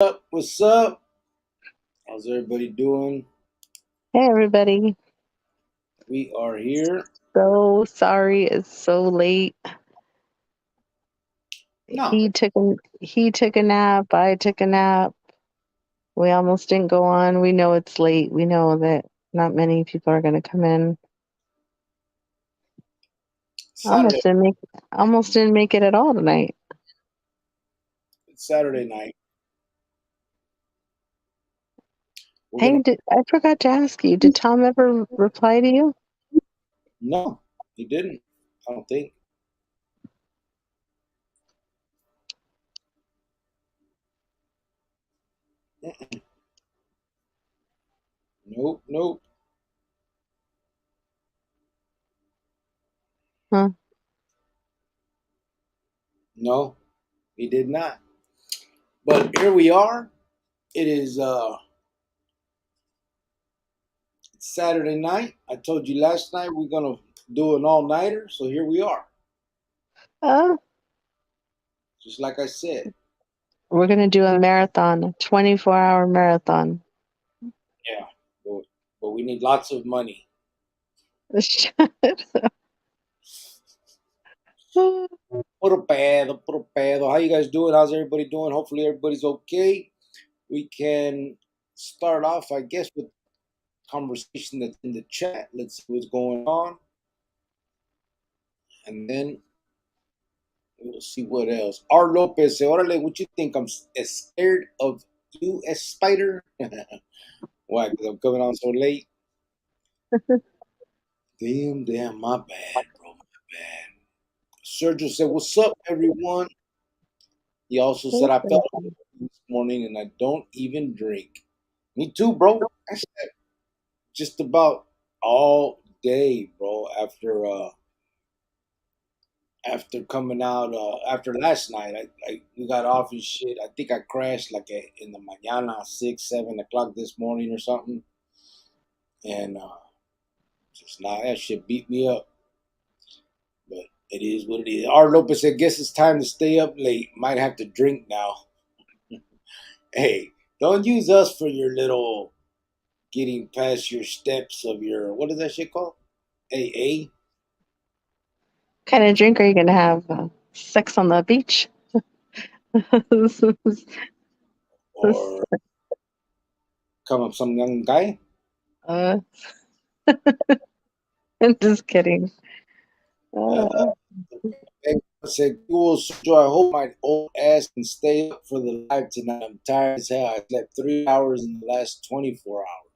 Up? What's up? How's everybody doing? Hey everybody. We are here. So sorry it's so late. No, He took a nap, I took a nap. We almost didn't go on. We know it's late. We know that not many people are gonna come in. Saturday. Almost didn't make it at all tonight. It's Saturday night. We're Hey, gonna. I forgot to ask you, did Tom ever reply to you? No, he didn't. I don't think. Mm-mm. Nope, nope. Huh. No, he did not. But here we are. It is Saturday night. I told you last night we're gonna do an all nighter, so here we are. Uh, Just like I said. we're gonna do a marathon, a 24-hour marathon. Yeah, but, but we need lots of money. Puro pedo. How you guys doing? How's everybody doing? Hopefully everybody's okay. We can start off, I guess, with conversation that's in the chat. Let's see what's going on, and then we'll see what else. R. Lopez, say, "Orale, what you think? I'm scared of you, a spider." Why? Because I'm coming on so late. Damn, my bad, bro, my bad. Sergio said, "What's up, everyone?" He also said, "I felt this morning, and I don't even drink." Me too, bro. I said just about all day, bro. After coming out after last night, I we got off and shit. I think I crashed like in the mañana, 6, 7 o'clock this morning or something, and just now that shit beat me up. But it is what it is. R. Lopez said, "Guess it's time to stay up late. Might have to drink now." Hey, don't use us for your little getting past your steps of your what is that shit called? AA Kind of drink are you gonna have? Sex on the beach? or come up some young guy. uh, I'm just kidding. Uh, Uh, I said, "Cool, Sergio. I hope my old ass can stay up for the live tonight. I'm tired as hell. I slept 3 hours in the last 24 hours.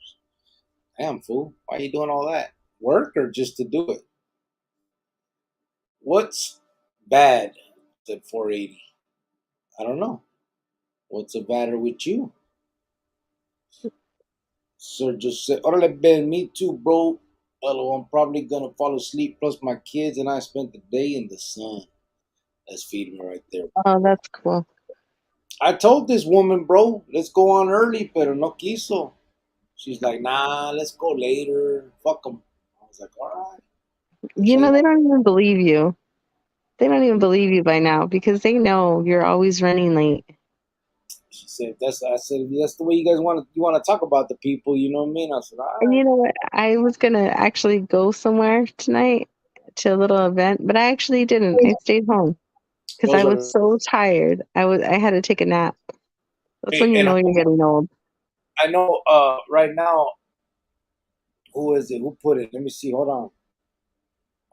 Damn, fool. Why are you doing all that? Work or just to do it? What's bad?" Said 480. I don't know. What's the matter with you? Sergio said, "Orale, Ben, me too, bro. Hello, I'm probably gonna fall asleep. Plus, my kids and I spent the day in the sun. That's feeding me right there." oh, that's cool. I told this woman, bro, let's go on early, pero no quiso. She's like, nah, let's go later. Fuck them. I was like, all right. You So know, they don't even believe you. They don't even believe you by now because they know you're always running late. she said, I said, that's the way you want to talk about the people, you know what I mean? I said, all And right. you know what? I was gonna actually go somewhere tonight to a little event, but I actually didn't. I stayed home because I Those was are, so tired. I had to take a nap. That's hey, when you and know you're getting old. I know right now, who is it? Who put it? Let me see. Hold on.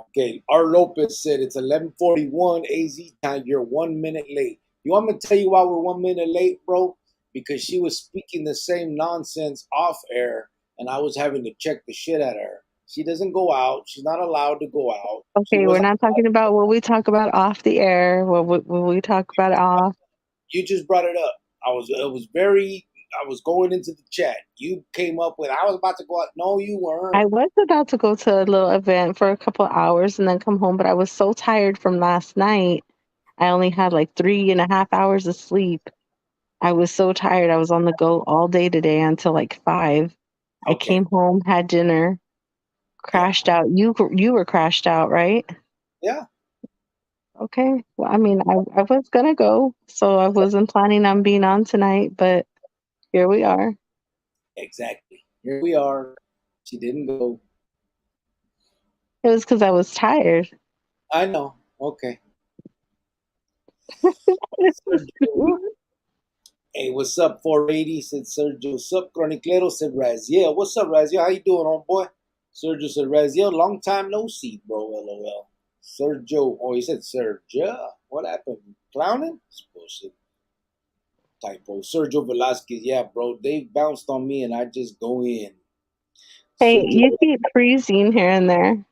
Okay, R. Lopez said it's 11:41 AZ time. You're 1 minute late. You want me to tell you why we're 1 minute late, bro? Because she was speaking the same nonsense off air, and I was having to check the shit at her. She doesn't go out. She's not allowed to go out. She Okay, we're wasn't. not talking about what we talk about off the air. What we talk about off. You just brought it up. I was. It was very. I was going into the chat. You came up with. I was about to go out. No, you I weren't. was about to go to a little event for a couple hours and then come home, but I was so tired from last night. I only had like 3.5 hours of sleep. I was so tired. I was on the go all day today until like 5. I Okay. came home, had dinner, Yeah. crashed out. You were crashed out, right? Yeah. Okay. Well, I mean, I was gonna go, so I wasn't planning on being on tonight, but here we are. Exactly. Here we are. She didn't go. It was because I was tired. I know. Okay. Sergio. Hey, what's up, 480? Said Sergio. What's up, Chroniclero? Said Raziel. What's up, Raziel? How you doing, homeboy? Sergio said, Raziel, long time no see, bro. LOL. Sergio. Oh, he said Sergio. What happened? Clowning? It's bullshit. Typo. Sergio Velasquez. Yeah, bro. They bounced on me and I just go in. Hey, Sergio, you keep freezing here and there.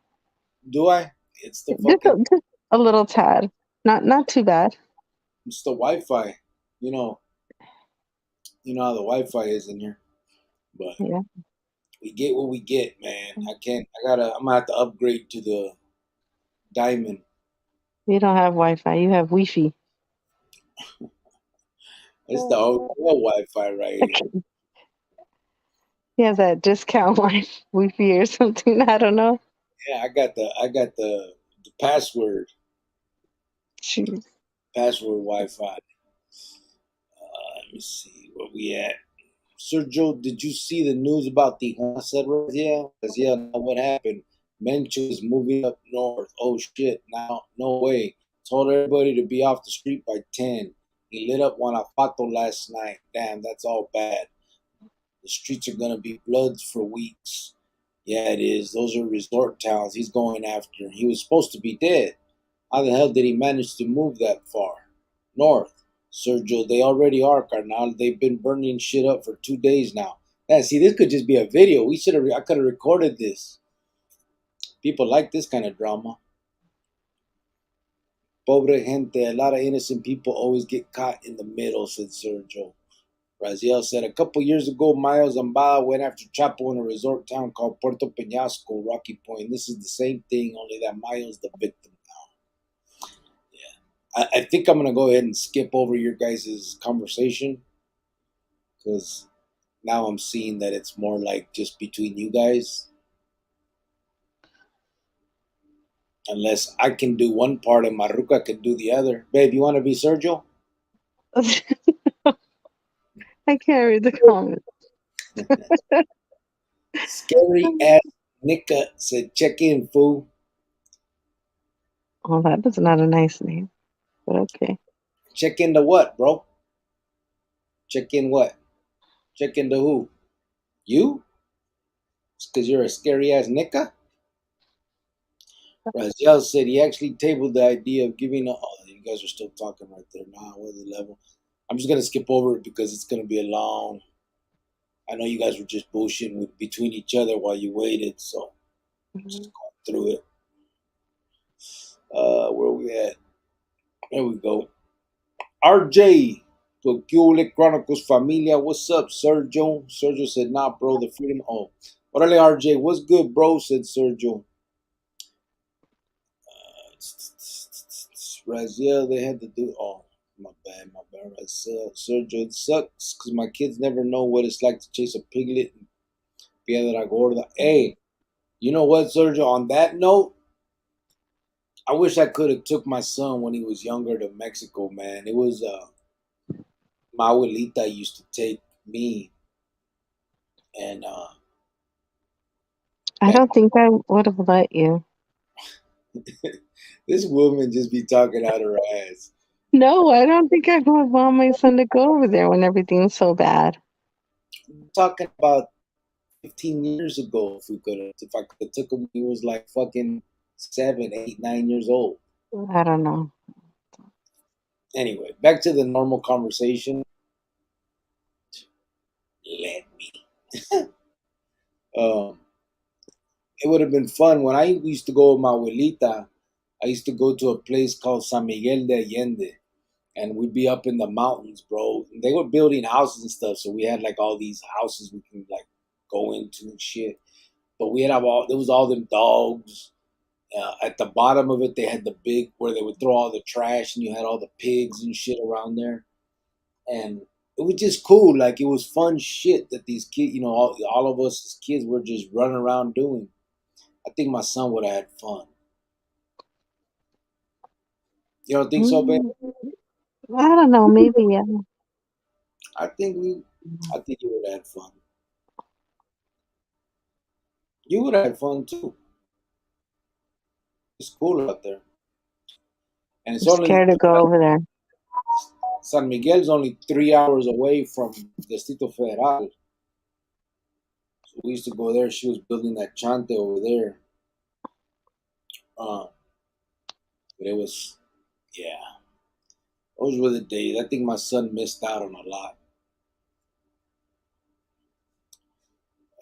do I? It's the Just fucking, just a little tad. Not too bad. it's the Wi-Fi. You know, you know how the Wi-Fi is in here. But Yeah. we get what we get, man. I can't. I'm gonna have to upgrade to the diamond. You don't have Wi-Fi. You have Wi-Fi. It's the old Wi-Fi right here. He has that discount like Wi-Fi or something. I don't know. Yeah, I got the Jeez. password Wi-Fi. Let me see where we at. Sergio, did you see the news about Tijuana? Said Raziel. Raziel, now what happened? Mencho is moving up north. Oh shit! Now, no way. Told everybody to be off the street by 10. He lit up Guanajuato last night. Damn, that's all bad. The streets are gonna be bloods for weeks. Yeah, it is. Those are resort towns he's going after. He was supposed to be dead. How the hell did he manage to move that far? North. Sergio, they already are, carnal. They've been burning shit up for 2 days now. Yeah, see, this could just be a video. I could have recorded this. People like this kind of drama. Pobre gente, a lot of innocent people always get caught in the middle, said Sergio. Raziel said a couple years ago, Miles Zambada went after Chapo in a resort town called Puerto Peñasco, Rocky Point. This is the same thing, only that Miles the victim. I think I'm gonna go ahead and skip over your guys' conversation because now I'm seeing that it's more like just between you guys. Unless I can do one part and Maruka can do the other. Babe, you want to be Sergio? I can't read the comments. Scary ass Nika said, check in, fool. Oh, that is not a nice name, but okay. Check into what, bro? Check in what? Check into who? You? It's because you're a scary ass Nika? Raziel said he actually tabled the idea of giving a. Oh, you guys are still talking right there. Nah, what the level? I'm just gonna skip over it because it's gonna be a long. I know you guys were just bullshitting with between each other while you waited, so just going through it. Where we at? There we go. RJ, Chronicles Familia. What's up, Sergio? Sergio said, nah, bro, the freedom. Oh, orale, RJ. What's good, bro? Said Sergio. Raziel, they had to do. Oh, my bad, my bad. Raziel, Sergio, it sucks because my kids never know what it's like to chase a piglet and piedra gorda. Hey, you know what, Sergio? On that note, I wish I could have took my son when he was younger to Mexico, man. It was my abuelita used to take me, and I man, don't think I would have let you. this woman just be talking out her ass. No, I don't think I would want my son to go over there when everything's so bad. Talking about 15 years ago, if I could have took him, he was like fucking 7, 8, 9 years old. I don't know. Anyway, back to the normal conversation. Let me. Um, it would have been fun when I used to go with my abuelita. I used to go to a place called San Miguel de Allende, and we'd be up in the mountains, bro. They were building houses and stuff, so we had like all these houses we can like go into and shit. But we had all there was all them dogs. At the bottom of it, they had the big where they would throw all the trash, and you had all the pigs and shit around there. And it was just cool. Like it was fun shit that these kids, all of us as kids were just running around doing. I think my son would have had fun. You don't think so, babe? Mm, I don't know. Maybe yeah. I think we, I think you would have had fun. You would have had fun too. It's cool out there, and it's I'm only scared to go over there. San Miguel's only 3 hours away from Distrito Federal. So we used to go there. She was building that chante over there. Uh, but it was, yeah, those were the days. I think my son missed out on a lot.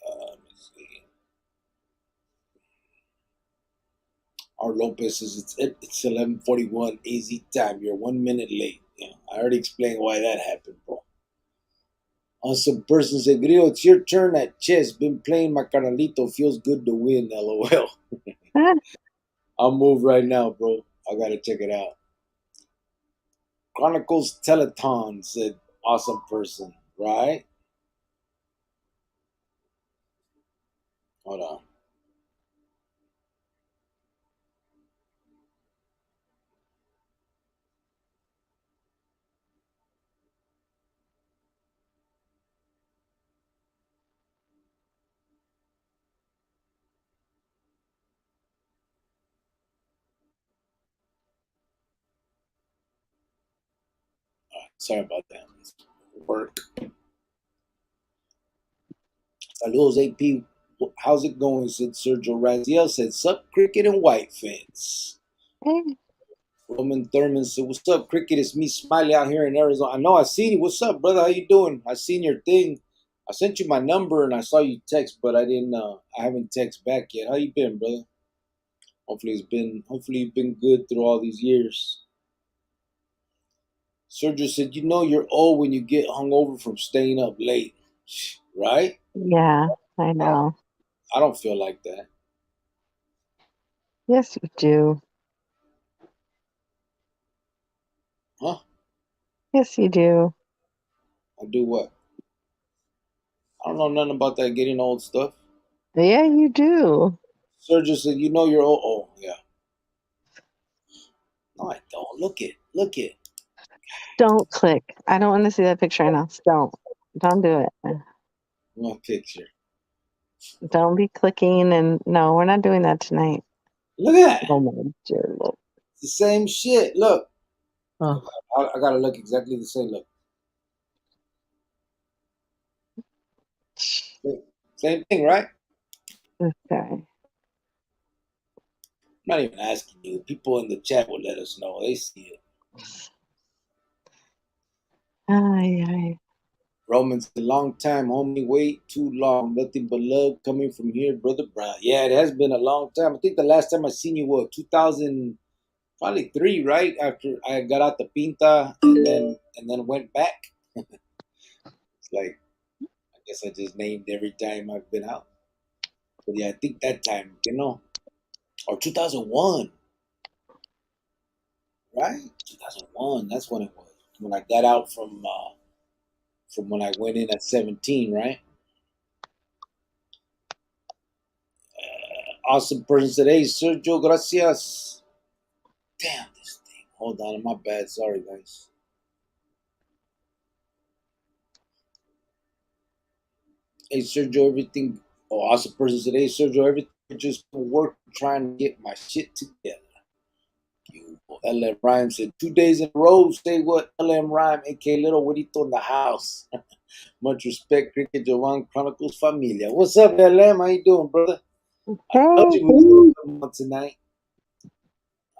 Let me see. Our Lopez says it's 11:41 AZ time. You're 1 minute late. Yeah, I already explained why that happened, bro. Some person said, Grillo, it's your turn at chess. Been playing my carnalito. Feels good to win. LOL. I'll move right now, bro. I gotta check it out. Chronicles Teleton said, awesome person, right? Hold on. Sorry about that. Work. Saludos, AP. How's it going? Said Sergio Raziel. Said, sup, cricket and white fence. Hey, Roman Thurman said, what's up, cricket? It's me, Smiley, out here in Arizona. I know I seen you. What's up, brother? How you doing? I seen your thing. I sent you my number and I saw you text, but I didn't. I haven't text back yet. How you been, brother? Hopefully you've been good through all these years. Sergio said, you know you're old when you get hungover from staying up late, right? yeah, I I don't, know. I don't feel like that. Yes, you do. Huh? Yes, you do. I do what? I don't know nothing about that getting old stuff. Yeah, you do. Sergio said, you know you're old. Oh, yeah. No, I don't. Look it. Don't click. I don't want to see that picture right now. Don't. Don't do it. One picture. Don't be clicking and no, we're not doing that tonight. Look at that. Oh my dear Lord. It's the same shit. Look. Oh, I gotta look exactly the same. Look. Same thing, right? okay. I'm not even asking you. People in the chat will let us know. They see it. Ay, ay. Romans, a long time, homie. Wait too long. Nothing but love coming from here, brother Brown. Yeah, it has been a long time. I think the last time I seen you was 2000, probably three, right? After I got out the pinta and then went back. It's like I guess I just named every time I've been out. But yeah, I think that time, or 2001, right? 2001. That's when it was. When I got out from when I went in at 17, right? Awesome person said, hey, Sergio, gracias. Damn this thing. Hold on, my bad. Sorry, guys. Hey, Sergio, everything. Oh, awesome person said, hey, Sergio, everything just work trying to get my shit together. You. LM Rhyme said, 2 days in a row. Say what? LM Rhyme, aka Little Whitito in the house. Much respect, Cricket Jovan Chronicles Familia. What's up, LM? How you doing, brother? I told Hey, you we was gonna come on tonight.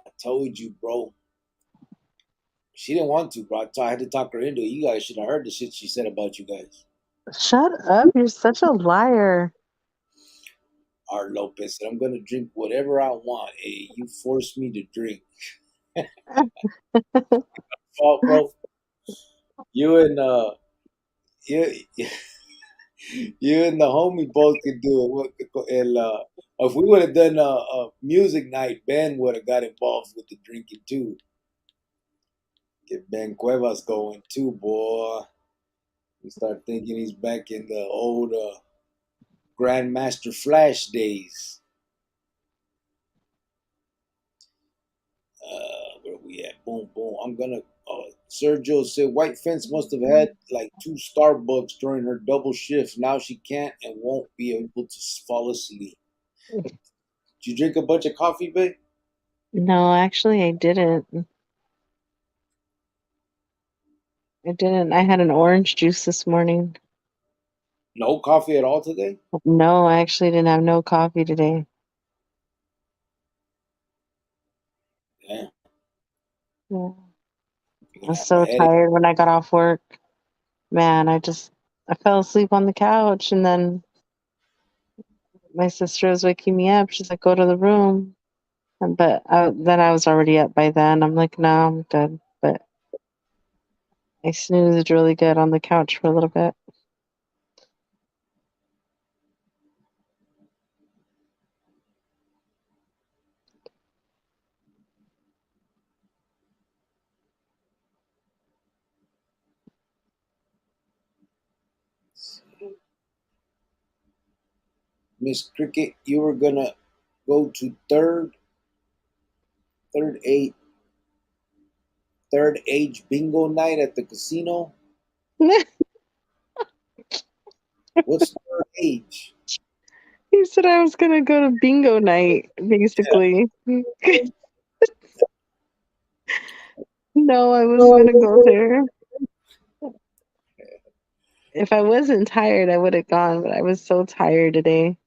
I told you, bro. She didn't want to, bro. I had to talk her into it. You guys should have heard the shit she said about you guys. shut up. You're such a liar. Art Lopez said, I'm gonna drink whatever I want. Hey, you forced me to drink. Fault, bro. You and you, you and the homie both could do it. If we would have done a music night, Ben would have got involved with the drinking too. Get Ben Cuevas going too, boy. We start thinking he's back in the old Grandmaster Flash days. Yeah, boom, boom. I'm gonna. Sergio said White Fence must have had like two Starbucks during her double shift. Now she can't and won't be able to fall asleep. Did you drink a bunch of coffee, babe? No, actually, I didn't. I didn't. I had an orange juice this morning. No coffee at all today. No, I actually didn't have no coffee today. Yeah, Yeah. you're I gonna was have a so headache. tired when I got off work. Man, I fell asleep on the couch, and then my sister was waking me up. She's like, "Go to the room." But then I was already up by then. I'm like, "No, I'm good." But I snoozed really good on the couch for a little bit. Miss Cricket, you were gonna go to third age, third age bingo night at the casino. What's third age? He said I was gonna go to bingo night, basically. No, I wasn't gonna go there. If I wasn't tired, I would have gone, but I was so tired today.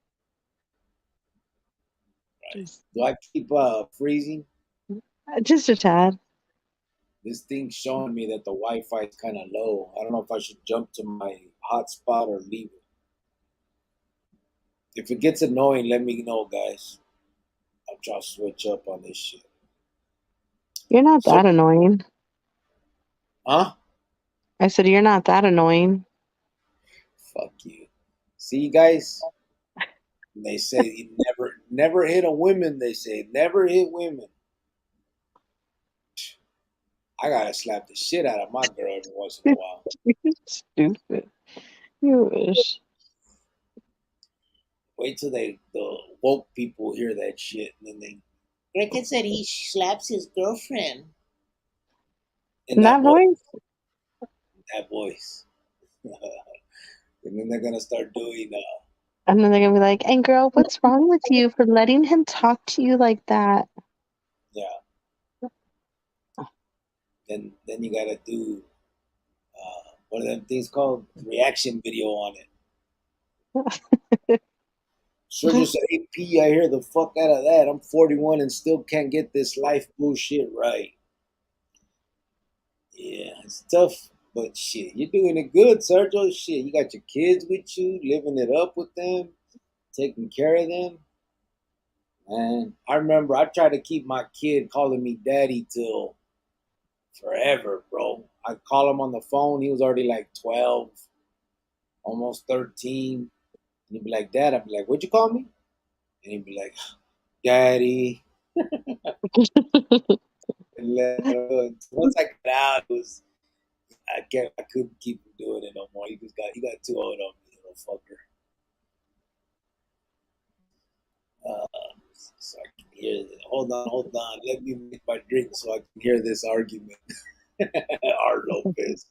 Just, Do I keep freezing? just a tad. This thing's showing me that the Wi-Fi is kind of low. I don't know if I should jump to my hotspot or leave it. If it gets annoying, let me know, guys. I'll try to switch up on this shit. You're not So, that annoying. huh? I said, you're not that annoying. Fuck you. See, guys? They say you never hit a woman. They say never hit women. I gotta slap the shit out of my girl every once in a while. Stupid. You wish. Wait till the woke people hear that shit, and then they. Cricket said he slaps his girlfriend. In In that that voice, voice? that voice. And then they're gonna start doing And then they're gonna be like, and girl, what's wrong with you for letting him talk to you like that? yeah. Then you gotta do what are them things called? Reaction video on it. Sergio said, "AP, I hear the fuck out of that. I'm 41 and still can't get this life bullshit right." Yeah, it's tough, but shit, you're doing it good, Sergio. Shit, you got your kids with you, living it up with them, taking care of them. Man, I remember I tried to keep my kid calling me daddy till forever, bro. I'd call him on the phone. He was already like 12, almost 13. And he'd be like, Dad. I'd be like, what'd you call me? And he'd be like, Daddy. And once I got out, it was I couldn't keep him doing it no more. He got too old on me, little fucker. Uh, so I can hear this. Hold on. Let me make my drink so I can hear this argument. Art Lopez.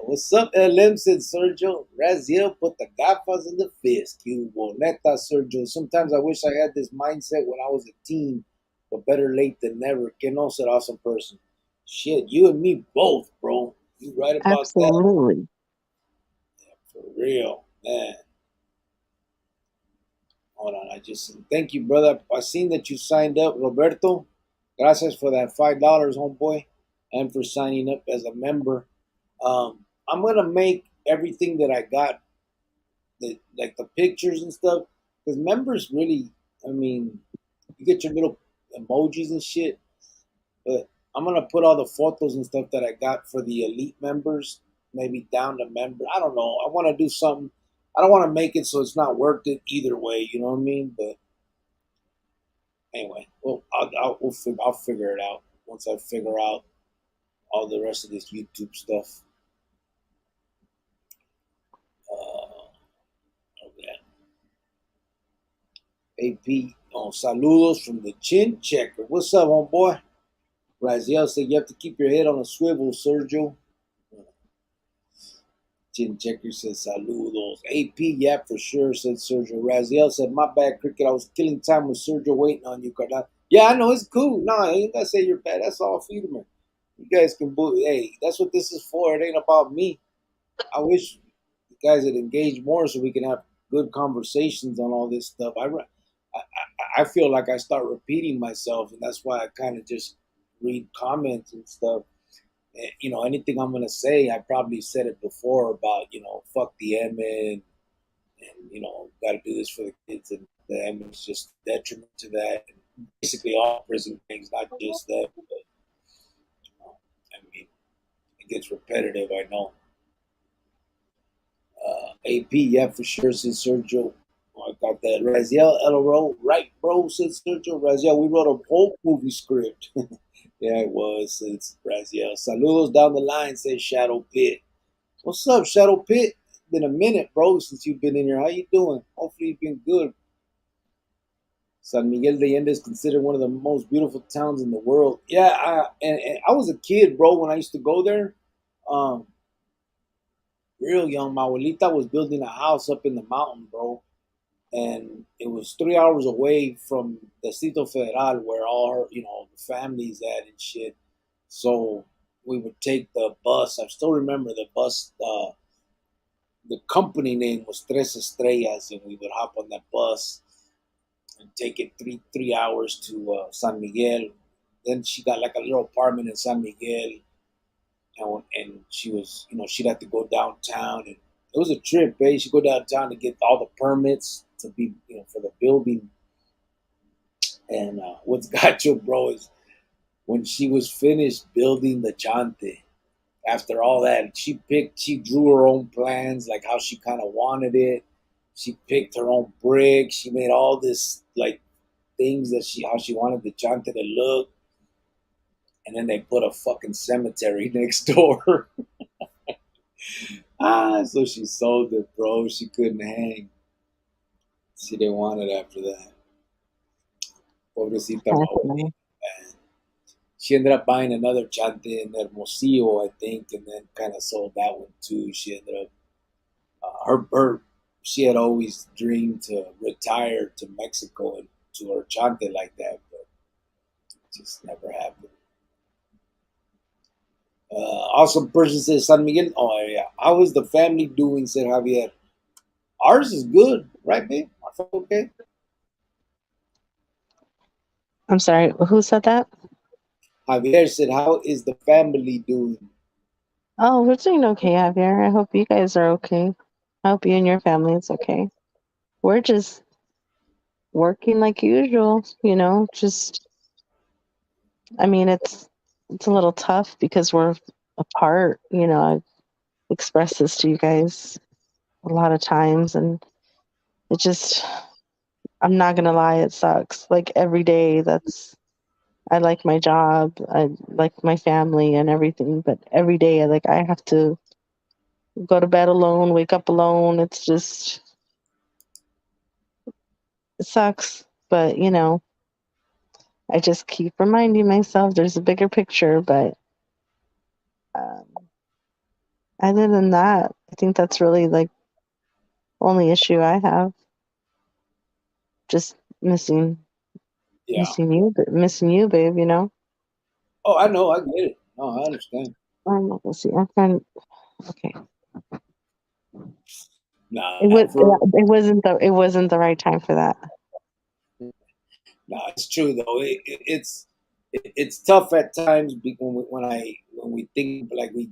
What's up, LM? Said Sergio. Raziel put the gafas in the fist. Cubo. Neta, Sergio. Sometimes I wish I had this mindset when I was a teen, but better late than never. Que no, said awesome person. Shit, you and me both, bro. You right about that. Absolutely. For real, man. Hold on, I just thank you, brother. I seen that you signed up, Roberto. Gracias for that $5, homeboy, and for signing up as a member. I'm gonna make everything that I got, like the pictures and stuff, because members really, I mean, you get your little emojis and shit, but I'm gonna put all the photos and stuff that I got for the elite members, maybe down to member. I don't know. I want to do something. I don't want to make it so it's not worth it either way. You know what I mean? But anyway, well, I'll figure it out once I figure out all the rest of this YouTube stuff. Okay. AP, saludos from the chin checker. What's up, homeboy? Raziel said you have to keep your head on a swivel, Sergio. Chin Checker says saludos. AP, yeah, for sure, said Sergio. Raziel said, my bad, Cricket. I was killing time with Sergio waiting on you, Cardano. Yeah, I know, it's cool. No, I ain't gotta say you're bad. That's all Friedman. You guys can hey, that's what this is for. It ain't about me. I wish you guys had engaged more so we can have good conversations on all this stuff. I feel like I start repeating myself, and that's why I kind of just read comments and stuff. You know, anything I'm gonna say, I probably said it before about, fuck the Emin, and got to do this for the kids, and the Emin is just detriment to that. And basically, all prison things, not just that. But I mean, it gets repetitive. I know. AP, yeah, for sure, said Sergio. Oh, I got that. Raziel, LRO, right, bro, said Sergio. Raziel, we wrote a whole movie script. Yeah, it was, says Raziel. Saludos down the line, says Shadow Pit. What's up, Shadow Pit? Been a minute, bro, since you've been in here. How you doing? Hopefully you've been good. San Miguel de Allende is considered one of the most beautiful towns in the world. Yeah, and I was a kid, bro, when I used to go there. Um, Real young. My abuelita was building a house up in the mountain, bro, and it was 3 hours away from Distrito Federal, where all her, the families at and shit. So we would take the bus. I still remember the bus. The company name was Tres Estrellas, and we would hop on that bus and take it three hours to San Miguel. Then she got like a little apartment in San Miguel, and she was, she'd have to go downtown, and it was a trip, eh? She'd go downtown to get all the permits to be, for the building. And what's got you, bro, is when she was finished building the Chante, after all that, she drew her own plans, like how she kind of wanted it. She picked her own bricks. She made all this like things that how she wanted the Chante to look. And then they put a fucking cemetery next door. So she sold it, bro. She couldn't hang. She didn't want it after that. Pobrecita Kind of Maui. funny. She ended up buying another Chante in Hermosillo, I think, and then kind of sold that one too. She ended up her she had always dreamed to retire to Mexico and to her Chante like that, but it just never happened. Awesome person says San Miguel. Oh yeah, how is the family doing? Said Javier. Ours is good, right, babe? Our family okay. I'm sorry, who said that? Javier said, "How is the family doing?" Oh, we're doing okay, Javier. I hope you guys are okay. I hope you and your family is okay. We're just working like usual, just I mean it's a little tough because we're apart, I've expressed this to you guys a lot of times, and it just I'm not gonna lie, it sucks. Like every day that's I like my job, I like my family and everything, but every day I have to go to bed alone, wake up alone. It's just it sucks. But I just keep reminding myself there's a bigger picture. But um, other than that, I think that's really like only issue I have. Just Yeah. missing you, but missing you, babe. Oh, I know. I get it. No, I understand. I'm not gonna see. I'm trying. Okay, Nah, for it wasn't the right time for that. nah, it's true though. It's tough at times when we think like we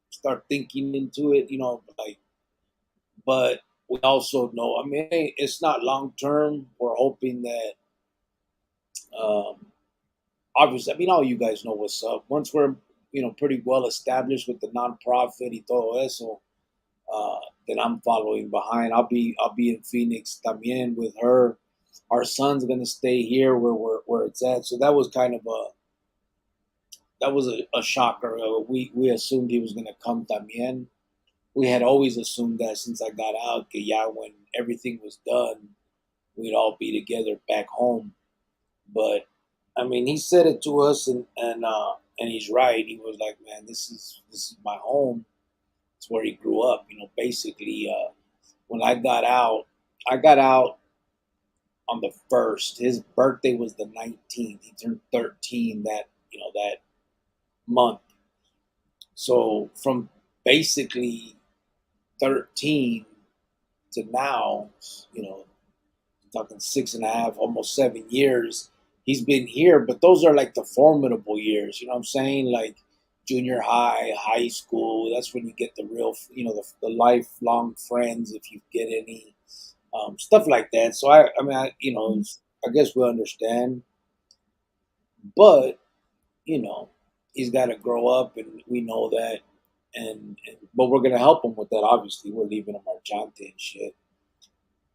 start thinking into it, like. But we also know. I mean, it's not long term. We're hoping that. Um, Obviously, I mean, all you guys know what's up. Once we're pretty well established with the nonprofit y todo eso, then I'm following behind. I'll be in Phoenix también with her. Our son's gonna stay here where it's at. So that was a shocker. We assumed he was gonna come también. We had always assumed that since I got out, que ya when everything was done, we'd all be together back home. But I mean, he said it to us, and he's right. He was like, "Man, this is my home. It's where he grew up." Basically, when I got out on the first. His birthday was the 19th. He turned 13 that month. So from basically 13 to now, you know, talking 6.5, almost 7 years, he's been here. But those are like the formidable years. You know what I'm saying? Like junior high, high school. That's when you get the real, the lifelong friends, if you get any, stuff like that. So I mean, I guess we understand, but he's got to grow up, and we know that. And but we're gonna help him with that. Obviously, we're leaving him our jante and shit,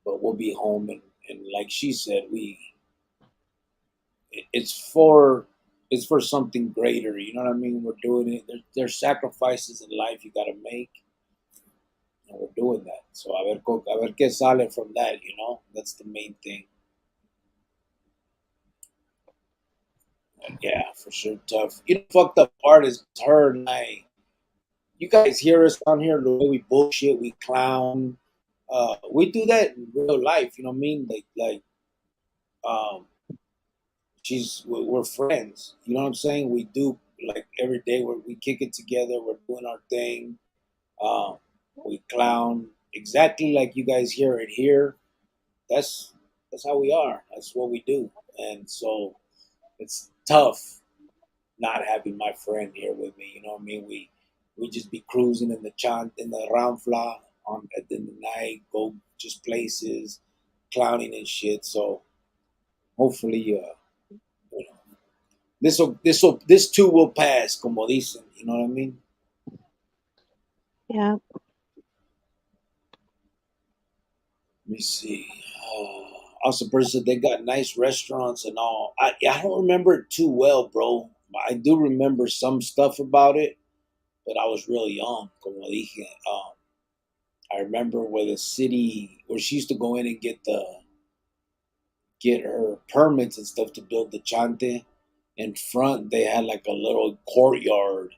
but we'll be home, and like she said, it's for it's for something greater. You know what I mean? We're doing it. There's sacrifices in life you got to make, and we're doing that. So a ver qué sale from that. That's the main thing. Yeah, for sure, tough. Fucked up part is her and I. You guys hear us on here, the way we bullshit, we clown. We do that in real life. You know what I mean? Um, we're friends. You know what I'm saying? We do like every day. We kick it together. We're doing our thing. Um, we clown exactly like you guys hear it here. That's that's how we are. That's what we do. And so it's tough not having my friend here with me. You know what I mean? We just be cruising in the Ramfla on in the night, go just places, clowning and shit. So hopefully, you know, this too will pass, como dicen. You know what I mean? Yeah. Let me see. Also, person, they got nice restaurants and all. I don't remember it too well, bro. I do remember some stuff about it, but I was real young, como dije. I remember where the city, where she used to go in and get her permits and stuff to build the chante. In front, they had like a little courtyard,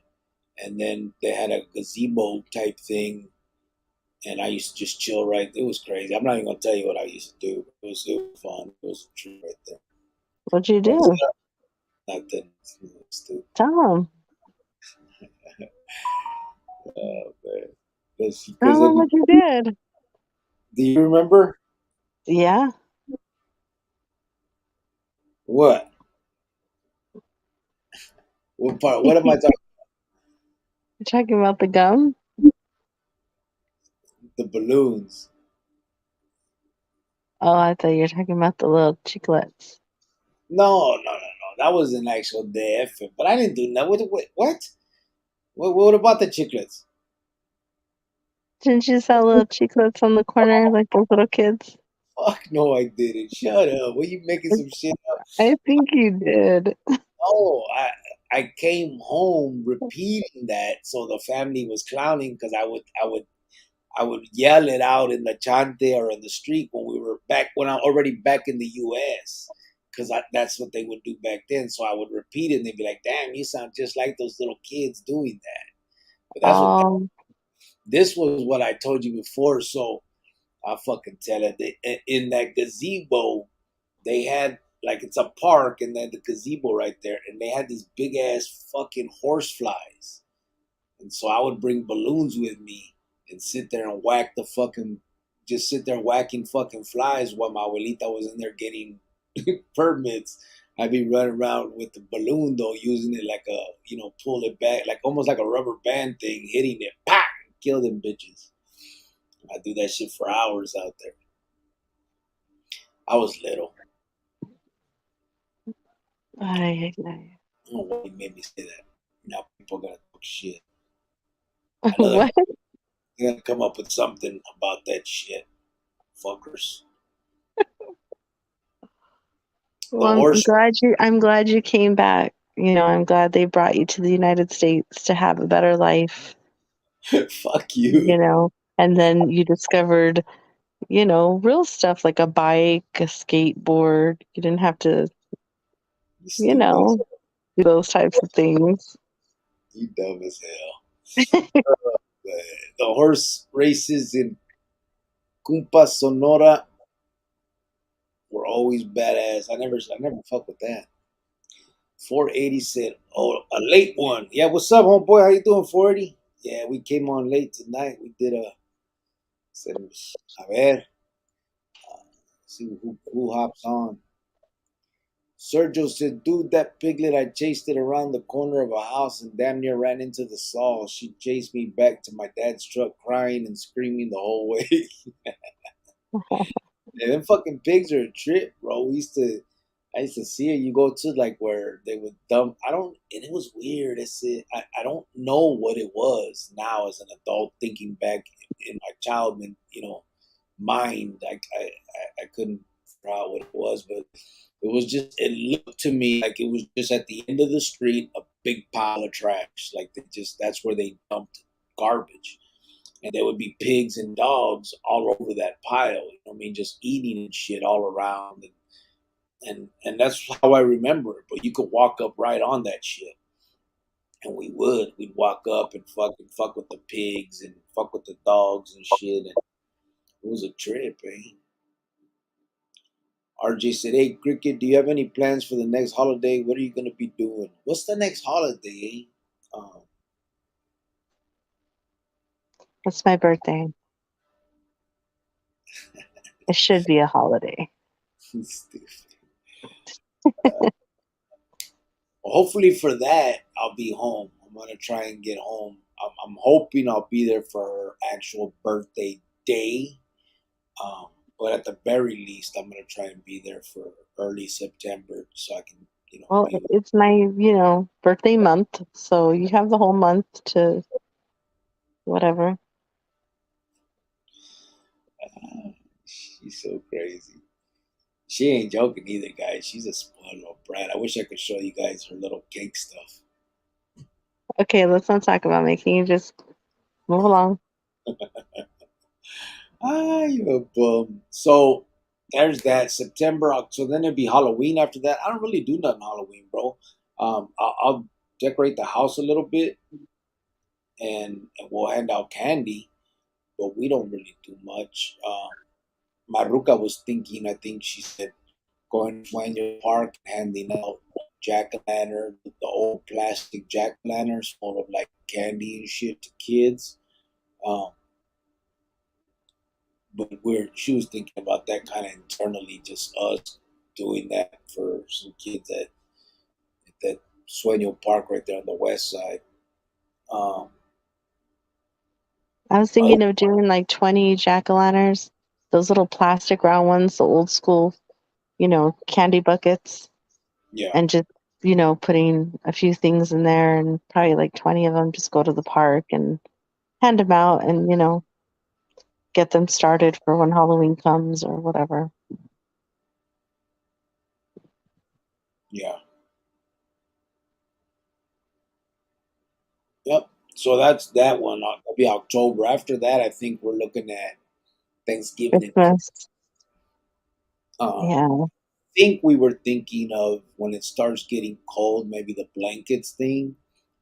and then they had a gazebo type thing. And I used to just chill right. It was crazy. I'm not even gonna tell you what I used to do. It was fun. It was a trip right there. What'd you What's do? up? Nothing. Stupid. Tell him. Man. Because Tell him what you did. do you remember Yeah. what? What part? What am I You're talking? talking about the gum? The balloons. Oh, I thought you were talking about the little chiclets. No, no, no, no. That was an actual DF. But I didn't do that. What? What about the chiclets? Didn't you sell little chiclets on the corner like those little kids? Fuck no, I didn't. Shut up. Were you making some shit up? I think you did. No, I came home repeating that, so the family was clowning because I would yell it out in the chante or in the street when I'm already back in the U.S. because that's what they would do back then. So I would repeat it, and they'd be like, "Damn, you sound just like those little kids doing that." But that's what Um, this was what I told you before. So I fucking tell it. In that gazebo, they had like it's a park, and then the gazebo right there, and they had these big ass fucking horse flies. And so I would bring balloons with me and sit there and just sit there whacking fucking flies while my abuelita was in there getting permits. I'd be running around with the balloon though, using it like pull it back, like almost like a rubber band thing, hitting it, pop, kill them bitches. I do that shit for hours out there. I was little. ay, ay, ay. I don't know why he made me say that. Now people gotta talk shit. I know What? they're gonna come up with something about that shit. Fuckers. The Well, horse. I'm glad you came back. I'm glad they brought you to the United States to have a better life, Fuck you you. know. And then you discovered, real stuff like a bike, a skateboard. You didn't have to You you stupid as know, do those types of things. you dumb as hell. The, the horse races in Cumpa, Sonora were always badass. I never fuck with that. 480 said, "Oh, a late one." Yeah, what's up, homeboy? How you doing, 480? Yeah, we came on late tonight. We did a said, a ver, see who hops on. Sergio said, "Dude, that piglet, I chased it around the corner of a house and damn near ran into the saw. She chased me back to my dad's truck, crying and screaming the whole way." Yeah, them fucking pigs are a trip, bro. I used to see it. You go to like where they would dump. I don't, and it was weird. I don't know what it was now as an adult thinking back in my childhood, mind. I couldn't figure out what it was, but it was just, it looked to me like it was just at the end of the street, a big pile of trash. Like that's where they dumped garbage and there would be pigs and dogs all over that pile. You know what I mean? Just eating and shit all around, and that's how I remember it. But you could walk up right on that shit, and we'd walk up and fuck with the pigs and fuck with the dogs and shit, and it was a trip, eh? RJ said, "Hey, Cricket, do you have any plans for the next holiday? What are you gonna be doing? What's the next holiday, eh?" It's my birthday. It should be a holiday. Stupid. Well, hopefully for that, I'll be home. I'm gonna try and get home. I'm hoping I'll be there for her actual birthday day. Um, but at the very least, I'm gonna try and be there for early September so I can, Well, be with. it's my, birthday month, so you have the whole month to whatever. her. She's so crazy. She ain't joking either, guys. She's a spoiled little brat. I wish I could show you guys her little cake stuff. Okay, let's not talk about me. Can you just move along? Ah, you a bum. So there's that September. So then it'd be Halloween after that. I don't really do nothing Halloween, bro. I'll decorate the house a little bit, and we'll hand out candy, but we don't really do much. Maruka was thinking. I think she said going to Wayne Park, handing out jack o' lantern, the old plastic jack o' lanterns full of like candy and shit to kids. Um, but she was thinking about that kind of internally, just us doing that for some kids at that Sueño Park right there on the west side. Um, I was oh thinking of doing like 20 jack-o'-lanterns, those little plastic round ones, the old school, candy buckets, yeah, and just, putting a few things in there and probably like 20 of them just go to the park and hand them out and, get them started for when Halloween comes or whatever. yeah, yep. So that's that one. That'll be October. After that, I think we're looking at Thanksgiving and Christmas. Christmas. Um, Yeah. think we were thinking of when it starts getting cold, maybe the blankets thing,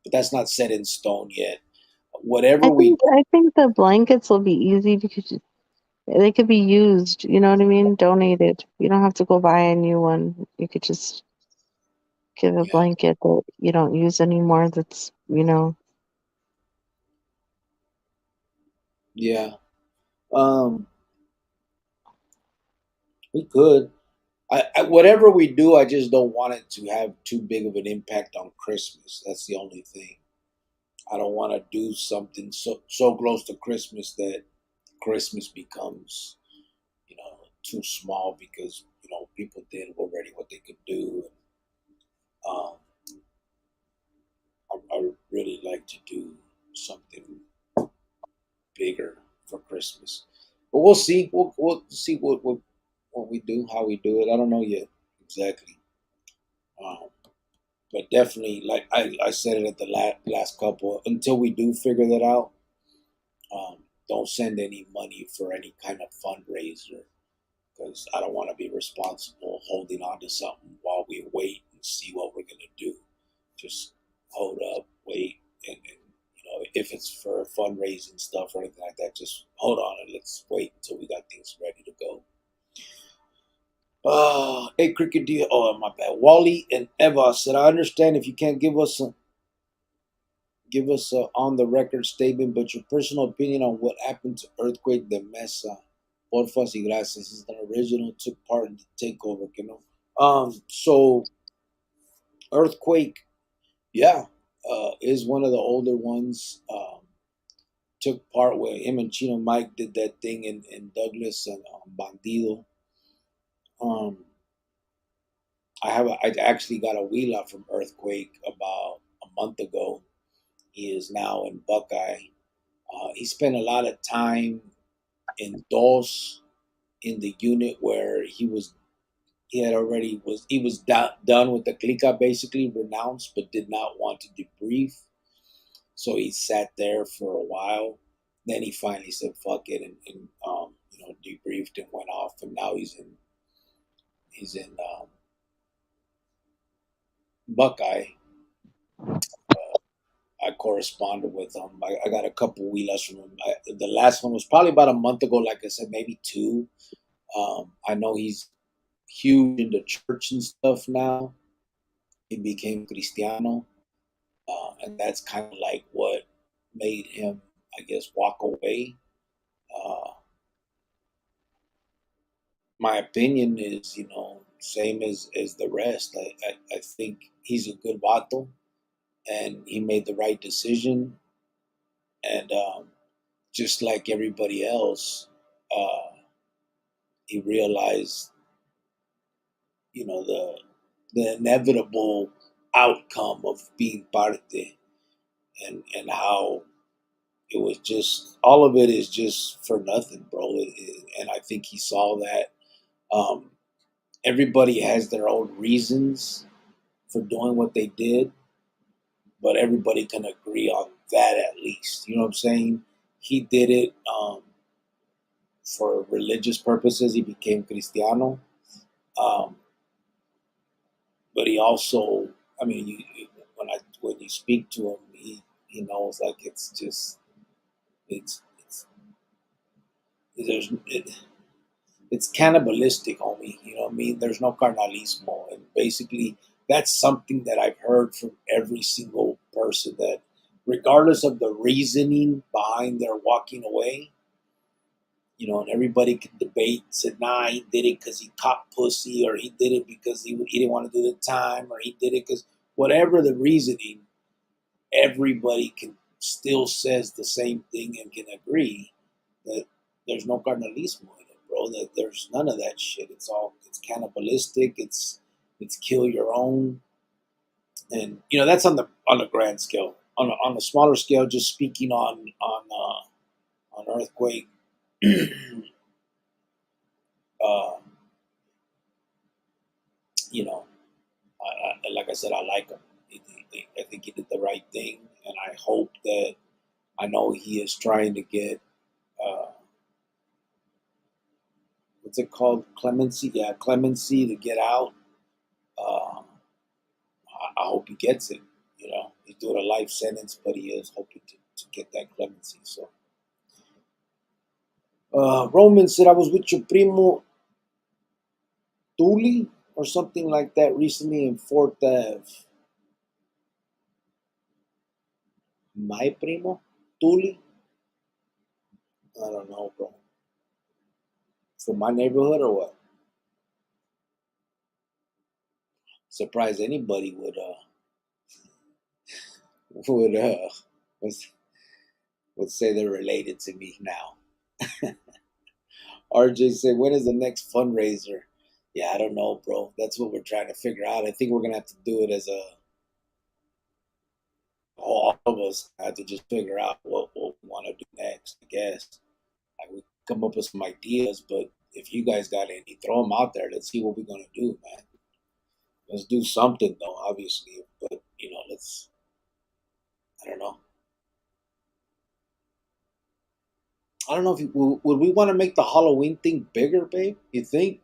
but that's not set in stone yet. I Whatever we, think I think the blankets will be easy because they could be used, you know what I mean? Donated. You don't have to go buy a new one. You could just give a yeah, blanket that you don't use anymore that's, yeah, um, we could. Whatever we do, I just don't want it to have too big of an impact on Christmas. That's the only thing. I don't want to do something so close to Christmas that Christmas becomes, too small because people did already what they could do. Um, I really like to do something bigger for Christmas, but we'll see. We'll see what we do, how we do it. I don't know yet exactly, um, but definitely, like I said it at the last couple. Until we do figure that out, don't send any money for any kind of fundraiser because I don't want to be responsible holding on to something while we wait and see what we're gonna do. Just hold up, wait, and if it's for fundraising stuff or anything like that, just hold on and let's wait until we got things ready to go. Hey, Cricket D. Oh, my bad. Wally and Eva said, I understand if you can't give us a on the record statement, but your personal opinion on what happened to Earthquake de Mesa. Porfa y gracias. He's the original, took part in the takeover, you know. So Earthquake, yeah, is one of the older ones. Took part where him and Chino Mike did that thing in Douglas and Bandido. Um, I actually got a wheel out from Earthquake about a month ago. He is now in Buckeye. He spent a lot of time in DOS in the unit where he was done with the clica, basically renounced, but did not want to debrief. So he sat there for a while. Then he finally said "fuck it" and debriefed and went off. And now he's in Buckeye. I corresponded with him. I got a couple wheelers from him. The last one was probably about a month ago. Like I said, maybe two. I know he's huge into church and stuff now. He became Cristiano, and that's kind of like what made him, I guess, walk away. Uh, my opinion is, same as the rest. I think he's a good vato, and he made the right decision. And just like everybody else, uh, he realized, the inevitable outcome of being parte, and how it was just all of it is just for nothing, bro. And I think he saw that. Um, Everybody has their own reasons for doing what they did, but everybody can agree on that at least. You know what I'm saying? He did it for religious purposes. He became Cristiano, um, but he also, I mean, when you speak to him, he knows like it's just it's there's it's cannibalistic, homie. You know what I mean? There's no carnalismo, and basically that's something that I've heard from every single person that, regardless of the reasoning behind their walking away, and everybody could debate, said, nah, he did it because he caught pussy, or he did it because he didn't want to do the time, or he did it because whatever the reasoning, everybody can still says the same thing and can agree that there's no carnalismo in it, bro. That there's none of that shit. It's cannibalistic. It's kill your own, and that's on the grand scale. On a smaller scale, just speaking on earthquake. uh, you know, like I said, I like him. I think he did the right thing, and I hope that I know he is trying to get uh, what's it called, clemency? Yeah, clemency to get out. Uh, I hope he gets it. He's doing a life sentence, but he is hoping to get that clemency. So, Roman said, I was with your primo Tuli or something like that recently in Fort Ave. My primo Tuli? I don't know, bro. From my neighborhood or what? Surprised anybody would was, would say they're related to me now. RJ said, when is the next fundraiser? Yeah, I don't know, bro. That's what we're trying to figure out. I think we're gonna have to do it as all of us have to just figure out what we want to do next. I guess like we come up with some ideas, but if you guys got any, throw them out there. Let's see what we're gonna do, man. Let's do something though, obviously. But let's. I don't know. I don't know if would we want to make the Halloween thing bigger, babe. You think?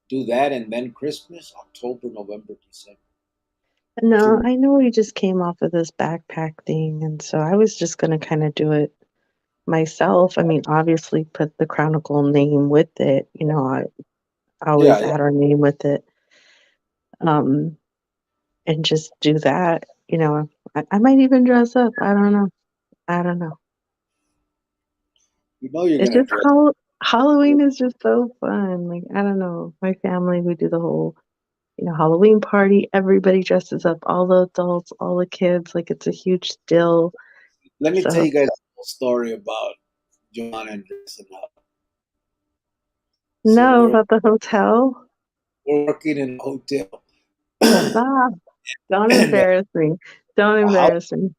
Do that and then Christmas, October, November, December. No, I know we just came off of this backpack thing, and so I was just gonna kind of do it myself. I mean, obviously put the Chronicle name with it. I Yeah, always yeah. add our name with it. Um, and just do that. I might even dress up. I don't know. I don't know. You know you're It's gonna just dress. Halloween is just so fun. Like, I don't know. My family, we do the whole, Halloween party. Everybody dresses up, all the adults, all the kids. Like, it's a huge deal. Let me tell So, you guys a little story about John and dressing up. So no, about the hotel. we're working in a hotel, and Stop. Don't the embarrass me. Don't house embarrass me.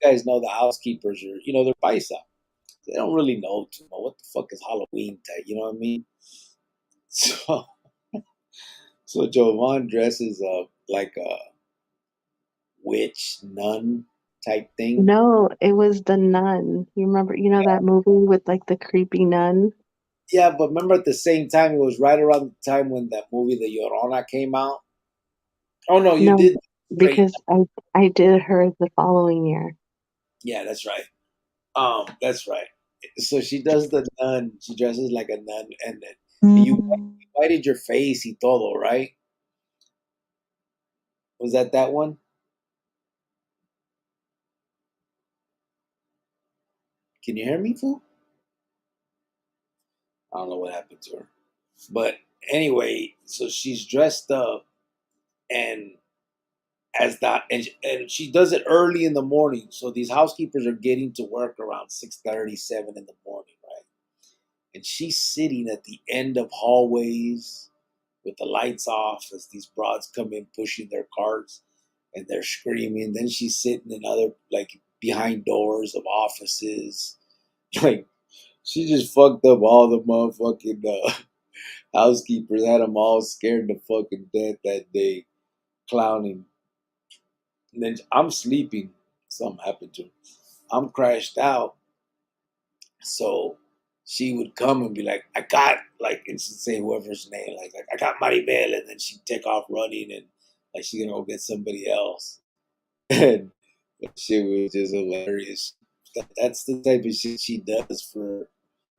guys know the housekeepers are, they're paisa. They don't really know too much. What the fuck is Halloween type? You know what I mean? So, so Jovan dresses up like a witch nun type thing. No, it was the nun. You remember, that movie with like the creepy nun? Yeah, but remember at the same time, it was right around the time when that movie, The Llorona, came out. Oh no, you No, did straight. because I did her the following year. Yeah, that's right. That's right. So she does the nun. She dresses like a nun, and then you whited your face y todo, right? Was that one? Can you hear me, fool? I don't know what happened to her. But anyway, so she's dressed up, and as that, and she does it early in the morning. So these housekeepers are getting to work around 6:37 in the morning, right? And she's sitting at the end of hallways with the lights off as these broads come in pushing their carts, and they're screaming. Then she's sitting in other, like, behind doors of offices. Like, she just fucked up all the motherfucking housekeepers, had them all scared to fucking death that day, clowning. And then I'm sleeping. Something happened to me. I'm crashed out. So she would come and be like, I got, like, and she'd say whoever's name, like, I got Maribel. And then she'd take off running and, like, she gonna go get somebody else. And that shit was just hilarious. That's the type of shit she does for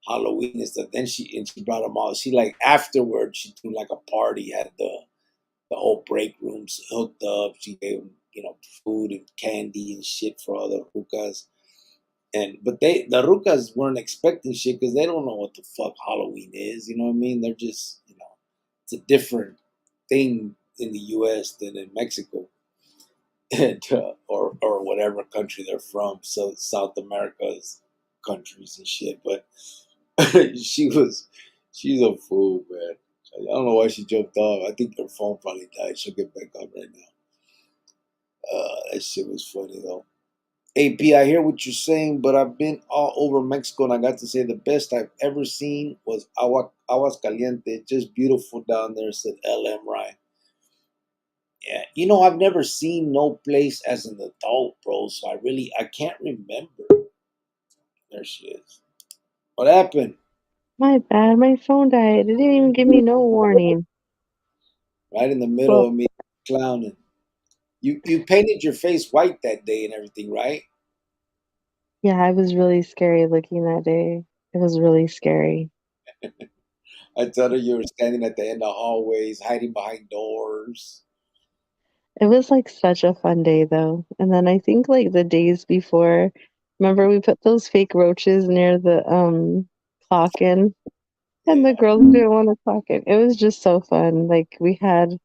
Halloween and stuff. Then she brought them all. She, like, afterwards, she threw like a party, had the whole break rooms hooked up. She gave them, food and candy and shit for all the rucas. And but the rucas weren't expecting shit because they don't know what the fuck Halloween is. You know what I mean? They're just, it's a different thing in the U.S. than in Mexico, and or whatever country they're from. So South America's countries and shit. But she was, she's a fool, man. I don't know why she jumped off. I think her phone probably died. She'll get back on right now. That shit was funny though. AP, I hear what you're saying, but I've been all over Mexico and I got to say the best I've ever seen was Aguas Caliente. Just beautiful down there, said LM Ryan. Yeah, I've never seen no place as an adult, bro. So I can't remember. There she is. What happened? My bad, my phone died. It didn't even give me no warning. Right in the middle Well, of me clowning. You painted your face white that day and everything, right? yeah, I was really scary looking that day. It was really scary. I told her you were standing at the end of hallways, hiding behind doors. It was like such a fun day though. And then I think like the days before, remember we put those fake roaches near the clock in and the Yeah, girls didn't want to clock in. It was just so fun. Like we had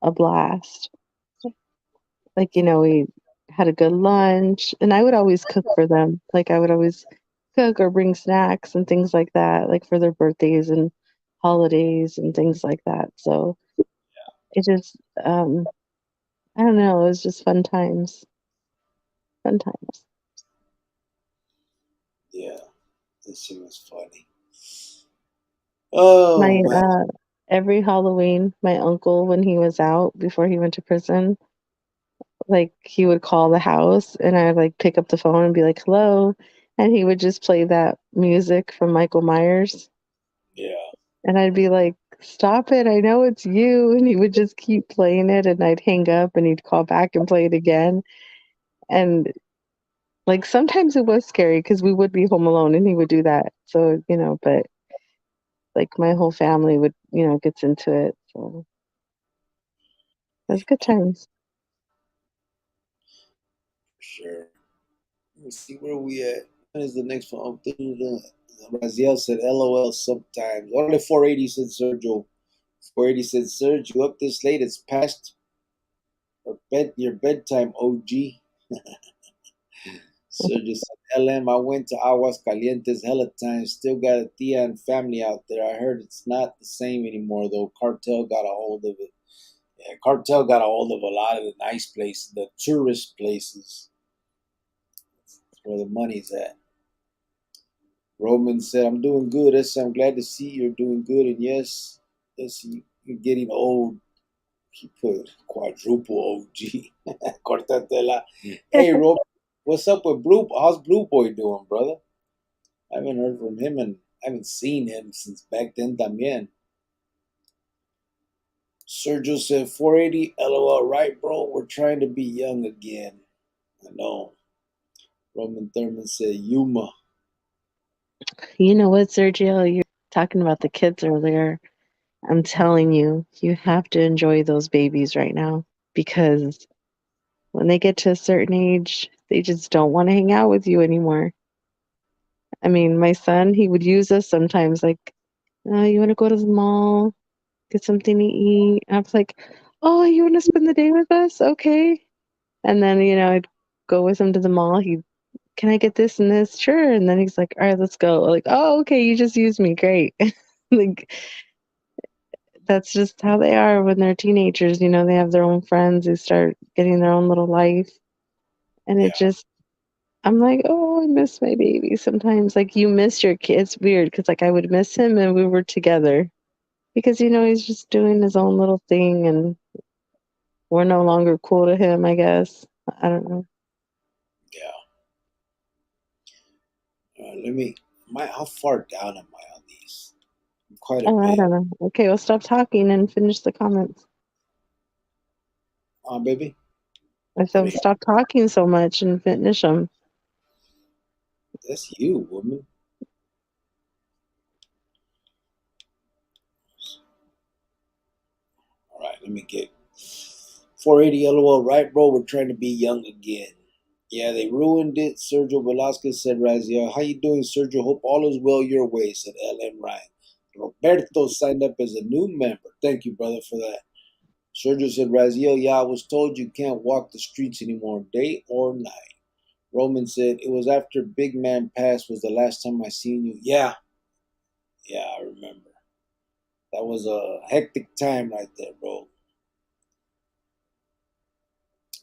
a blast. Like, we had a good lunch and I would always cook for them. Like I would always cook or bring snacks and things like that, like for their birthdays and holidays and things like that. So it just I don't know, it was just fun times. Fun times. yeah. This shit was funny. Oh My man, every Halloween, my uncle when he was out before he went to prison, like he would call the house and I'd like pick up the phone and be like, "Hello." And he would just play that music from Michael Myers. yeah. And I'd be like stop it. I know it's you. And he would just keep playing it, and I'd hang up and he'd call back and play it again. And like sometimes it was scary because we would be home alone and he would do that. So, but like my whole family would, gets into it. So it was good times. Sure. Let's see where we at. When is the next one? Raziel said, LOL sometimes. Only 480 said Sergio. 480 said, Sergio, you up this late? It's past your bedtime, OG. Sergio said, LM, I went to Aguas Calientes hella times. Still got a tia and family out there. I heard it's not the same anymore, though. Cartel got a hold of it. Yeah, Cartel got a hold of a lot of the nice places, the tourist places. That's where the money's at. Roman said, I'm doing good. I'm glad to see you're doing good. And yes, you're getting old. He put quadruple OG. Cortatela. Hey, Roman, what's up with Blue? How's Blue Boy doing, brother? I haven't heard from him and I haven't seen him since back then también. Sergio said, 480, LOL, right, bro? We're trying to be young again. I know. Roman Thurman said, Yuma. You know what, Sergio? You're talking about the kids earlier. I'm telling you, you have to enjoy those babies right now because when they get to a certain age, they just don't want to hang out with you anymore. I mean, my son, he would use us sometimes like, you want to go to the mall, get something to eat? I was like, oh, you want to spend the day with us? Okay. And then, I'd go with him to the mall. Can I get this and this? Sure. And then he's like, all right, let's go. Like, oh, okay, you just used me. Great. Like, that's just how they are when they're teenagers. They have their own friends. They start getting their own little life. And Yeah, I'm like, oh, I miss my baby sometimes. Like, you miss your kid. It's weird because, like, I would miss him and we were together because, he's just doing his own little thing and we're no longer cool to him, I guess. I don't know. yeah. Let me, how far down am I on these? Quite a Oh, I bit. don't know. Okay, well, stop talking and finish the comments. Baby? I Let said, me, stop talking so much and finish them. that's you, woman. All right, let me get 480 LOL, right, bro? We're trying to be young again. Yeah, they ruined it. Sergio Velasquez said, Razia, how you doing, Sergio? Hope all is well your way, said LM Ryan. Roberto signed up as a new member. Thank you, brother, for that. Sergio said, Raziel, yeah, I was told you can't walk the streets anymore, day or night. Roman said, it was after Big Man passed was the last time I seen you. Yeah, yeah, I remember. That was a hectic time right there, bro.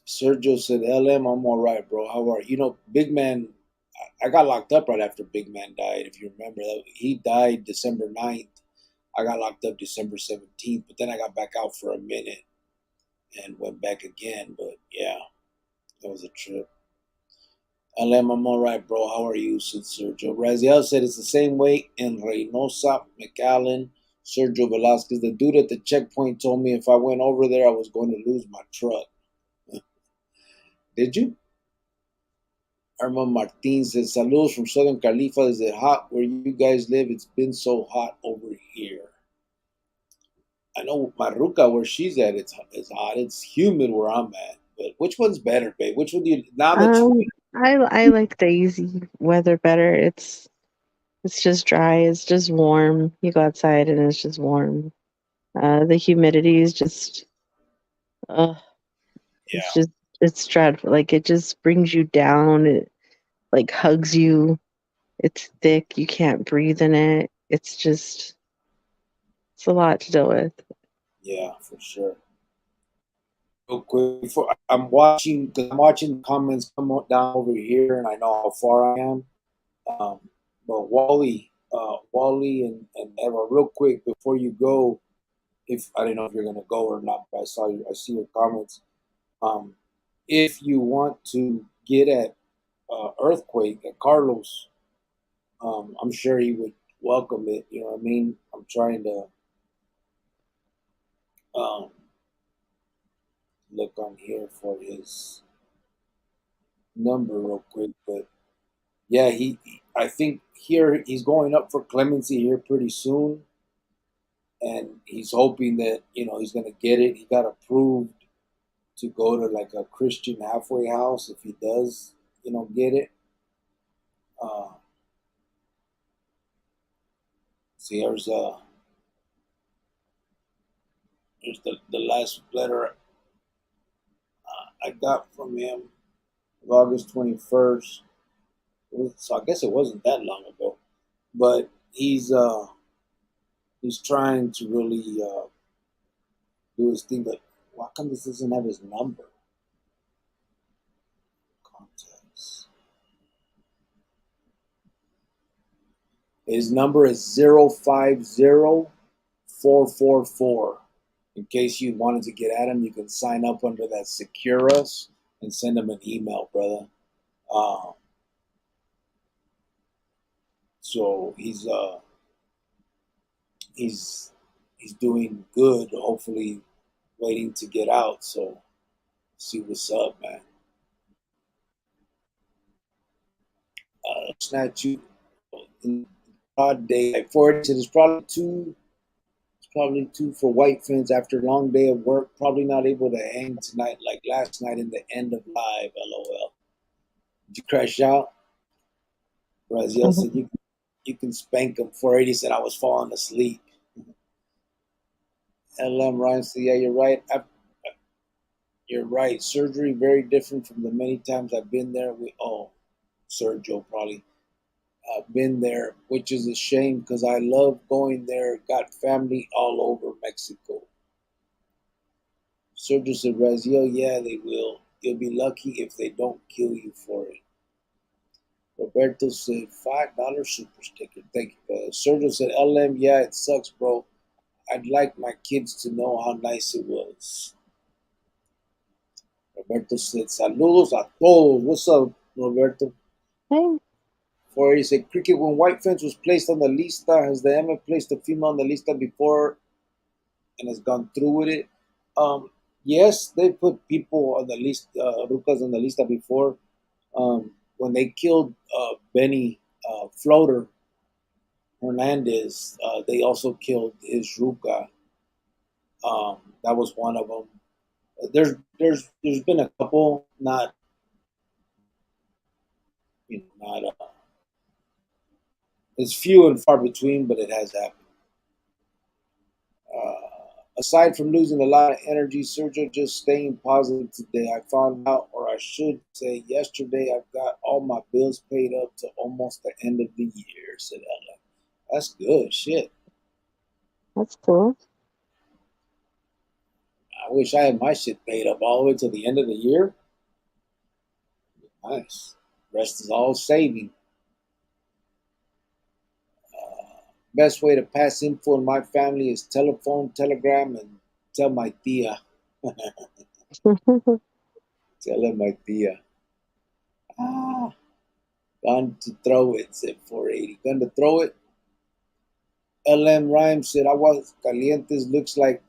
Sergio said, LM, I'm all right, bro. How are you? Big Man, I got locked up right after Big Man died, if you remember. He died December 9th. I got locked up December 17th, but then I got back out for a minute and went back again. But yeah, that was a trip. LM, I'm all right, bro. How are you? Said Sergio. Raziel said it's the same way in Reynosa, McAllen, Sergio Velasquez. The dude at the checkpoint told me if I went over there, I was going to lose my truck. Did you? Irma Martin says, Saludos from Southern Califa. Is it hot where you guys live? It's been so hot over here. I know Maruka, where she's at, it's hot. It's humid where I'm at. But which one's better, babe? Which one do you, now that you, I like the easy weather better. It's just dry. It's just warm. You go outside and it's just warm. The humidity is just, uh, it's yeah, just, it's dreadful. Like it just brings you down. It like hugs you. It's thick. You can't breathe in it. It's a lot to deal with. yeah, for sure. Real quick, before I'm watching the comments come down over here, and I know how far I am. Um, but Wally and Eva, real quick before you go, if I don't know if you're gonna go or not, but I see your comments. Um, if you want to get at Earthquake at Carlos, I'm sure he would welcome it. You know what I mean? I'm trying to. Um, look on here for his number real quick, but yeah, I think here he's going up for clemency here pretty soon, and he's hoping that he's gonna get it. He got approved to go to like a Christian halfway house if he does, get it. Uh, see, here's the last letter I got from him of August 21st. So I guess it wasn't that long ago, but he's trying to really do his thing. But why come this doesn't have his number? Contacts. His number is 050444. In case you wanted to get at him, you can sign up under that Secure Us and send him an email, brother. Uh, so he's doing good. Hopefully, waiting to get out. So see what's up, man. Snatch you in broad day. Like 40 it's probably two. It's probably two for white fins after a long day of work. Probably not able to hang tonight like last night in the end of live. LOL. Did you crash out? Raziel said you can spank him. 480 said I was falling asleep. LM Ryan said, yeah, you're right. You're right. Surgery very different from the many times I've been there. Sergio probably. I've been there, which is a shame because I love going there. Got family all over Mexico. Sergio said, Raziel, yeah, they will. You'll be lucky if they don't kill you for it. Roberto said, $5 super sticker. Thank you, brother. Sergio said, LM, yeah, it sucks, bro. I'd like my kids to know how nice it was. Roberto said, saludos a todos. What's up, Roberto? Hey. For he said, Cricket, when White Fence was placed on the lista, has the MF placed a female on the lista before and has gone through with it? Yes, they put people on the list, Rucas on the lista before. When they killed Benny Floater Hernandez, they also killed his Ruca. That was one of them. There's been a couple, not not it's few and far between, but it has happened. Aside from losing a lot of energy, Sergio just staying positive today. I found out, or I should say, yesterday I've got all my bills paid up to almost the end of the year. Said Ella. That's good shit. That's cool. I wish I had my shit paid up all the way to the end of the year. Nice. Rest is all saving. Best way to pass info in my family is telephone, telegram, and tell my tia. Tell her my tia. Ah, gun to throw it, said 480. Gun to throw it. LM Rhymes said Aguas Calientes looks like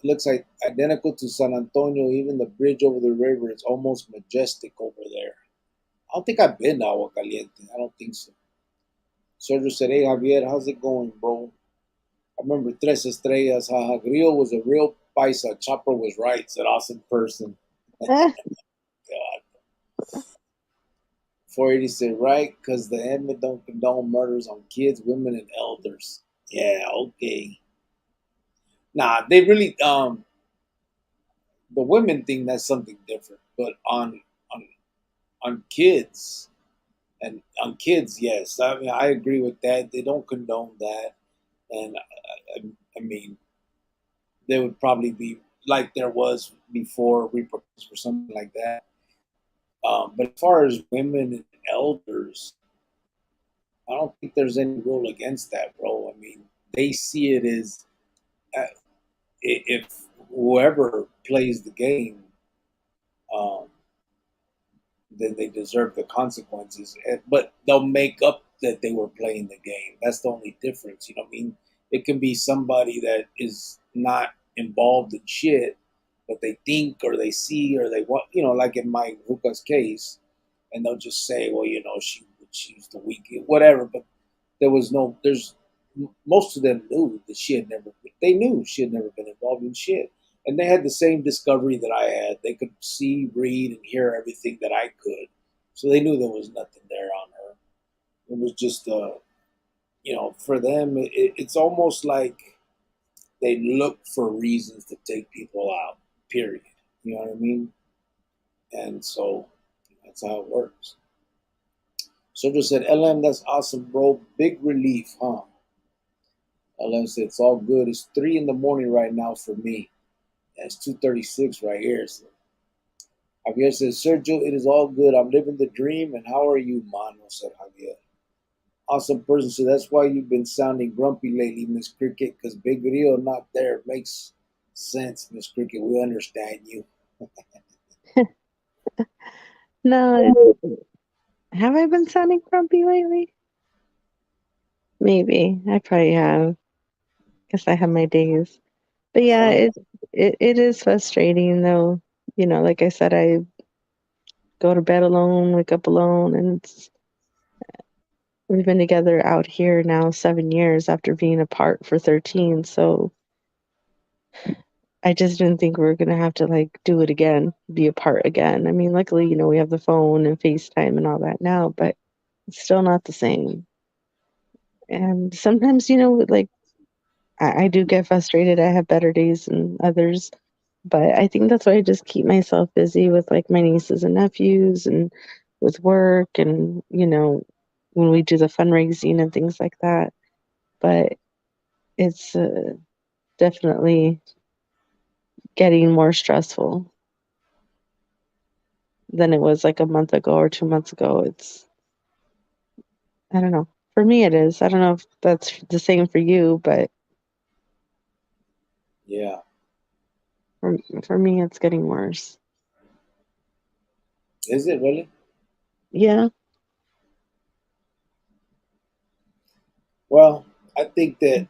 identical to San Antonio. Even the bridge over the river is almost majestic over there. I don't think I've been to Agua Caliente. I don't think so. Sergio said, hey Javier, how's it going, bro? I remember Tres Estrellas. Haha, Grillo was a real paisa. Chopper was right, said awesome person. God. 480 said, right, because the admin don't condone murders on kids, women, and elders. Yeah, okay. Nah, they really the women thing that's something different. But on on kids yes. I mean I agree with that. They don't condone that. And I mean there would probably be like there was before repercussions for something like that. But as far as women and elders, I don't think there's any rule against that, bro. I mean, they see it as uh, if whoever plays the game, um, then they deserve the consequences. But they'll make up that they were playing the game. That's the only difference. You know what I mean? It can be somebody that is not. involved in shit, but they think or they see or they want, like in my Ruka's case, and they'll just say, well, she's the weak, whatever. But there's most of them knew that they knew she had never been involved in shit. And they had the same discovery that I had. They could see, read, and hear everything that I could. So they knew there was nothing there on her. It was just, for them, it's almost like they look for reasons to take people out, period. You know what I mean? And so that's how it works. So just said, LM, that's awesome, bro. Big relief, huh? LM said, it's all good. It's 3 in the morning right now for me. And it's 2:36 right here. So Javier says, Sergio, it is all good. I'm living the dream. And how are you, Mano? Said Javier. Awesome person. So that's why you've been sounding grumpy lately, Miss Cricket, because Big Rio not there. Makes sense, Miss Cricket. We understand you. No, have I been sounding grumpy lately? Maybe. I probably have. Guess I have my days. But yeah, Uh, it is frustrating though. Like I said, I go to bed alone, wake up alone, and we've been together out here now 7 years after being apart for 13. So I just didn't think we were gonna have to like do it again, be apart again. I mean, luckily, we have the phone and FaceTime and all that now, but it's still not the same. And sometimes, like I do get frustrated. I have better days than others, but I think that's why I just keep myself busy with like my nieces and nephews and with work and, when we do the fundraising and things like that. But it's definitely getting more stressful than it was like a month ago or 2 months ago. I don't know. For me, it is. I don't know if that's the same for you, but yeah. for me, it's getting worse. Is it really? Yeah. Well, I think that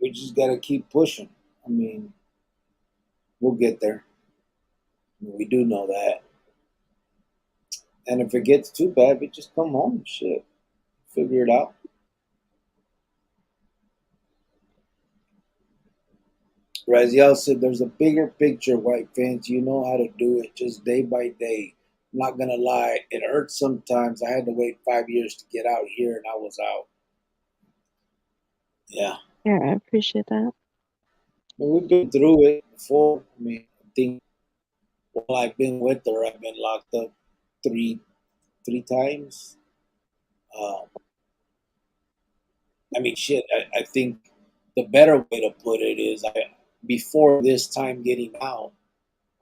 we just got to keep pushing. I mean, we'll get there. I mean, we do know that. And if it gets too bad, we just come home. Shit. Figure it out. Raziel said, there's a bigger picture, white fans. You know how to do it just day by day. I'm not going to lie. It hurts sometimes. I had to wait 5 years to get out here, and I was out. Yeah. Yeah, I appreciate that. I mean, we've been through it before. I mean, I think while I've been with her, I've been locked up three times. Um, I mean, shit. I think the better way to put it is, before this time getting out,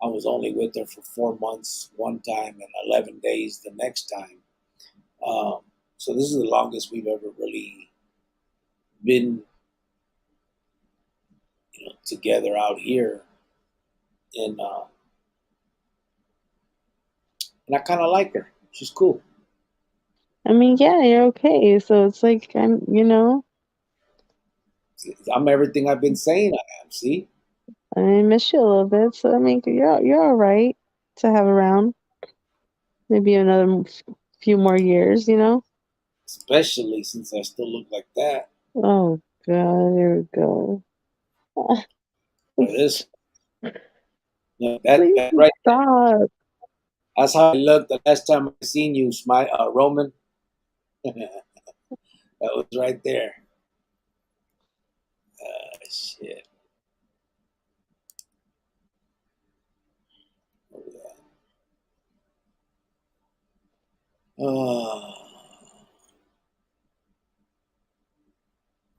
I was only with her for 4 months one time and 11 days the next time. Um, so this is the longest we've ever really been, together out here, and I kind of like her. She's cool. I mean, yeah, you're okay. So it's like I'm everything I've been saying I am. See, I miss you a little bit. So I mean, you're all right to have around. Maybe another few more years. especially since I still look like that. Oh God, here we go. Or this, that Please that right. stop. That's how I looked the last time I seen you, Roman. That was right there. Shit. Uh,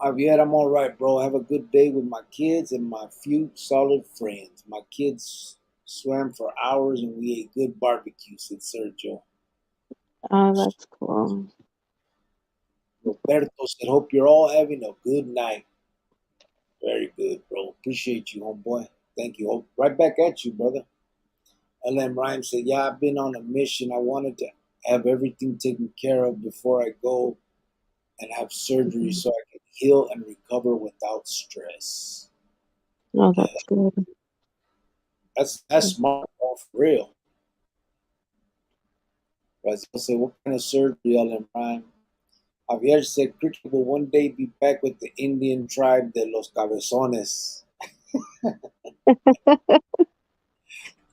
Javier, I'm all right, bro. Have a good day with my kids and my few solid friends. My kids swam for hours and we ate good barbecue, said Sergio. Oh, that's cool. Roberto said, hope you're all having a good night. Very good, bro. Appreciate you, homeboy. Thank you. Right back at you, brother. LM Rhyme said, yeah, I've been on a mission. I wanted to have everything taken care of before I go and have surgery Mhm. so I can heal and recover without stress. Oh, Yeah, that's good. that's smart, bro, for real. Brazil said, what kind of surgery, Ellen Prime? Javier said, cricket will one day be back with the Indian tribe de los Cabezones.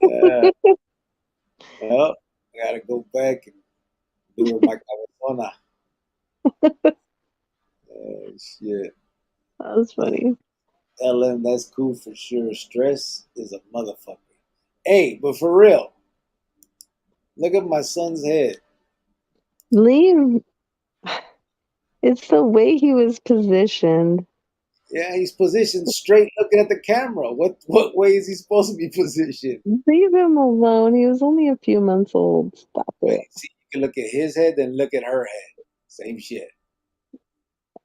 Yeah, well, I gotta go back and be with my cabezona. Shit. That was funny. LM, that's cool for sure. Stress is a motherfucker. Hey, but for real, look at my son's head. Liam, it's the way he was positioned. Yeah, he's positioned straight looking at the camera. What way is he supposed to be positioned? Leave him alone. He was only a few months old. Stop Man, it. see, you can look at his head, then look at her head. Same shit. I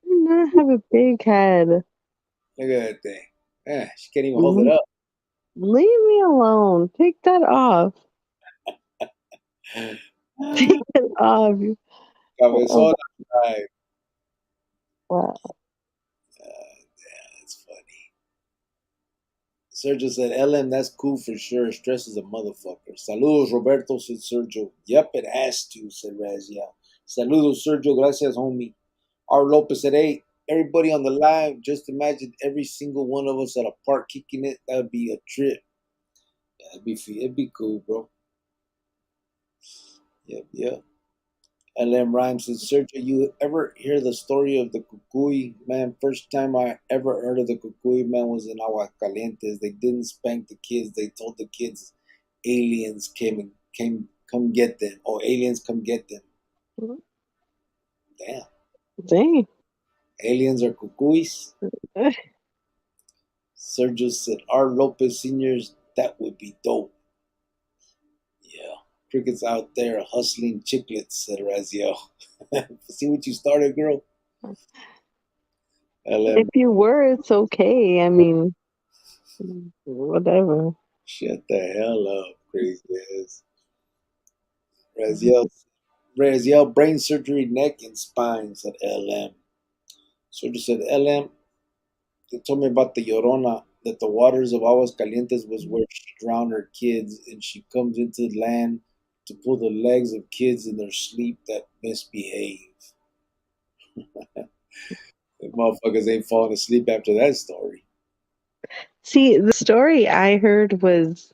do not have a big head. Look at that thing. Yeah, she can't even hold it Le- up. Leave me alone. Take that off. Take it off. Oh, Cabezona. Right. wow. That's funny. Sergio said, LM, that's cool for sure. Stress is a motherfucker. Saludos, Roberto, said Sergio. Yep, it has to, said Razia. Saludos, Sergio. Gracias, homie. R. Lopez said, hey, everybody on the live, just imagine every single one of us at a park kicking it. That would be a trip. Yeah, it'd be cool, bro. Yep, yep. LM Rhymes said, Sergio, you ever hear the story of the Cucuy man? First time I ever heard of the Cucuy man was in Aguascalientes. They didn't spank the kids. They told the kids aliens came come get them. Or aliens come get them. Damn. Dang. Aliens are Cucuys. Sergio said, R. Lopez Seniors, that would be dope. Yeah. Crickets out there hustling chiclets, said Raziel. See what you started, girl? If LM, you were, it's okay. I mean, whatever. shut the hell up, crazy ass. Raziel, Raziel, brain surgery, neck and spine, said LM. Surgeon said, LM, they told me about the Llorona, that the waters of Aguas Calientes was where she drowned her kids, and she comes into the land to pull the legs of kids in their sleep that misbehave. The motherfuckers ain't falling asleep after that story. See, the story I heard was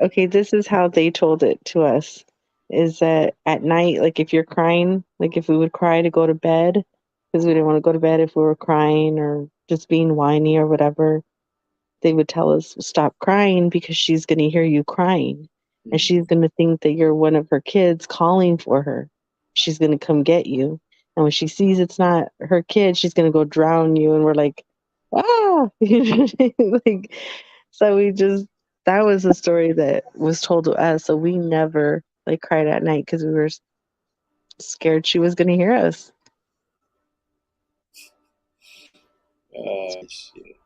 okay, this is how they told it to us is that at night, like if you're crying, like if we would cry to go to bed, because we didn't want to go to bed if we were crying or just being whiny or whatever, they would tell us, stop crying because she's going to hear you crying. And Mm. she's going to think that you're one of her kids calling for her. She's going to come get you. And when she sees it's not her kid, she's going to go drown you. And we're like, ah, like, so we just, that was a story that was told to us. So we never like cried at night because we were scared she was going to hear us. Shit.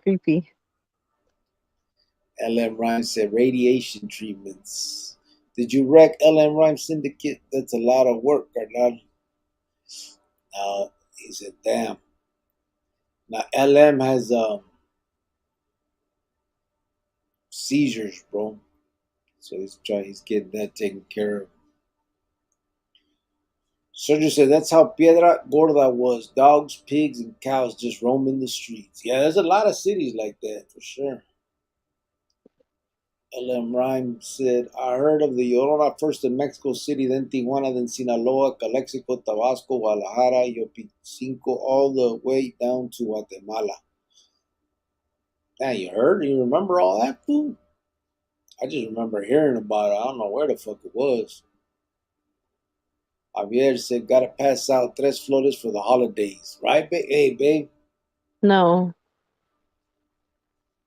Creepy. LM Rhymes said radiation treatments. Did you wreck LM Rhymes Syndicate? That's a lot of work, or not? He said, damn. Now LM has seizures, bro. So he's getting that taken care of. Sergio said that's how Piedra Gorda was. Dogs, pigs, and cows just roaming the streets. Yeah, there's a lot of cities like that for sure. LM Rhyme said, I heard of the Llorona first in Mexico City, then Tijuana, then Sinaloa, Calexico, Tabasco, Guadalajara, Yopicinco, all the way down to Guatemala. Now you heard? You remember all that, fool? I just remember hearing about it. I don't know where the fuck it was. Javier said, gotta pass out tres flores for the holidays. Right, babe? Hey, babe. No,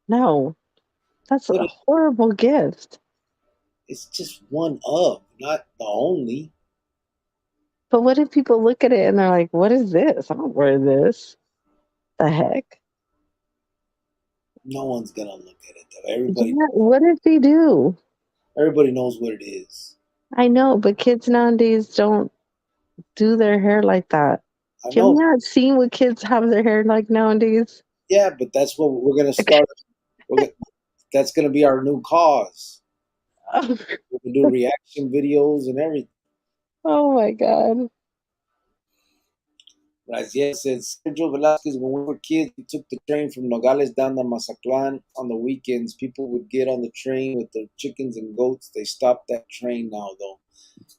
no, that's What a is, horrible gift. it's just one of, not the only. But what if people look at it and they're like, "What is this? I don't wear this. The heck?" No one's gonna look at it though. Yeah, what if they do? Everybody knows what it is. I know, but kids nowadays don't do their hair like that. I Have you know. not seen what kids have their hair like nowadays? Yeah, but that's what we're gonna start. We're gonna, that's gonna be our new cause. We can do reaction videos and everything. Oh my God. Raziel said Sergio Velasquez, when we were kids, we took the train from Nogales down to Mazatlan on the weekends. People would get on the train with their chickens and goats. They stopped that train now, though.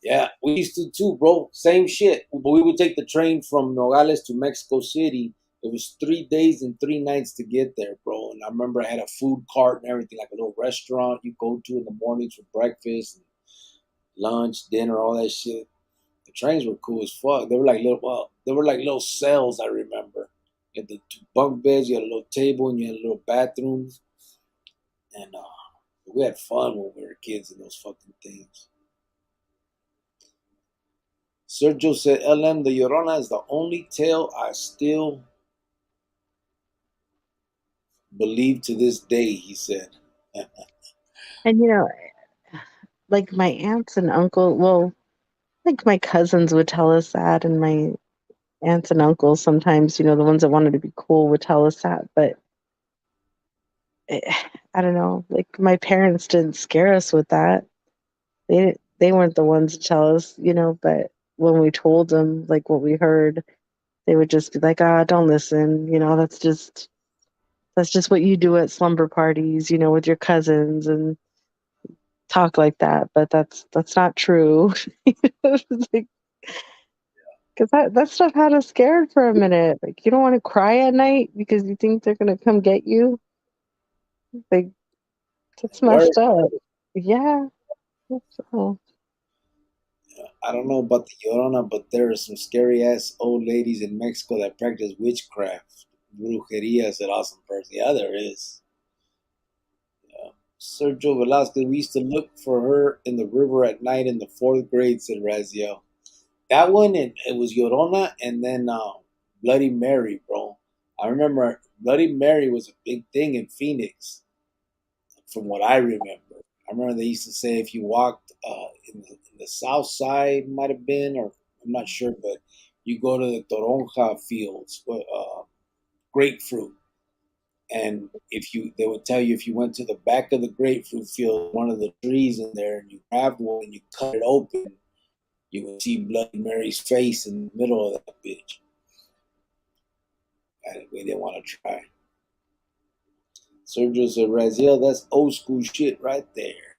Yeah, we used to too, bro. Same shit. But we would take the train from Nogales to Mexico City. It was 3 days and 3 nights to get there, bro. And I remember I had a food cart and everything, like a little restaurant you go to in the mornings for breakfast, and lunch, dinner, all that shit. The trains were cool as fuck. They were like little, they were like little cells. I remember. You had the two bunk beds. You had a little table, and you had a little bathroom. And we had fun when we were kids in those fucking things. Sergio said, "LM, the Llorona is the only tale I still believe to this day." He said, And like my aunts and uncle, well, like my cousins would tell us that, and my aunts and uncles sometimes, the ones that wanted to be cool would tell us that, but eh, I don't know. Like my parents didn't scare us with that. They weren't the ones to tell us, but when we told them like what we heard, they would just be like, "Ah, don't listen. That's just what you do at slumber parties, with your cousins and talk like that." But that's not true. Because that stuff had us scared for a minute. Like you don't want to cry at night because you think they're gonna come get you. Like that's "Word." messed up. Yeah. So, I don't know about the Llorona, but there are some scary ass old ladies in Mexico that practice witchcraft, brujeria. Said awesome person. Yeah, there is. Sergio Velasquez, we used to look for her in the river at night in the fourth grade. Said Raziel. That one, it was Llorona, and then Bloody Mary, bro. I remember Bloody Mary was a big thing in Phoenix, from what I remember. I remember they used to say if you walked in the south side, might have been, or I'm not sure, but you go to the toronja fields, grapefruit, and they would tell you if you went to the back of the grapefruit field, one of the trees in there, and you grabbed one and you cut it open, you would see Bloody Mary's face in the middle of that bitch. And we didn't want to try. Sergio said, Raziel, that's old school shit right there.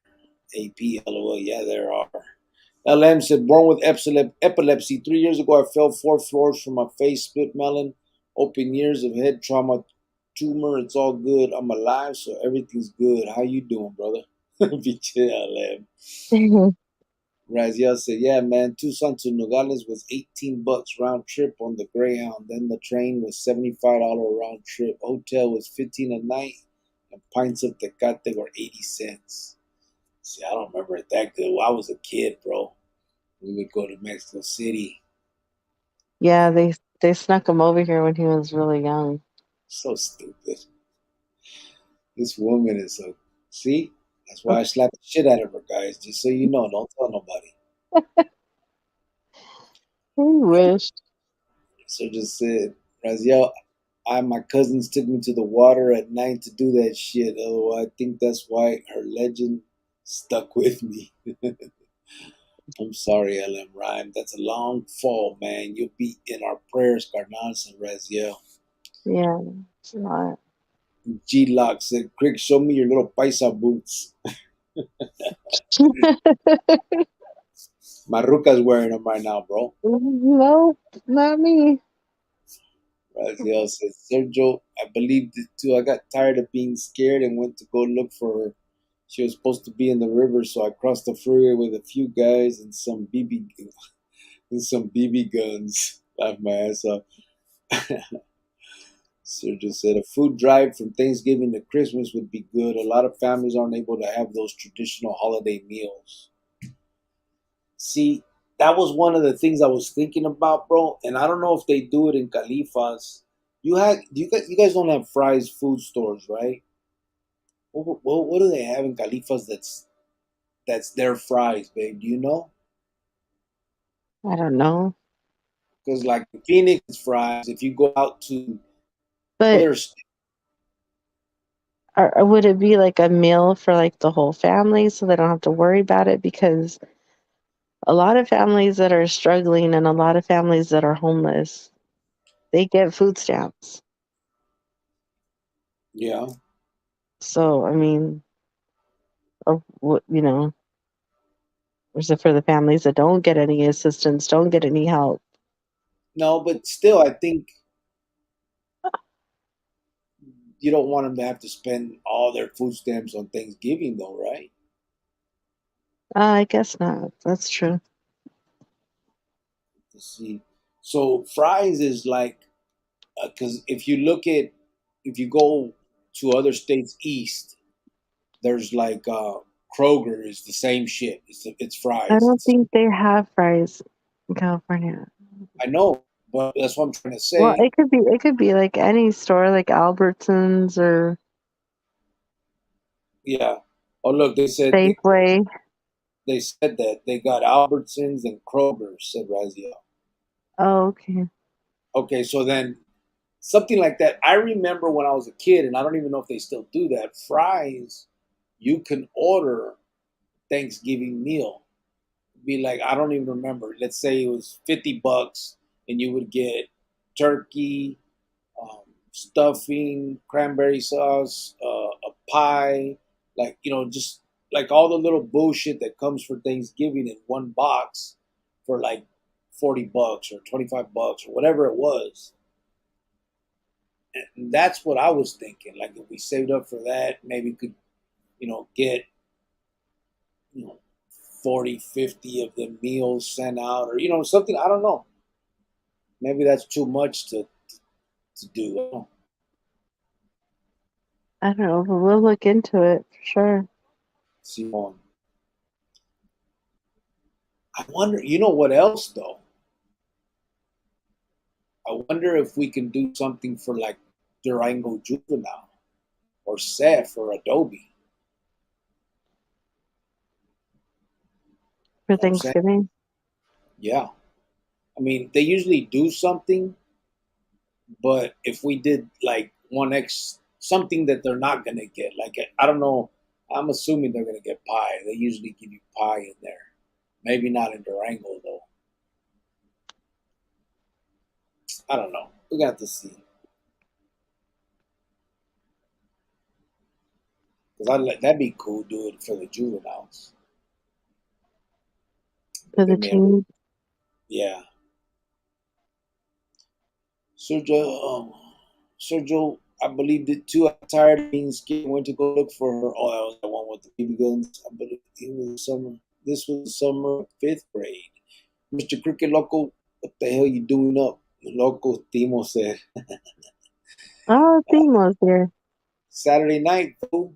AP, LOL, yeah, there are. LM said, born with epilepsy. 3 years ago, I fell 4 floors from my face, split melon, open years of head trauma, tumor. It's all good. I'm alive, so everything's good. How you doing, brother? LM. Raziel said, yeah, man, Tucson to Nogales was $18 round trip on the Greyhound. Then the train was $75 round trip. Hotel was 15 a night, and pints of Tecate were 80 cents. See, I don't remember it that good. When I was a kid, bro. We would go to Mexico City. yeah, they snuck him over here when he was really young. So stupid. This woman is so. See? That's why I slapped the shit out of her, guys. Just so you know, don't tell nobody. I wish. So just said, Raziel, my cousins took me to the water at night to do that shit. Oh, I think that's why her legend stuck with me. I'm sorry, LM Rhyme. That's a long fall, man. You'll be in our prayers, Carnales and Raziel. Yeah, it's not. G Lock said, Crick, show me your little paisa boots. Maruka's wearing them right now, bro. No, not me. Raziel says, Sergio, I believed it too. I got tired of being scared and went to go look for her. She was supposed to be in the river, so I crossed the freeway with a few guys and some BB guns. Laughed my ass off. Sergio said a food drive from Thanksgiving to Christmas would be good. A lot of families aren't able to have those traditional holiday meals. See, that was one of the things I was thinking about, bro. And I don't know if they do it in Califas. You guys don't have fries food stores, right? What do they have in Califas that's their fries, babe? Do you know? I don't know. Because like Phoenix fries, if you go out to But other Or would it be like a meal for like the whole family so they don't have to worry about it? Because a lot of families that are struggling and a lot of families that are homeless, they get food stamps. Yeah. So, I mean, or what, or is it for the families that don't get any assistance, don't get any help? No, but still, I think you don't want them to have to spend all their food stamps on Thanksgiving, though, right? I guess not. That's true. To see. So fries is like, because if you go to other states east, there's like Kroger is the same shit. It's I fries. don't think they have fries in California. I know, but that's what I'm trying to Well, say. it could be like any store, like Albertsons or Yeah. Oh, look, Safeway. they said that they got Albertsons and Kroger, said Raziel. Oh, okay. Okay, so then something like that. I remember when I was a kid, and I don't even know if they still do that. Fries, you can order Thanksgiving meal. Be like, I don't even remember. Let's say it was $50, and you would get turkey, stuffing, cranberry sauce, a pie, like just like all the little bullshit that comes for Thanksgiving in one box for like $40 or $25 or whatever it was. And that's what I was thinking. Like if we saved up for that, maybe we could, get you know 40, 50 of the meals sent out, or something. I don't know. Maybe that's too much to do. I don't know, but we'll look into it for sure. Simon. I wonder, what else though? I wonder if we can do something for like Durango Juvenile or Ceph or Adobe. For You know what I'm saying? Thanksgiving. Yeah. I mean, they usually do something, but if we did like one X something that they're not gonna get, like I don't know, I'm assuming they're gonna get pie. They usually give you pie in there. Maybe not in Durango though. I don't know. We got to see. Because that'd be cool. Do it for the juveniles. For They the may have, team. yeah. Sergio, Sergio, I believed it too. I'm tired of being scared. Went to go look for her. Oh, that was the one with the BB guns. I believe it was summer. This was summer of fifth grade. Mr. Cricket Loco, what the hell you doing up? Loco Timo said. Oh, Uh, team was there. Saturday night, though.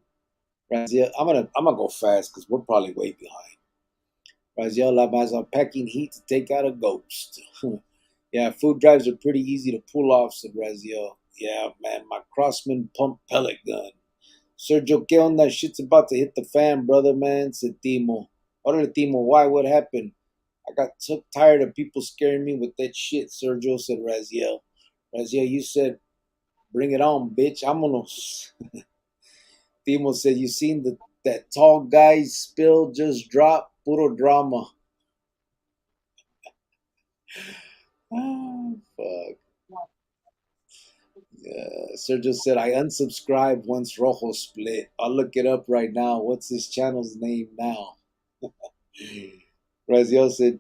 Raziel, I'm gonna go fast because we're probably way behind. Raziel Labaz are packing heat to take out a ghost. Yeah, food drives are pretty easy to pull off, said Raziel. Yeah, man, my Crossman pump pellet gun. Sergio, ¿qué onda? Shit's about to hit the fan, brother, man, said Timo. Órale, Timo, why? What happened? I got so tired of people scaring me with that shit, Sergio, said Raziel. Raziel, you said, bring it on, bitch. Vámonos. Timo said, you seen that tall guy's spill just drop? Puro drama. Oh, fuck. Sergio said, I unsubscribed once Rojo split. I'll look it up right now. What's his channel's name now? Raziel said,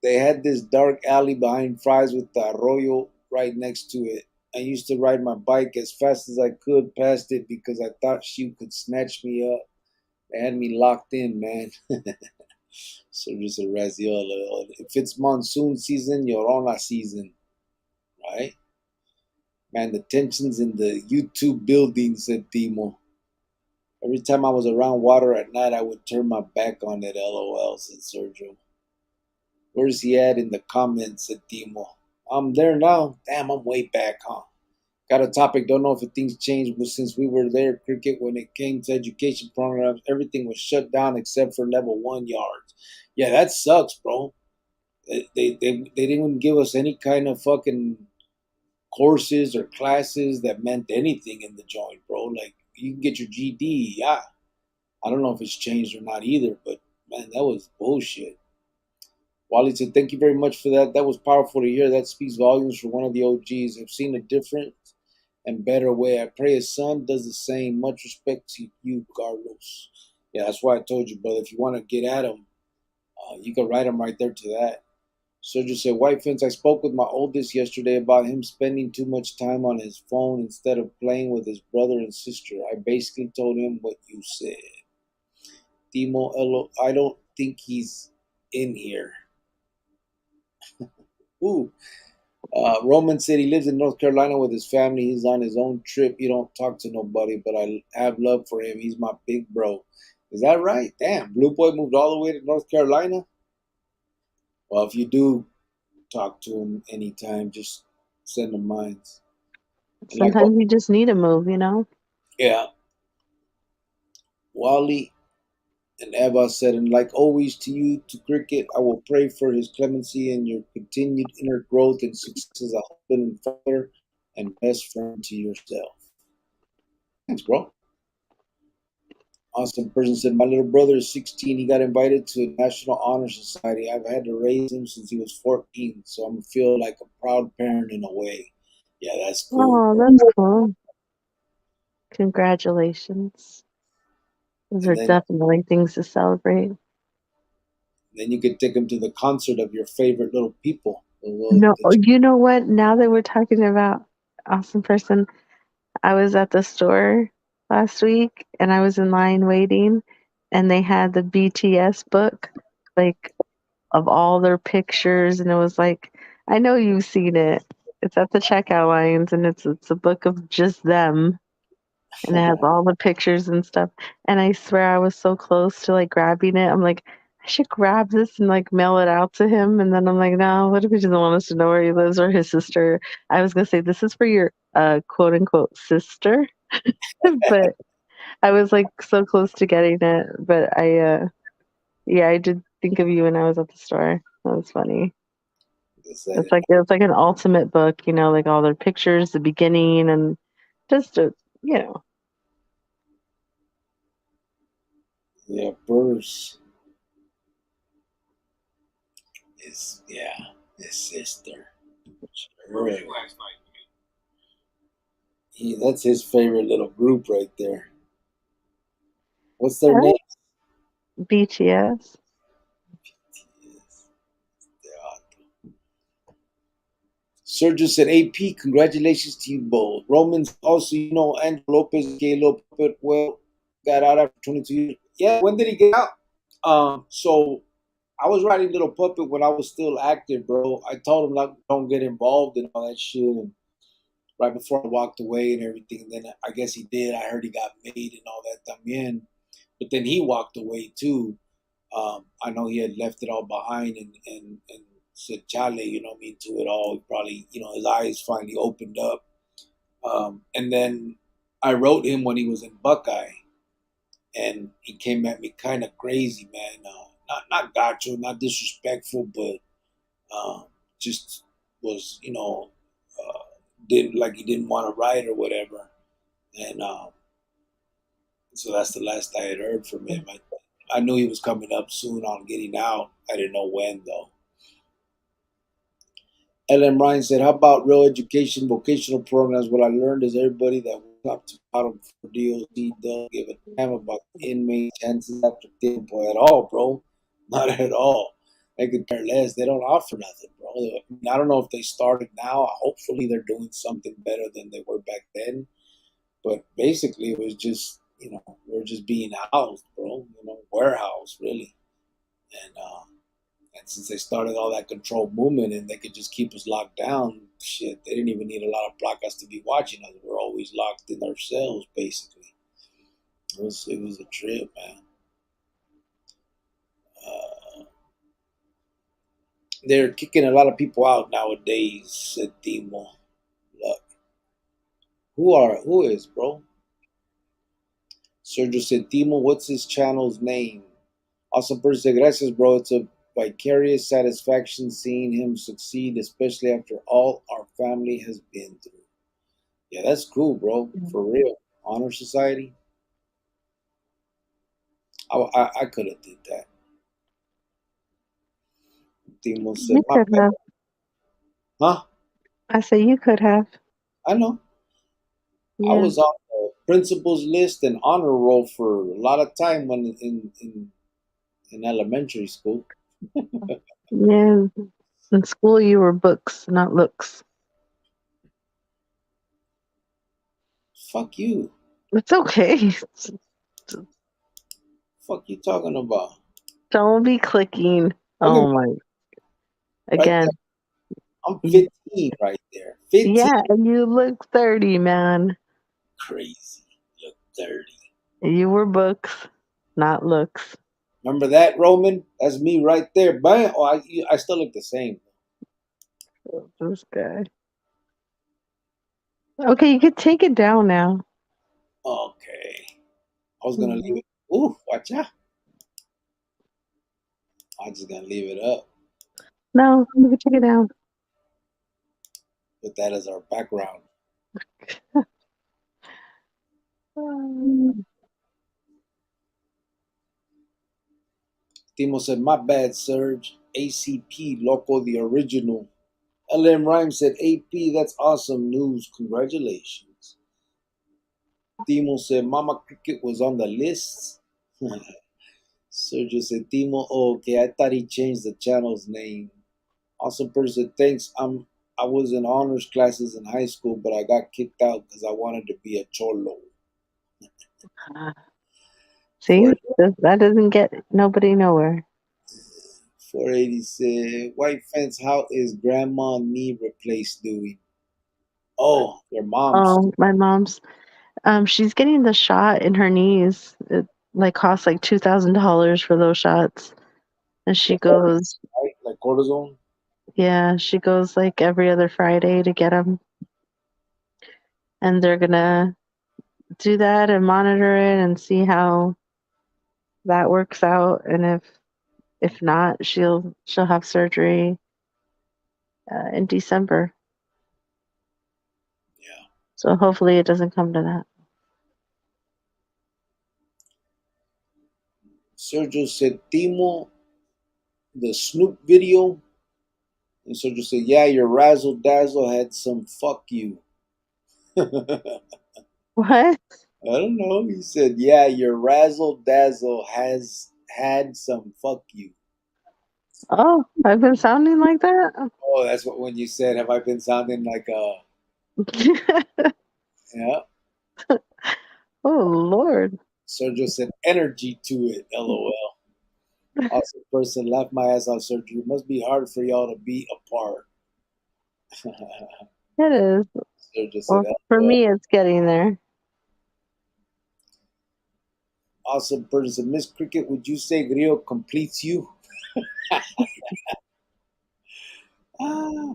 they had this dark alley behind Fry's with the arroyo right next to it. I used to ride my bike as fast as I could past it because I thought she could snatch me up. They had me locked in, man. Sergio said, Raziel, if it's monsoon season, you're on a season, right? Man, the tensions in the YouTube building, said Timo. Every time I was around water at night, I would turn my back on it, lol, said Sergio. Where's he at in the comments, said Timo. I'm there now. Damn, I'm way back, huh? Got a topic, don't know if things changed, but since we were there, cricket, when it came to education programs, everything was shut down except for level 1 yards. Yeah, that sucks, bro. They didn't even give us any kind of fucking courses or classes that meant anything in the joint, bro. Like, you can get your GD. Yeah, I don't know if it's changed or not either, but man, that was bullshit. Wally said, "Thank you very much for that. That was powerful to hear. That speaks volumes for one of the OGs. I've seen a different and better way. I pray his son does the same. Much respect to you, Carlos." Yeah, that's why I told you, brother. If you want to get at him, you can write him right there to that. Sergio said, "White Fence, I spoke with my oldest yesterday about him spending too much time on his phone instead of playing with his brother and sister. I basically told him what you said. Timo Elo, I don't think he's in here." Ooh. Roman said he lives in North Carolina with his family. He's on his own trip. He don't talk to nobody, but I have love for him. He's my big bro. Is that right? Damn, Blue Boy moved all the way to North Carolina? Well, if you do talk to him anytime, just send him mines. And like, Sometimes you just need a move, you know? yeah, Wally and Eva said, and like always to you, to Cricket, I will pray for his clemency and your continued inner growth and success as a husband and father and best friend to yourself. Thanks, bro. Awesome person said, my little brother is 16. He got invited to a National Honor Society. I've had to raise him since he was 14, so I'm feel like a proud parent in a way. Yeah, that's cool. Oh, that's cool. Congratulations. Those And are then definitely things to celebrate. you could take him to the concert of your favorite little people. No, oh, you know what? Now that we're talking about awesome person, I was at the store last week and I was in line waiting and they had the BTS book, like of all their pictures, and it was like, I know you've seen it. It's at the checkout lines and it's a book of just them and it has all the pictures and stuff. And I swear I was so close to like grabbing it. I'm like, I should grab this and like mail it out to him. And then I'm like, no, what if he doesn't want us to know where he lives or his sister? I was gonna say this is for your quote unquote sister, but I was like so close to getting it. But yeah, I did think of you when I was at the store. That was funny. It's like an ultimate book, you know, like all their pictures, the beginning, and just you know. Yeah, Bruce is, yeah, his sister. Sure. That's his favorite little group right there. What's their name? BTS. Sergio said, AP, congratulations to you both. Romans, also, Andrew Lopez, Caleb, well, got out after 22 years. Yeah, when did he get out? So I was writing Little Puppet when I was still active, bro. I told him, like, don't get involved in all that shit. And right before I walked away and everything, and then I guess he did. I heard he got made and all that también. But then he walked away too. I know he had left it all behind and said, Chale, to it all. He probably, his eyes finally opened up. And then I wrote him when he was in Buckeye, and he came at me kind of crazy, man. Not gotcha, not disrespectful, but just was, didn't like he didn't want to write or whatever. And so that's the last I had heard from him. I knew he was coming up soon on getting out. I didn't know when though. Ellen Ryan said, "How about real education, vocational programs? What I learned is everybody that went up to bottom for DOC don't give a damn about inmate chances after tempo at all, bro. Not at all. They could care less. They don't offer nothing, bro. I don't know if they started now. Hopefully, they're doing something better than they were back then. But basically, it was just, we're just being housed, bro. Warehouse, really. And since they started all that controlled movement and they could just keep us locked down, shit, they didn't even need a lot of placas to be watching us. We're always locked in our cells, basically. It was a trip, man. Uh, they're kicking a lot of people out nowadays, said Timo. Look, who is, bro? Sergio said, Timo, what's his channel's name? Awesome person. Gracias, bro. It's a vicarious satisfaction seeing him succeed, especially after all our family has been through. Yeah, that's cool, bro. For real. honor society. I could have did that. Timo said, You "My could bad." have. Huh? I say you could have. I know. I Yeah. was on the principal's list and honor roll for a lot of time when in elementary school. Yeah. In school, you were books, not looks. Fuck you. It's okay. Fuck you talking about? Don't be clicking. Look at Oh me my. right Again. there. I'm 15 right there. 15. Yeah, and you look 30, man. Crazy. Look 30. You were books, not looks. Remember that, Roman? That's me right there. Bam. Oh, I still look the same. This guy. Okay, you could take it down now. Okay. I was gonna leave Mhm. it. Ooh, watch out. I'm just gonna leave it up. No, you could take it down. Put that as our background. Mm. Timo said, "My bad, Serge. ACP Loco, the original." LM Rhyme said, "AP, that's awesome news. Congratulations." Timo said, "Mama Cricket was on the list." Sergio said, "Timo, oh, okay. I thought he changed the channel's name." Awesome person, thanks. I was in honors classes in high school, but I got kicked out because I wanted to be a cholo. See, For that doesn't get nobody nowhere. 480 said, "White fence, how is grandma knee replaced doing?" Oh, your mom's. Oh, my mom's. She's getting the shot in her knees. It like costs like $2,000 for those shots, and she goes. Right? Like cortisone? Yeah, she goes like every other Friday to get them, and they're gonna do that and monitor it and see how that works out. And if not, she'll have surgery in December. Yeah. So hopefully it doesn't come to that. Sergio said, "Timo, the Snoop video." And Sergio said, "Yeah, your razzle dazzle had some fuck you." I What? don't know. He said, "Yeah, your razzle dazzle has had some fuck you." Oh, I've been sounding like that. Oh, that's what when you said, "Have I been sounding like a?" Yeah. Oh Lord. Sergio said, "Energy to it." LOL. Awesome person. Laughed my ass off, Sergio. It must be hard for y'all to be apart. It is. Sergio said, Well, for LOL. me, it's getting there. Awesome person said, "Miss Cricket, would you say Grio completes you?"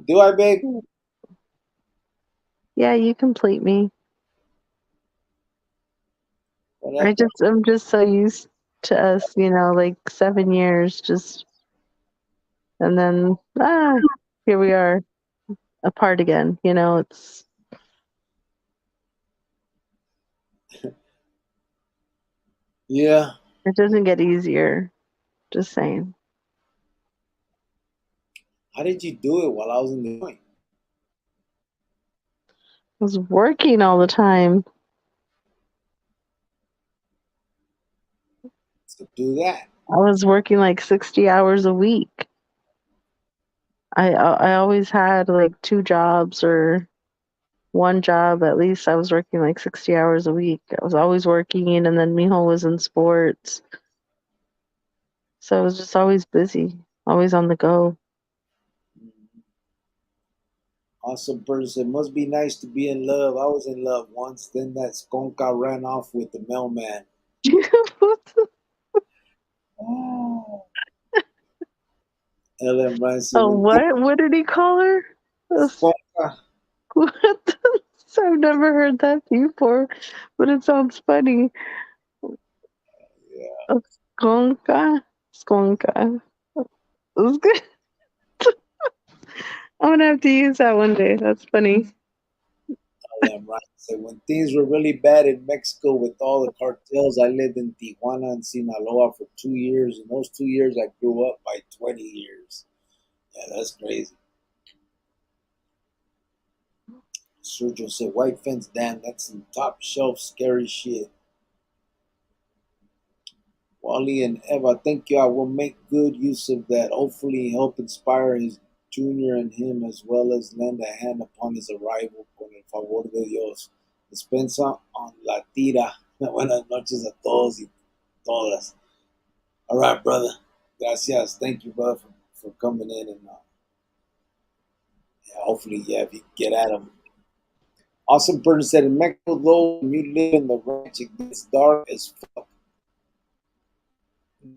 Do I, babe? Yeah, you complete me. Whatever. I'm just so used to us, like 7 years, just and then here we are apart again. Yeah. It doesn't get easier. Just saying. How did you do it while I was in the joint? I was working all the time. To do that. I was working like 60 hours a week. I always had like two jobs or one job at least. I was working like 60 hours a week. I was always working, and then Mijo was in sports. So I was just always busy, always on the go. Awesome person said, "Must be nice to be in love. I was in love once. Then that skonka ran off with the mailman." Oh. LM Ryan said, Oh, "When what? What did he call her? A skonka." What? I've never heard that before, but it sounds funny. Yeah. A skonka? Skonka. That's good. I'm gonna have to use that one day. That's funny. Damn right. So when things were really bad in Mexico with all the cartels, I lived in Tijuana and Sinaloa for 2 years. In those 2 years, I grew up by 20 years. Yeah, that's crazy. Sergio said, White Fence, damn, that's some top shelf scary shit. Wally and Eva, thank you. I will make good use of that. Hopefully, help inspire his junior and him as well as lend a hand upon his arrival. Con el favor de Dios. Despensa on la tira. Buenas noches a todos y todas. All right, brother. Gracias. Thank you, brother, for coming in. And yeah, hopefully, yeah, if you get at him. Awesome person said, in Mexico, though, when you live in the ranch, it gets dark as fuck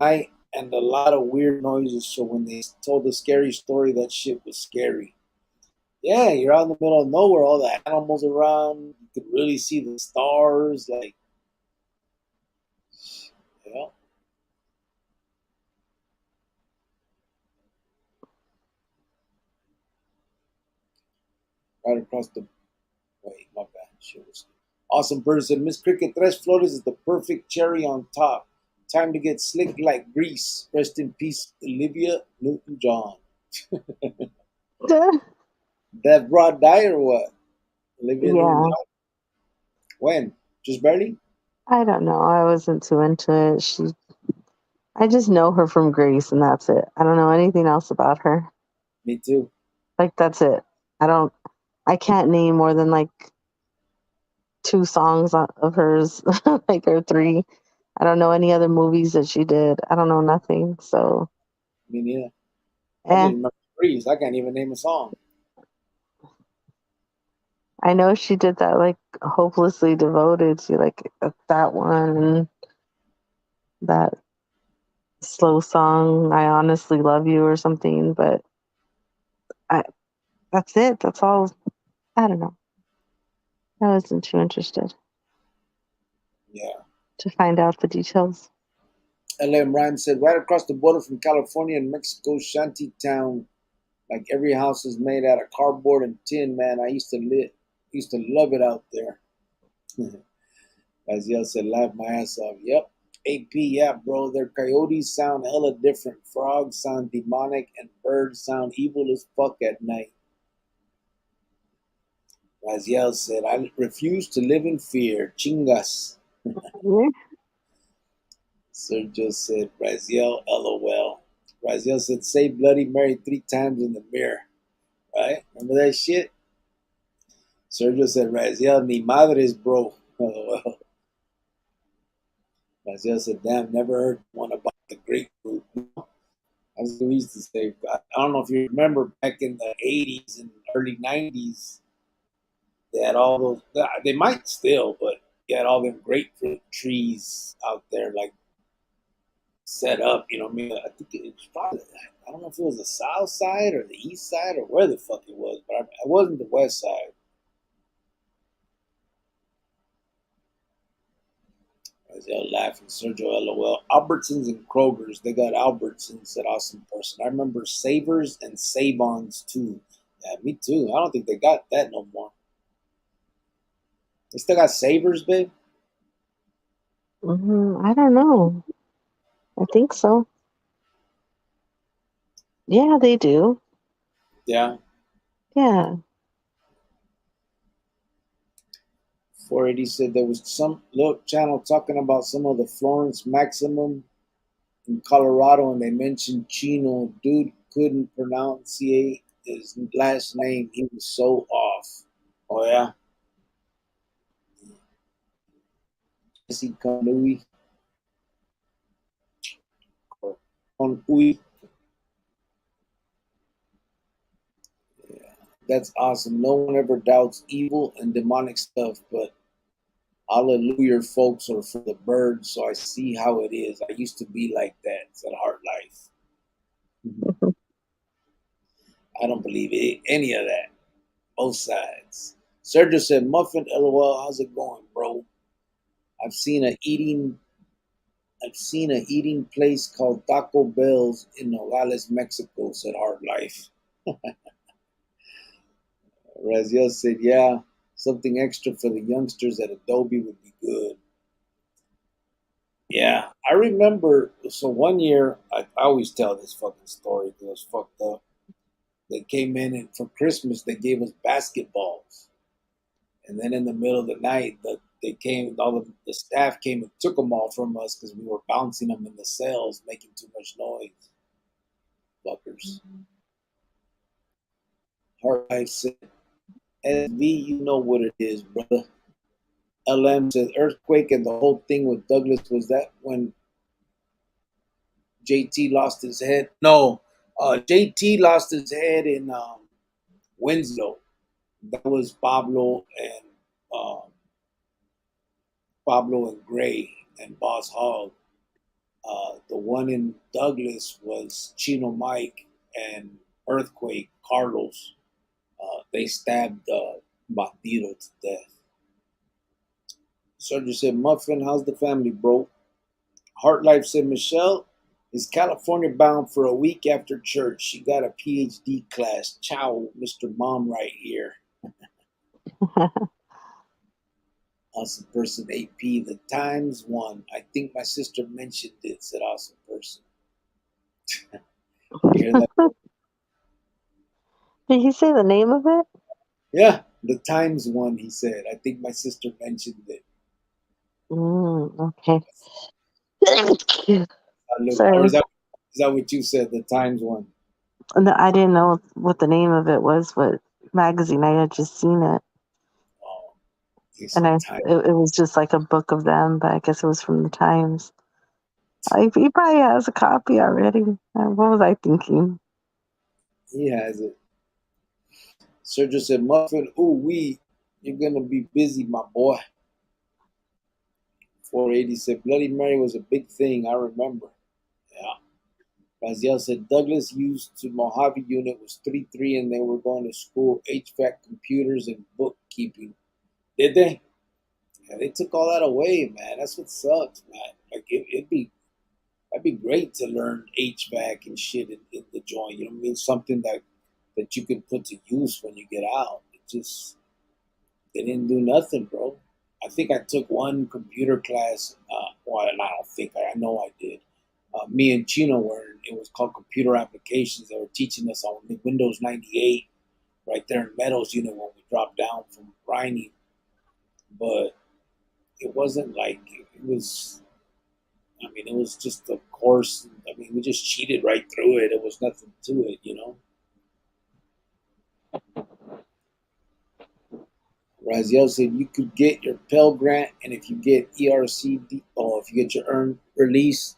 night and a lot of weird noises. So when they told the scary story, that shit was scary. Yeah, you're out in the middle of nowhere, all the animals around. You could really see the stars. Like, yeah, right across the way. My bad. Shit was awesome person. Miss Cricket Tres Flores is the perfect cherry on top. Time to get slick like grease. Rest in peace, Olivia Newton John. That broad die or what? Olivia Newton Yeah, John. When? Just barely? I don't know. I wasn't too into it. I just know her from Grease, and that's it. I don't know anything else about her. Me too. Like that's it. I don't. I can't name more than like two songs of hers, like or three. I don't know any other movies that she did. I don't know nothing. So, Me neither. I just eh. remember Freeze. I can't even name a song. I know she did that like hopelessly devoted to like that one and that slow song I honestly love you or something, but I that's it. That's all. I don't know. I wasn't too interested Yeah. to find out the details. L.M. Rhyme said, right across the border from California and Mexico, shanty town. Like every house is made out of cardboard and tin, man. I used to love it out there. As Yell said, laugh my ass off. Yep. AP, yeah, bro. Their coyotes sound hella different. Frogs sound demonic and birds sound evil as fuck at night. Raziel said, I refuse to live in fear. Chingas. Yeah. Sergio said, Raziel, LOL. Raziel said, say Bloody Mary 3 times in the mirror. Right? Remember that shit? Sergio said, Raziel, ni madres, bro. LOL. Raziel said, damn, never heard one about the grapefruit. That's what we used to say. I don't know if you remember back in the 80s and early 90s, they had all those, they might still, but you had all them grapefruit trees out there, like set up. You know what I mean? I think it was probably, I don't know if it was the south side or the east side or where the fuck it was, but it wasn't the west side. They're laughing. Sergio, LOL. Albertsons and Kroger's. They got Albertsons, that awesome person. I remember Savers and Save-Ons too. Yeah, me too. I don't think they got that no more. They still got Savers, babe? I don't know. I think so. Yeah, they do. Yeah. Yeah. 480 said there was some little channel talking about some of the Florence Maximum in Colorado, and they mentioned Chino. Dude couldn't pronunciate his last name. He was so off. Oh, yeah? Jesse Conui. Conui. That's awesome. No one ever doubts evil and demonic stuff, but hallelujah, folks, are for the birds. So I see how it is. I used to be like that. It's a hard life. I don't believe any of that. Both sides. Sergio said, Muffin, LOL, how's it going, bro? I've seen a eating I've seen a eating place called Taco Bell's in Nogales, Mexico, said Hard Life. Raziel said, yeah. Something extra for the youngsters at Adobe would be good. Yeah, I remember. So one year, I always tell this fucking story because it was fucked up. They came in and for Christmas they gave us basketballs, and then in the middle of the night, they came. All the staff came and took them all from us because we were bouncing them in the cells, making too much noise. Fuckers. Hard Life said, "SV, you know what it is, brother." LM said, "Earthquake and the whole thing with Douglas was that when JT lost his head." No, JT lost his head in Winslow. That was Pablo and Gray and Boss Hogg. The one in Douglas was Chino Mike and Earthquake Carlos. They stabbed Bandido to death. Sergio said, "Muffin, how's the family, bro?" Heart Life said, "Michelle is California bound for a week after church. She got a PhD class. Ciao, Mr. Mom, right here." Awesome person AP. The Times one. I think my sister mentioned it, said awesome person. You hear that? Did he say the name of it? Yeah, the Times one, he said. I think my sister mentioned it. Okay. Or Sorry. is that what you said? The Times one. No, I didn't know what the name of it was, what magazine. I had just seen it. Oh, he And said Time. it was just like a book of them, but I guess it was from the Times. He probably has a copy already. What was I thinking? He has it. Sergio said, Muffin, ooh, you're going to be busy, my boy. 480 said, Bloody Mary was a big thing. I remember. Yeah. Raziel said, Douglas used to Mojave unit was 3-3 and they were going to school HVAC computers and bookkeeping. Did they? Yeah, they took all that away, man. That's what sucks, man. Like that'd be great to learn HVAC and shit in the joint. You know what I mean? Something that you can put to use when you get out. It just they didn't do nothing, bro. I think I took one computer class. Well, I don't think I know I did. Me and Chino were. It was called computer applications. They were teaching us on Windows 98 right there in Meadows unit when we dropped down from grinding. But it wasn't like it was. I mean, it was just a course. I mean, we just cheated right through it. It was nothing to it, you know. Raziel said you could get your Pell Grant, and if you get ERCD, or if you get your earned release,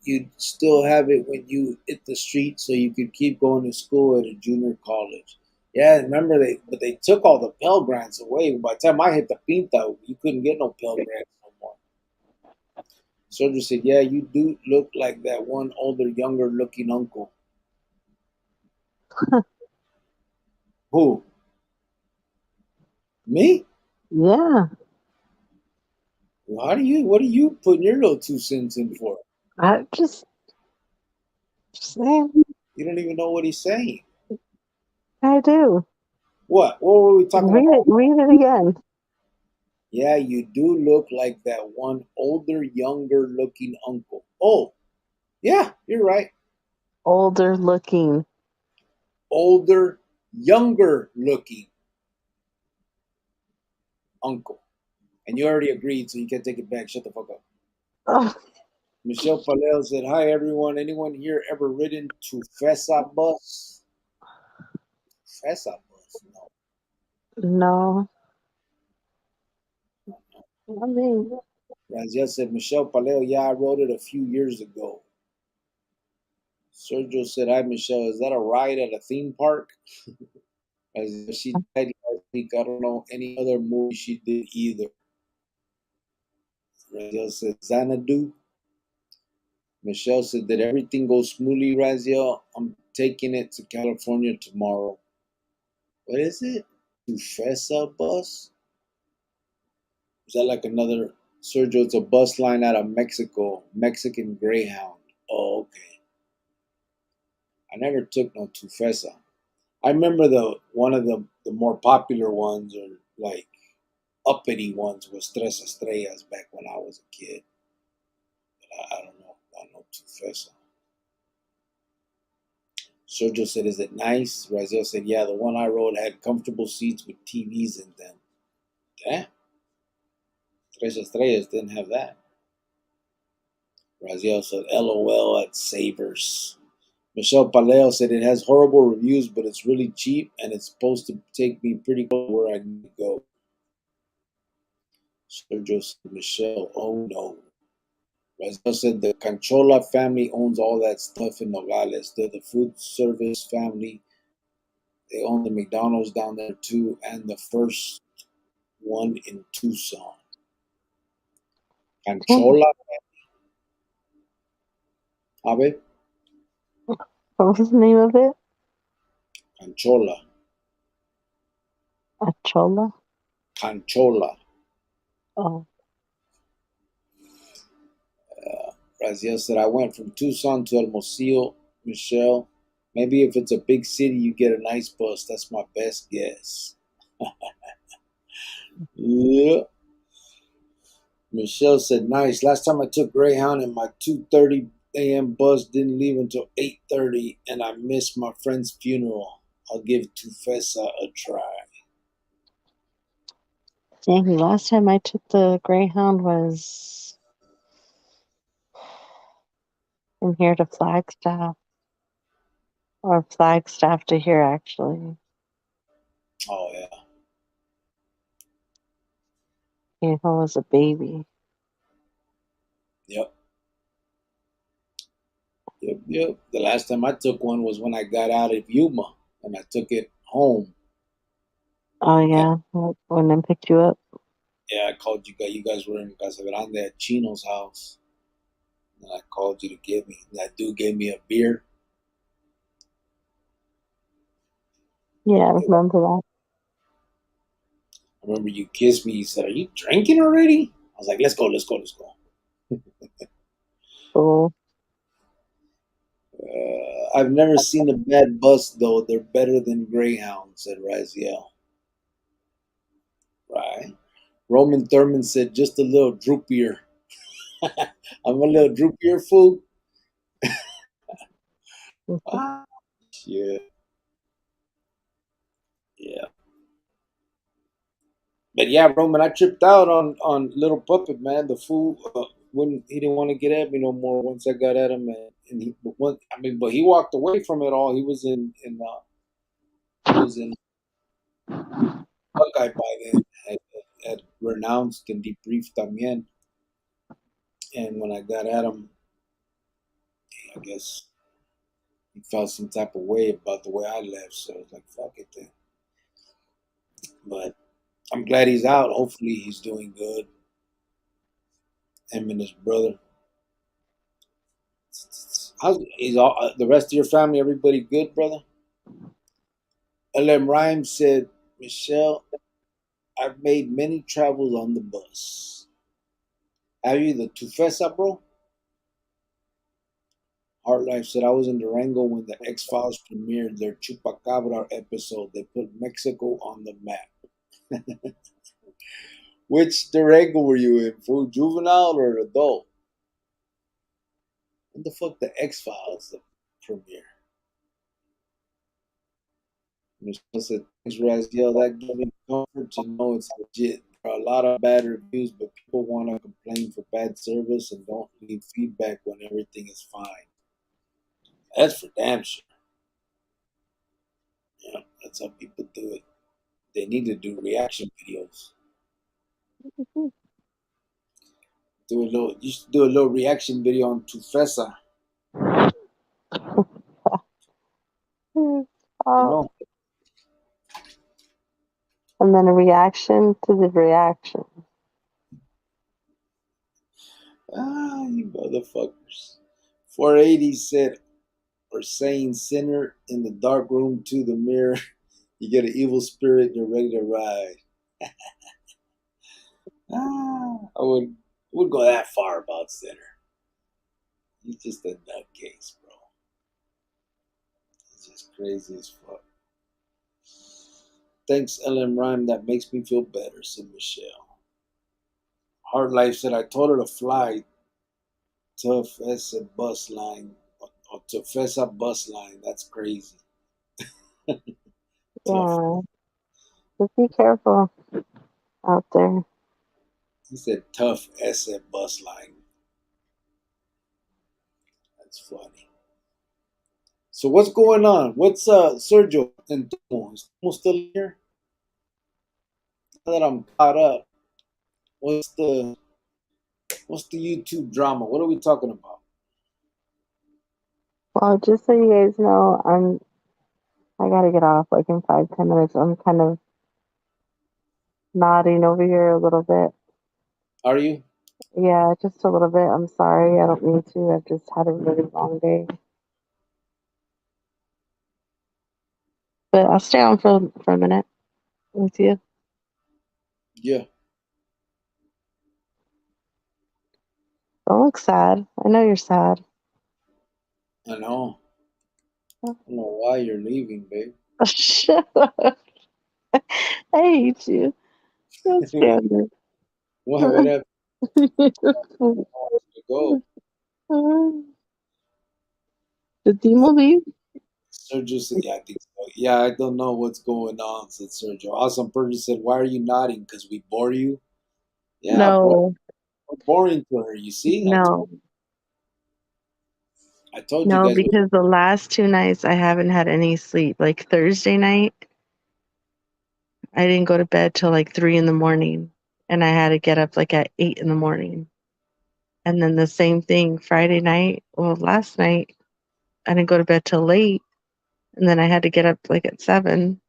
you'd still have it when you hit the street, so you could keep going to school at a junior college. Yeah, remember they took all the Pell Grants away. By the time I hit the Pinta, you couldn't get no Pell Grants no more. Soldier said, "Yeah, you do look like that one older, younger looking uncle." Who? Me? Yeah, Well, what are you putting your little 2 cents in for? I just saying. You don't even know what he's saying. I do. What were we talking about? Read it again. Yeah, you do look like that one older, younger looking uncle. Oh, yeah, you're right. Older looking. Older, younger looking uncle. And you already agreed, so you can't take it back. Shut the fuck up. Oh, Michelle Paleo said, "Hi, everyone. Anyone here ever ridden to Fesa bus?" Fesa bus? No. no. I mean, Raziel said, Michelle Paleo, yeah, I rode it a few years ago. Sergio said, hi, Michelle. Is that a ride at a theme park? As she died last week, I don't know any other movie she did either. Raziel said, Xanadu. Michelle said, did everything go smoothly, Raziel? I'm taking it to California tomorrow. What is it? Tufesa bus? Is that like another Sergio? It's a bus line out of Mexico, Mexican Greyhound. Oh, okay. I never took no Tufesa. I remember the one of the more popular ones, or like uppity ones was Tres Estrellas back when I was a kid. But I don't know. I know Tufesa. Sergio said, "Is it nice?" Raziel said, "Yeah, the one I rode had comfortable seats with TVs in them." Damn, Tres Estrellas didn't have that. Raziel said, "LOL at Savers." Michelle Paleo said, "It has horrible reviews, but it's really cheap and it's supposed to take me pretty close to where I need to go." Sergio said, "Michelle, oh no." Raziel said, "The Canchola family owns all that stuff in Nogales. They're the food service family. They own the McDonald's down there too, and the first one in Tucson. Dang. Canchola, Abe? What was the name of it? Canchola. Achola? Canchola." Oh, Raziel said, "I went from Tucson to Hermosillo, Michelle. Maybe if it's a big city, you get a nice bus. That's my best guess." Yeah. Michelle said, "Nice. Last time I took Greyhound and my 2:30 a.m. bus didn't leave until 8:30, and I missed my friend's funeral. I'll give Tufesa a try." dang. The last time I took the Greyhound was from here to Flagstaff, or Flagstaff to here, actually. Oh, yeah. You know, I was a baby. Yep. Yep. Yep. The last time I took one was when I got out of Yuma, and I took it home. Oh, And yeah. When I picked you up. yeah, I called you guys. You guys were in Casa Grande at Chino's house. And I called you to get me. That dude gave me a beer. Yeah, I remember that. I remember you kissed me. You said, "Are you drinking already?" I was like, "Let's go, let's go, let's go." So, I've never seen a bad bus, though. They're better than Greyhound, said Raziel. Right. Roman Thurman said, "Just a little droopier." I'm a little droopier, fool. Ah, yeah, yeah. But yeah, Roman, I tripped out on Little Puppet, man. The fool wouldn't. He didn't want to get at me no more once I got at him, and he. But but he walked away from it all. He was in Buckeye by then. Had renounced and debriefed también. And when I got at him, I guess he felt some type of way about the way I left. So I was like, "Fuck it then." But I'm glad he's out. Hopefully he's doing good. Him and his brother. The rest of your family? Everybody good, brother? LM Rhymes said, "Michelle, I've made many travels on the bus. Have you the Tufesa, bro?" Heartlife said, "I was in Durango when the X Files premiered their Chupacabra episode. They put Mexico on the map." Which Durango were you in? Full juvenile or adult? What the fuck, the X Files, the premiere? Michelle said, "Thanks, Raziel. That gives me comfort to know it's legit. There are a lot of bad reviews, but people want to complain for bad service and don't leave feedback when everything is fine." That's for damn sure. Yeah, that's how people do it. They need to do reaction videos. You should do a little reaction video on Tufesa. You uh, know, and then a reaction to the reaction. you motherfuckers. 480 said, or saying sinner in the dark room to the mirror. You get an evil spirit, you're ready to ride. I would go that far about sinner. He's just a nutcase, bro. He's just crazy as fuck. Thanks, LM Rhyme. That makes me feel better, said Michelle. Hard Life said, I told her to fly tough as a bus line. Or tough as a bus line. That's crazy. Tough. Yeah, just be careful out there. He said tough as a bus line. That's funny. So what's going on? What's Sergio and Tomo? Is Tomo still here? Now that I'm caught up, what's the what's the YouTube drama? What are we talking about? Well, just so you guys know, I gotta get off like in 5, 10 minutes. I'm kind of nodding over here a little bit. Are you? Yeah, just a little bit. I'm sorry. I don't mean to. I've just had a really long day. But I'll stay on for a minute with you. Yeah, Don't look sad. I know you're sad. I know. I don't know why you're leaving, babe. Shut up. I hate you. Can't stand What it. happened? To go? Did Timo leave? Sergio said, "Yeah, I think so. Yeah, I don't know what's going on," said Sergio. Awesome person said, "Why are you nodding? Because we bore you?" Yeah, bro, No, we're boring to her. You see, no, I told you no, guys. because the last 2 nights I haven't had any sleep. Like Thursday night, I didn't go to bed till like 3 in the morning, and I had to get up like at 8 in the morning. And then the same thing Friday night. Well, last night I didn't go to bed till late, and then I had to get up like at 7.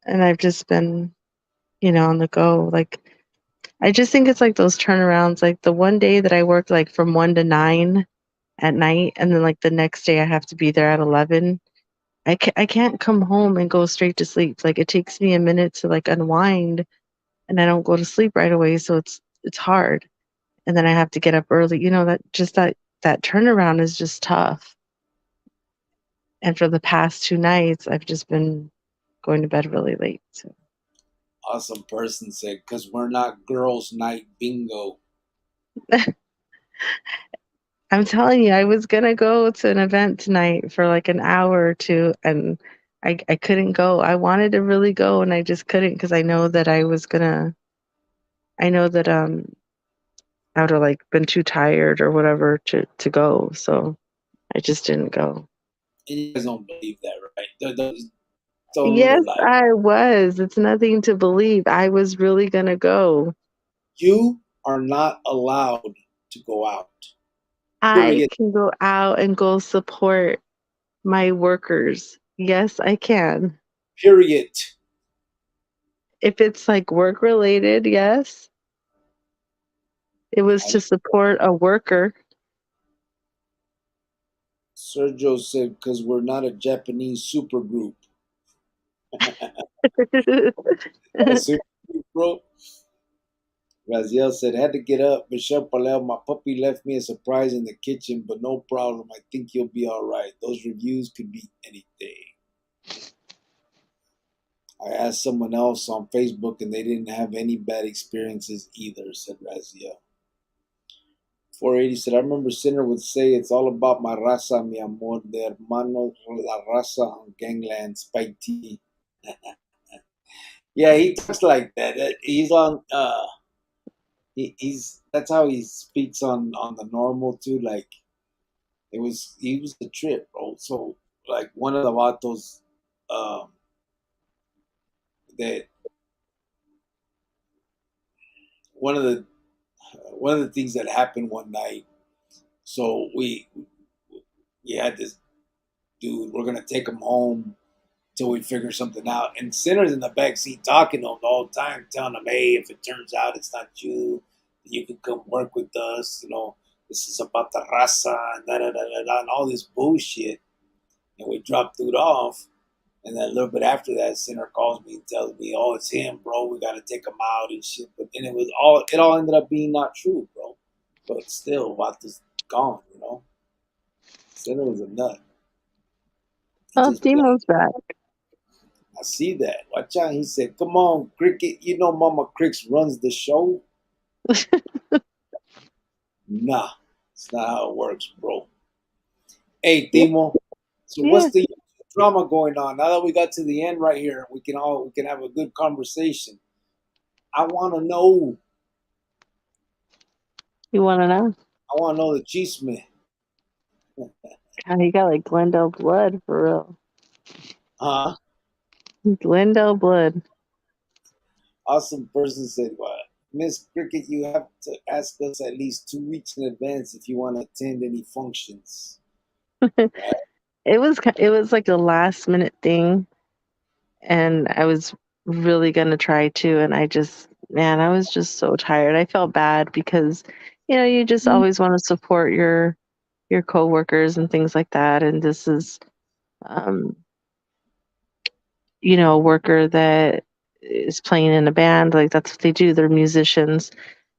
And I've just been, on the go. Like I just think it's like those turnarounds. Like the one day that I worked like from 1 to 9 at night, and then like the next day I have to be there at 11. I can't come home and go straight to sleep. Like it takes me a minute to like unwind, and I don't go to sleep right away, so it's hard. And then I have to get up early. That turnaround is just tough. And for the past 2 nights, I've just been going to bed really late. So Awesome person said, "Because we're not girls' night bingo." I'm telling you, I was gonna go to an event tonight for like an hour or two, and I couldn't go. I wanted to really go, and I just couldn't because I know that I was gonna. I know that I would have like been too tired or whatever to go, so I just didn't go. And you guys don't believe that, right? Don't Yes, little lie. I was. It's nothing to believe. I was really gonna go. You are not allowed to go out. I Period. can go out and go support my workers. Yes, I can. Period. If it's like work related, yes. It was I, to support a worker. Sergio said, "Because we're not a Japanese supergroup." A supergroup, bro. Raziel said, "Had to get up. Michelle Palel, my puppy left me a surprise in the kitchen, but no problem. I think you'll be all right. Those reviews could be anything." I asked someone else on Facebook and they didn't have any bad experiences either, said Raziel. 480 said, "I remember Sinner would say, it's all about my raza, mi amor, de hermano, la raza on gangland, Spike T." Yeah, he talks like that. He's on, he's, that's how he speaks on the normal too. Like, he was a trip, bro. So, like, one of the vatos, um, that, one of the, one of the things that happened one night, so we had this dude. We're gonna take him home till we figure something out. And Sinner's in the back seat talking to him the whole time, telling him, "Hey, if it turns out it's not you, you can come work with us. This is about the raza and da da da da da and all this bullshit." And we dropped dude off. And then a little bit after that, Sinner calls me and tells me, "Oh, it's him, bro. We gotta take him out and shit." But then it all ended up being not true, bro. But still, Vato's gone. Sinner was a nut. He Oh, just played. Timo's back. I see that. Watch out. He said, come on, Cricket. You know Mama Cricks runs the show? Nah, it's not how it works, bro. Hey, Yeah, Timo. So yeah. what's the drama going on? Now that we got to the end right here, we can have a good conversation. I want to know. You want to know? I want to know the chisme. God, he got like Glendale blood for real. Huh? Glendale blood. Awesome person said, well, Miss Cricket, you have to ask us at least 2 weeks in advance if you want to attend any functions. Right? It was like a last minute thing, and I was really gonna try to, and I was just so tired. I felt bad because, you just always want to support your coworkers and things like that, and this is, um, a worker that is playing in a band. Like that's what they do. They're musicians,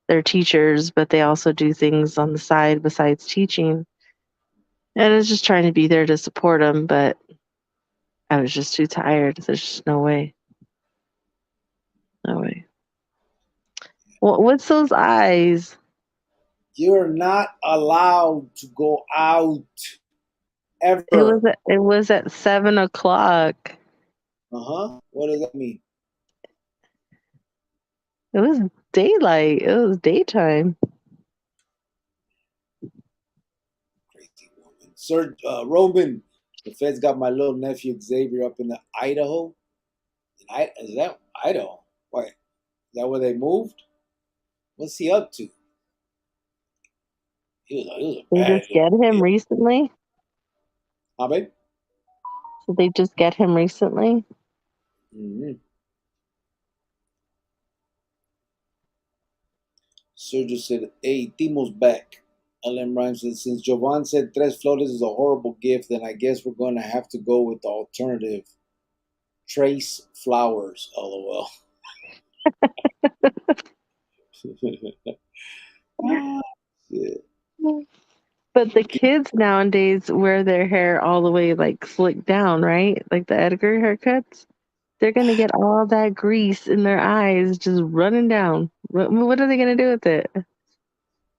they're teachers, but they also do things on the side besides teaching. And I was just trying to be there to support them, but I was just too tired. There's just no way. No way. What's those eyes? You're not allowed to go out It was ever. at, it was at 7 o'clock. Uh huh. What does that mean? It was daylight. It was daytime. Crazy woman. Sir Roman, the feds got my little nephew Xavier up in the Idaho. Is that Idaho? Wait, is that where they moved? What's he up to? He was a They bad just little get him kid. recently. Huh, babe? So they just get him recently. Mm-hmm. Sergio said, hey, Timo's back. LM Rhymes said, since Jovan said Tres Flores is a horrible gift, then I guess we're going to have to go with the alternative. Trace Flowers, lol. Ah, shit. But the kids nowadays wear their hair all the way like slicked down, right? Like the Edgar haircuts. They're gonna get all that grease in their eyes just running down. What are they gonna do with it?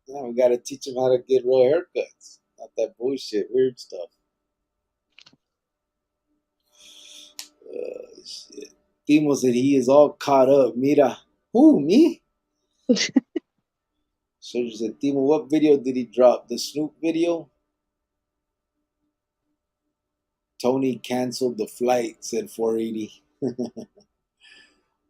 Now we got to teach them how to get real haircuts. Not that bullshit, weird stuff. Shit. Timo said he is all caught up. Mira. Who, me? Sergio said, Timo, what video did he drop? The Snoop video? Tony canceled the flight, said 480.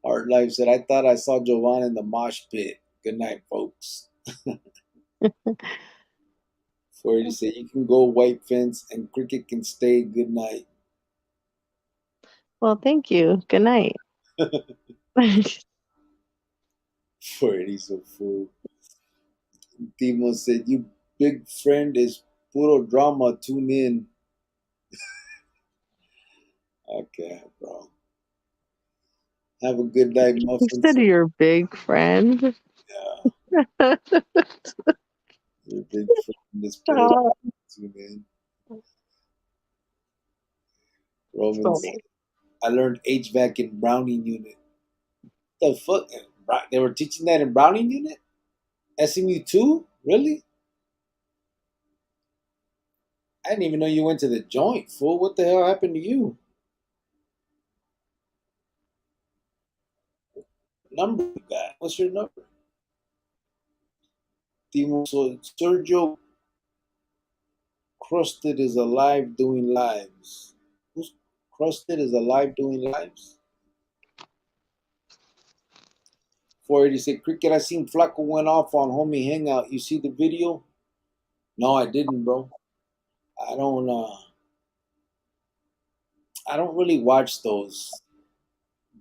Hard Life said, I thought I saw Jovan in the mosh pit. Good night, folks. 480 said, you can go white fence and Cricket can stay. Good night. Well, thank you. Good night. 480 so fool. Timo said, you big friend is puro drama. Tune in. Okay, bro. Have a good night, You said muffins. you're a big friend. Yeah, you're a big friend is puro Oh, drama. Tune in. Romans. funny. I learned HVAC in Browning unit. The fuck? They were teaching that in Browning unit? SMU 2? Really? I didn't even know you went to the joint, fool. What the hell happened to you? Number you got? What's your number? Timo, so Sergio Crusted is alive doing lives. Who's Crusted is alive doing lives? 486 Cricket, I seen Flaco went off on Homie Hangout. You see the video? No, I didn't, bro. I don't I don't really watch those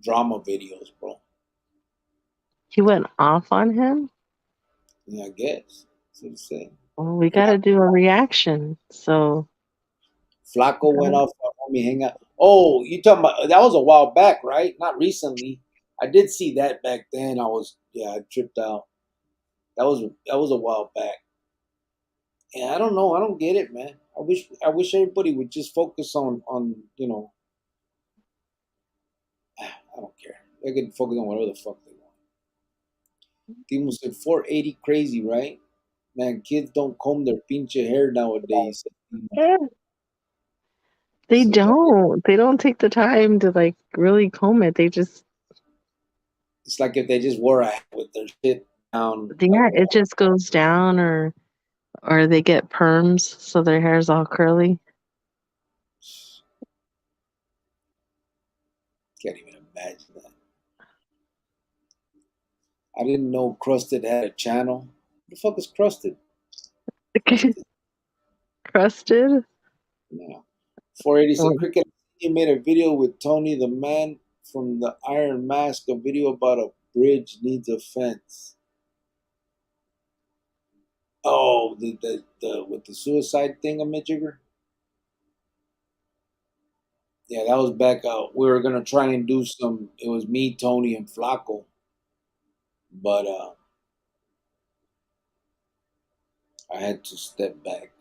drama videos, bro. You went off on him? Yeah, I guess. That's what I'm saying. Well, we got to do a reaction. So, Flaco went off on Homie Hangout. Oh, you talking about that was a while back, right? Not recently. I did see that back then. I tripped out. That was a while back. And I don't know. I don't get it, man. I wish everybody would just focus on I don't care. They can focus on whatever the fuck they want. Timo said 480 crazy, right? Man, kids don't comb their pinche hair nowadays. Yeah. They So that don't. They don't take the time to like really comb it. They just it's like if they just wore a hat with their shit down. Like, yeah, it just goes down or they get perms so their hair's all curly. can't even imagine that. I didn't know Crusted had a channel. What the fuck is Crusted? Crusted. Crusted. Yeah. 480 said, Oh, Cricket, you made a video with Tony the Man from the Iron Mask, a video about a bridge needs a fence. Oh, the with the suicide thing, a midjigger? Yeah, that was back out. We were gonna try and do some. It was me, Tony, and Flaco, but I had to step back.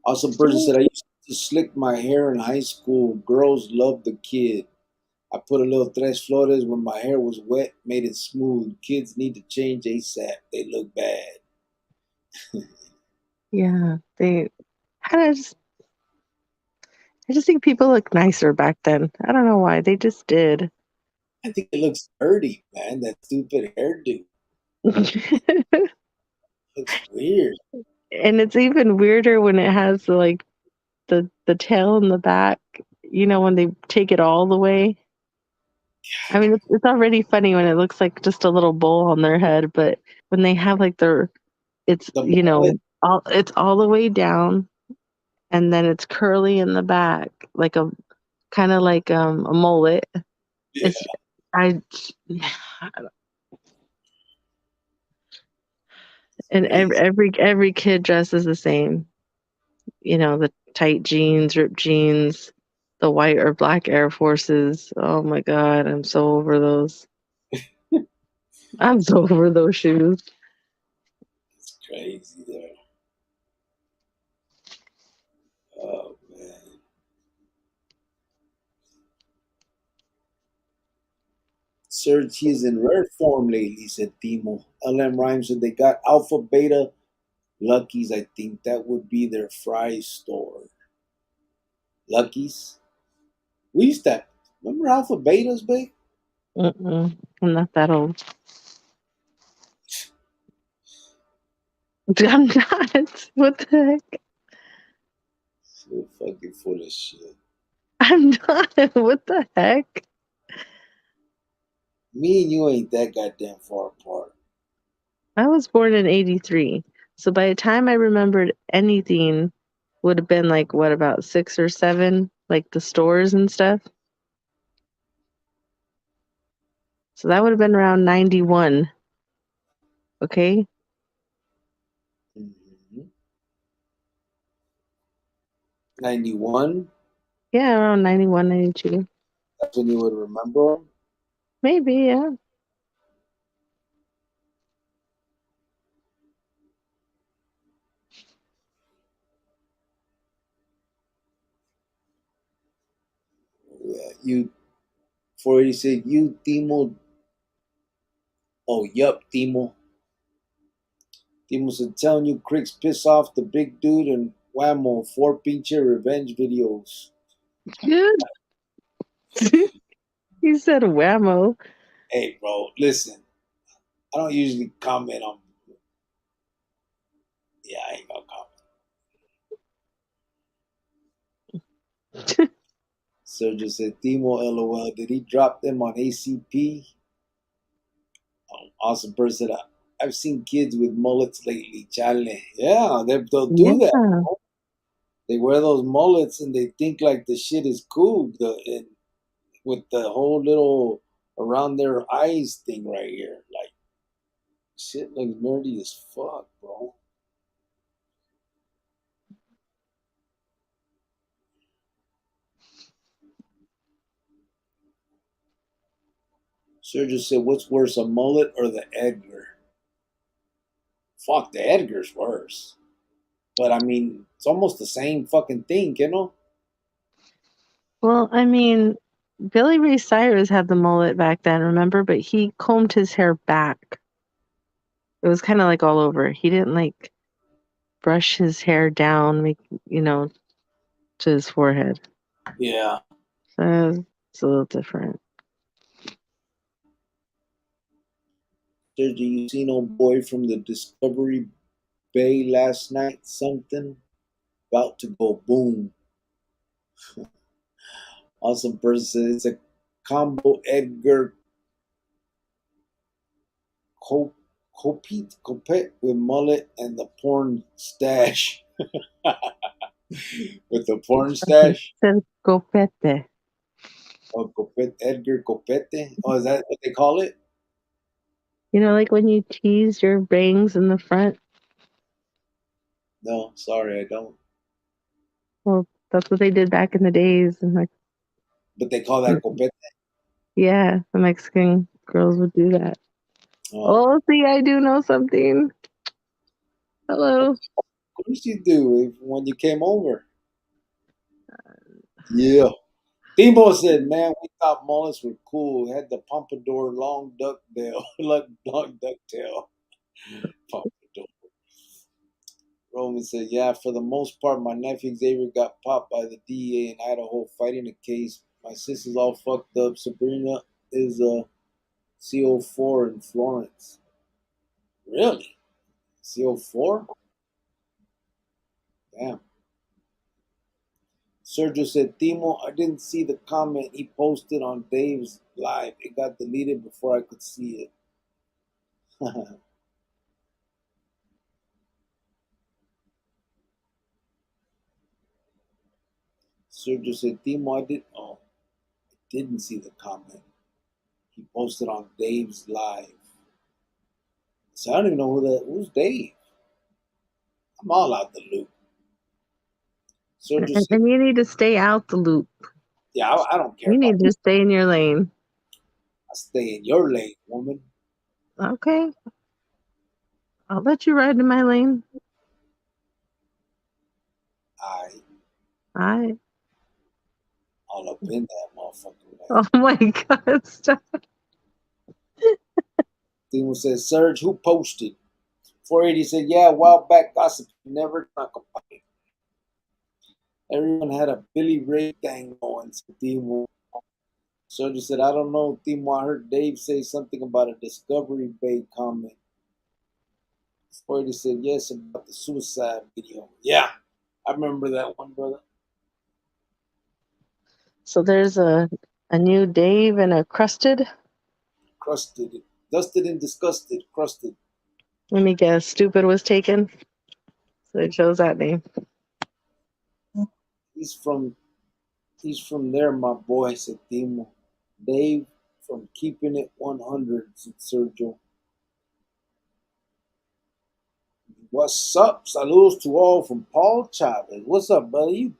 Awesome person said I used to slick my hair in high school. Girls loved the kid. I put a little tres flores when my hair was wet, made it smooth. Kids need to change ASAP. They look bad. yeah, they I just I just think people look nicer back then. I don't know why. They just did. I think it looks dirty, man. That stupid hairdo looks weird. And it's even weirder when it has like the tail in the back, when they take it all the way. I mean, it's already funny when it looks like just a little bowl on their head, but when they have like it's, The mullet, it's all the way down and then it's curly in the back, like a kind of like a mullet. yeah, It's, I, it's and crazy. every kid dresses the same, the tight jeans, ripped jeans, the white or black Air Forces. Oh my God, I'm so over those. I'm so over those shoes. It's crazy there. Oh man. Serge, he's in rare form lately, said Timo. LM Rhymes said they got Alpha Beta Lucky's. I think that would be their fry store. Lucky's? We used to remember Alpha Betas, babe? Mm-mm, I'm not that old. I'm not. What the heck? So fucking full of shit. I'm not. What the heck? Me and you ain't that goddamn far apart. I was born in '83. So by the time I remembered anything, would have been like, what, about 6 or 7? Like the stores and stuff. So that would have been around 91. Okay. 91? Yeah, around 91, 92. That's when you would remember them? Maybe, yeah. Yeah, you 486, you Timo. Oh, yup, Timo. Timo said, telling you Cricks piss off the big dude and Whammo, 4 pinche revenge videos. Good. He said whammo. Hey, bro, listen. I don't usually comment on. Yeah, I ain't gonna comment. Sergio said, Timo, lol. Did he drop them on ACP? Awesome person. I've seen kids with mullets lately. Chale. Yeah, they'll do that. Yeah. Bro. They wear those mullets and they think like the shit is cool. And with the whole little around their eyes thing right here. Like, shit looks nerdy as fuck, bro. Sergio said, what's worse, a mullet or the Edgar? Fuck, the Edgar's worse. But I mean, it's almost the same fucking thing, you know? Well, I mean, Billy Ray Cyrus had the mullet back then, remember? But he combed his hair back. It was kind of like all over. He didn't like brush his hair down, make to his forehead. Yeah. So it's a little different. Did you see no boy from the Discovery Bay last night? Something about to go boom. Awesome person said it's a combo Edgar Copet with mullet and the porn stash. With the porn stash? Said copete. Oh, Copet, Edgar Copete? Oh, is that what they call it? Like when you tease your bangs in the front? No, sorry, I don't. Well, that's what they did back in the days. And like, But they call that Copete? yeah, the Mexican girls would do that. Oh, Oh, see, I do know something. of Hello. course you do when you came over. Yeah. Timo said, man, we thought mullets were cool. Had the pompadour, long ducktail, long ducktail. Pompadour. Roman said, yeah, for the most part, my nephew Xavier got popped by the DEA in Idaho fighting a case. My sister's all fucked up. Sabrina is a CO4 in Florence. Really? CO4? Damn. Sergio said, Timo, I didn't see the comment he posted on Dave's live. It got deleted before I could see it. Sergio said, Timo, didn't see the comment. He posted on Dave's live. So I don't even know who's Dave. I'm all out the loop. Sergio And, said, and you need to stay out the loop. yeah, I don't care You about need to stay in your lane. I stay in your lane, woman. Okay. I'll let you ride in my lane. I All right. all up in that motherfucking lane. Oh my God. Stop. Timo says, Serge, who posted? 480 said, yeah, a while back, gossip never talk about it. Everyone had a Billy Ray thing going, said Timo. Sergio said, I don't know, Timo. I heard Dave say something about a Discovery Bay comment. 480 said, yes, about the suicide video. Yeah, I remember that one, brother. So there's a new Dave and a crusted. Crusted, dusted and disgusted, crusted. Let me guess. Stupid was taken. So they chose that name. He's from He's from there, my boy, said Timo. Dave from Keeping It 100, said Sergio. What's up? Saludos to all from Paul Chavez. What's up, buddy? You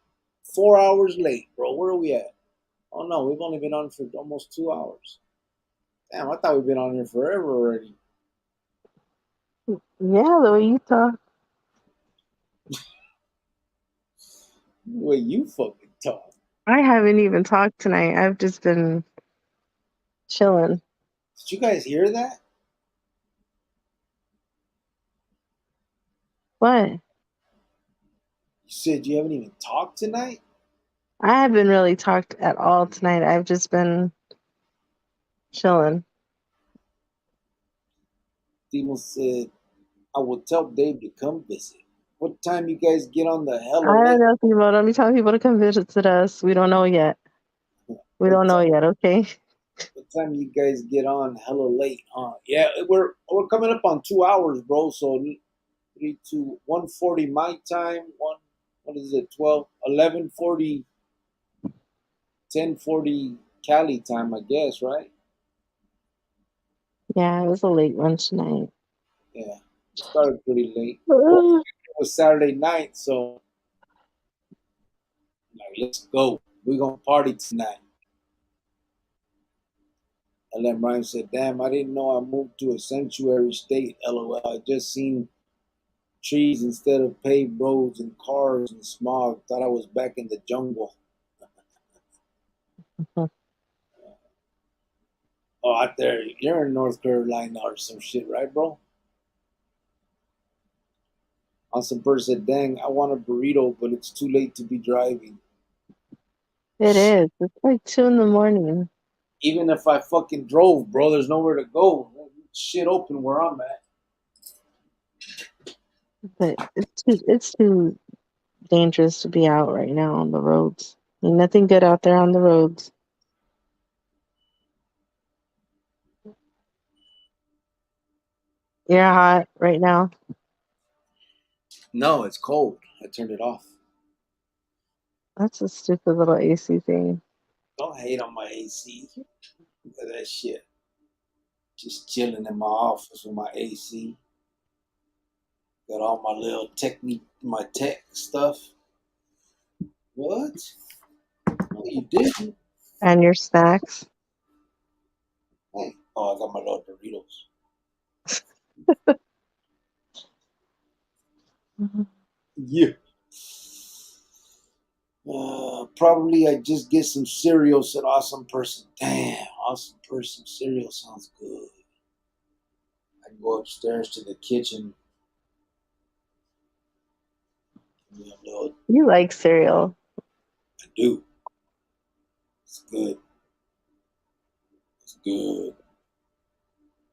4 hours late, bro. Where are we at? Oh no, we've only been on for almost 2 hours. Damn, I thought we've been on here forever already. Yeah, the way you talk. The way you fucking talk. I haven't even talked tonight. I've just been chilling. Did you guys hear that? What? You said you haven't even talked tonight? I haven't really talked at all tonight. I've just been chilling. Timo said, I will tell Dave to come visit. What time you guys get on the I hella don't late? know people. Don't be telling people to come visit us. We don't know yet. We What don't know yet. Okay. What time you guys get on hella late, huh? Yeah, we're coming up on 2 hours, bro. So 1:40 my time, what is it, 12, 11:40, 10:40 Cali time, I guess, right? Yeah, it was a late one tonight. Yeah. Started pretty late. Well, it was Saturday night, so like let's go. We're gonna party tonight. LM Rhymes said, damn, I didn't know I moved to a sanctuary state, LOL. I just seen trees instead of paved roads and cars and smog. Thought I was back in the jungle. Oh, out there, you're in North Carolina or some shit, right, bro? On some person said, "Dang, I want a burrito, but it's too late to be driving." It is. It's like 2 in the morning. Even if I fucking drove, bro, there's nowhere to go. Shit open where I'm at. But it's too dangerous to be out right now on the roads. Ain't nothing good out there on the roads. You're hot right now. No, it's cold. I turned it off. That's a stupid little AC thing. Don't hate on my AC. Look at that shit. Just chilling in my office with my AC. Got all my little technique, my tech stuff. What? No, you didn't. And your snacks. Hey. Oh, I got my little Doritos. Mhm. Yeah. Probably I just get some cereal, said awesome person. Damn, awesome person. Cereal sounds good. I go upstairs to the kitchen. You know, You like cereal. I do. It's good. It's good.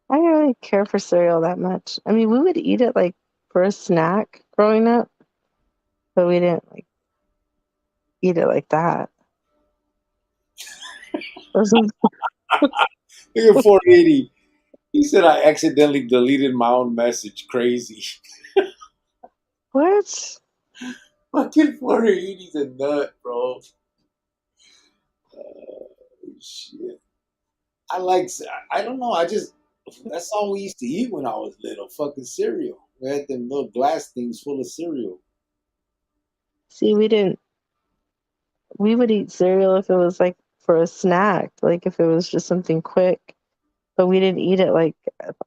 I didn't really care for cereal that much. I mean, we would eat it like for a snack growing up, but we didn't like eat it like that. Look at 480. He said I accidentally deleted my own message. Crazy. What? Fucking 480's a nut, bro. Shit. I like. I don't know. I just. That's all we used to eat when I was little. Fucking cereal. We had them little glass things full of cereal. See, we didn't. We would eat cereal if it was like for a snack, like if it was just something quick. But we didn't eat it like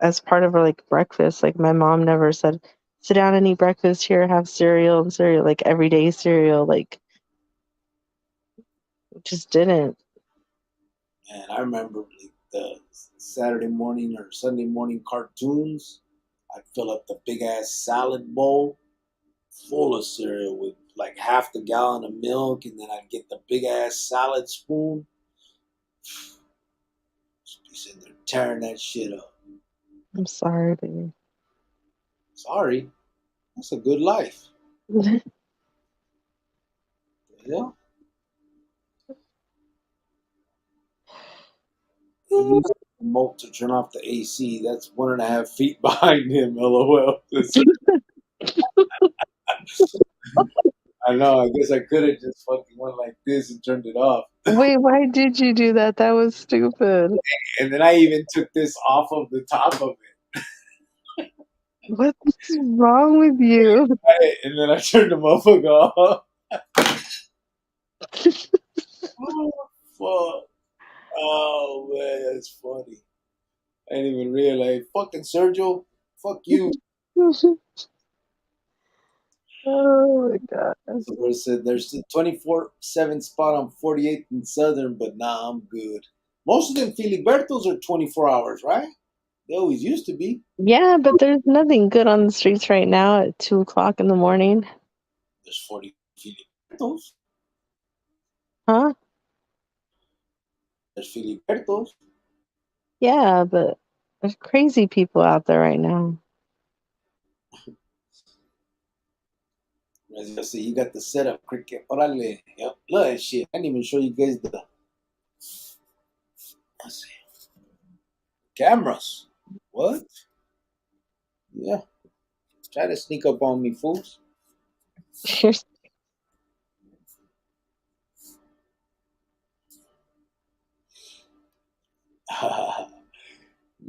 as part of our like breakfast. Like my mom never said, "Sit down and eat breakfast here, have cereal and cereal," like everyday cereal. Like just didn't. And I remember like the Saturday morning or Sunday morning cartoons. I'd fill up the big ass salad bowl full of cereal with like half the gallon of milk, and then I'd get the big ass salad spoon. Just be sitting there tearing that shit up. I'm sorry, baby. Sorry, that's a good life. Yeah. He used the remote to turn off the AC. That's 1.5 feet behind him. LOL. I know. I guess I could have just fucking went like this and turned it off. Wait, why did you do that? That was stupid. And then I even took this off of the top of What's wrong with you? it. And then I turned the motherfucker off. Oh, fuck. Oh, man. That's funny. I didn't even realize. Fucking Sergio. Fuck you. Oh my god. So said there's a 24/7 spot on 48th and Southern, but nah, I'm good. Most of them Filibertos are 24 hours, right? They always used to be. Yeah, but there's nothing good on the streets right now at 2 o'clock in the morning. There's 40 Filibertos. Huh? There's Filibertos. Yeah, but there's crazy people out there right now. As you see, you got the setup, cricket. Orale. Yep. Look at that shit. I didn't even show you guys the let's see, cameras. What? Yeah. Try to sneak up on me, fools. Let's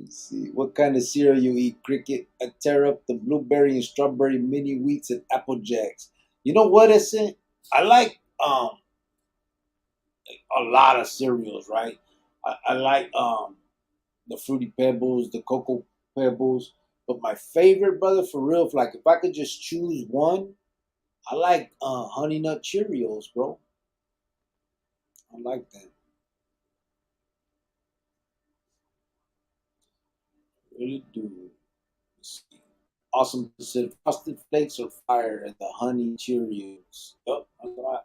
see. What kind of cereal you eat, cricket? I tear up the blueberry and strawberry mini wheats and apple jacks. You know what it's in? I like a lot of cereals, right? I like the fruity pebbles, the cocoa pebbles. But my favorite, brother, for real, if I could just choose one, I like honey nut Cheerios, bro. I like that. really do. Let's see. Awesome said frosted flakes are fire and the honey Cheerios. Yup, that's what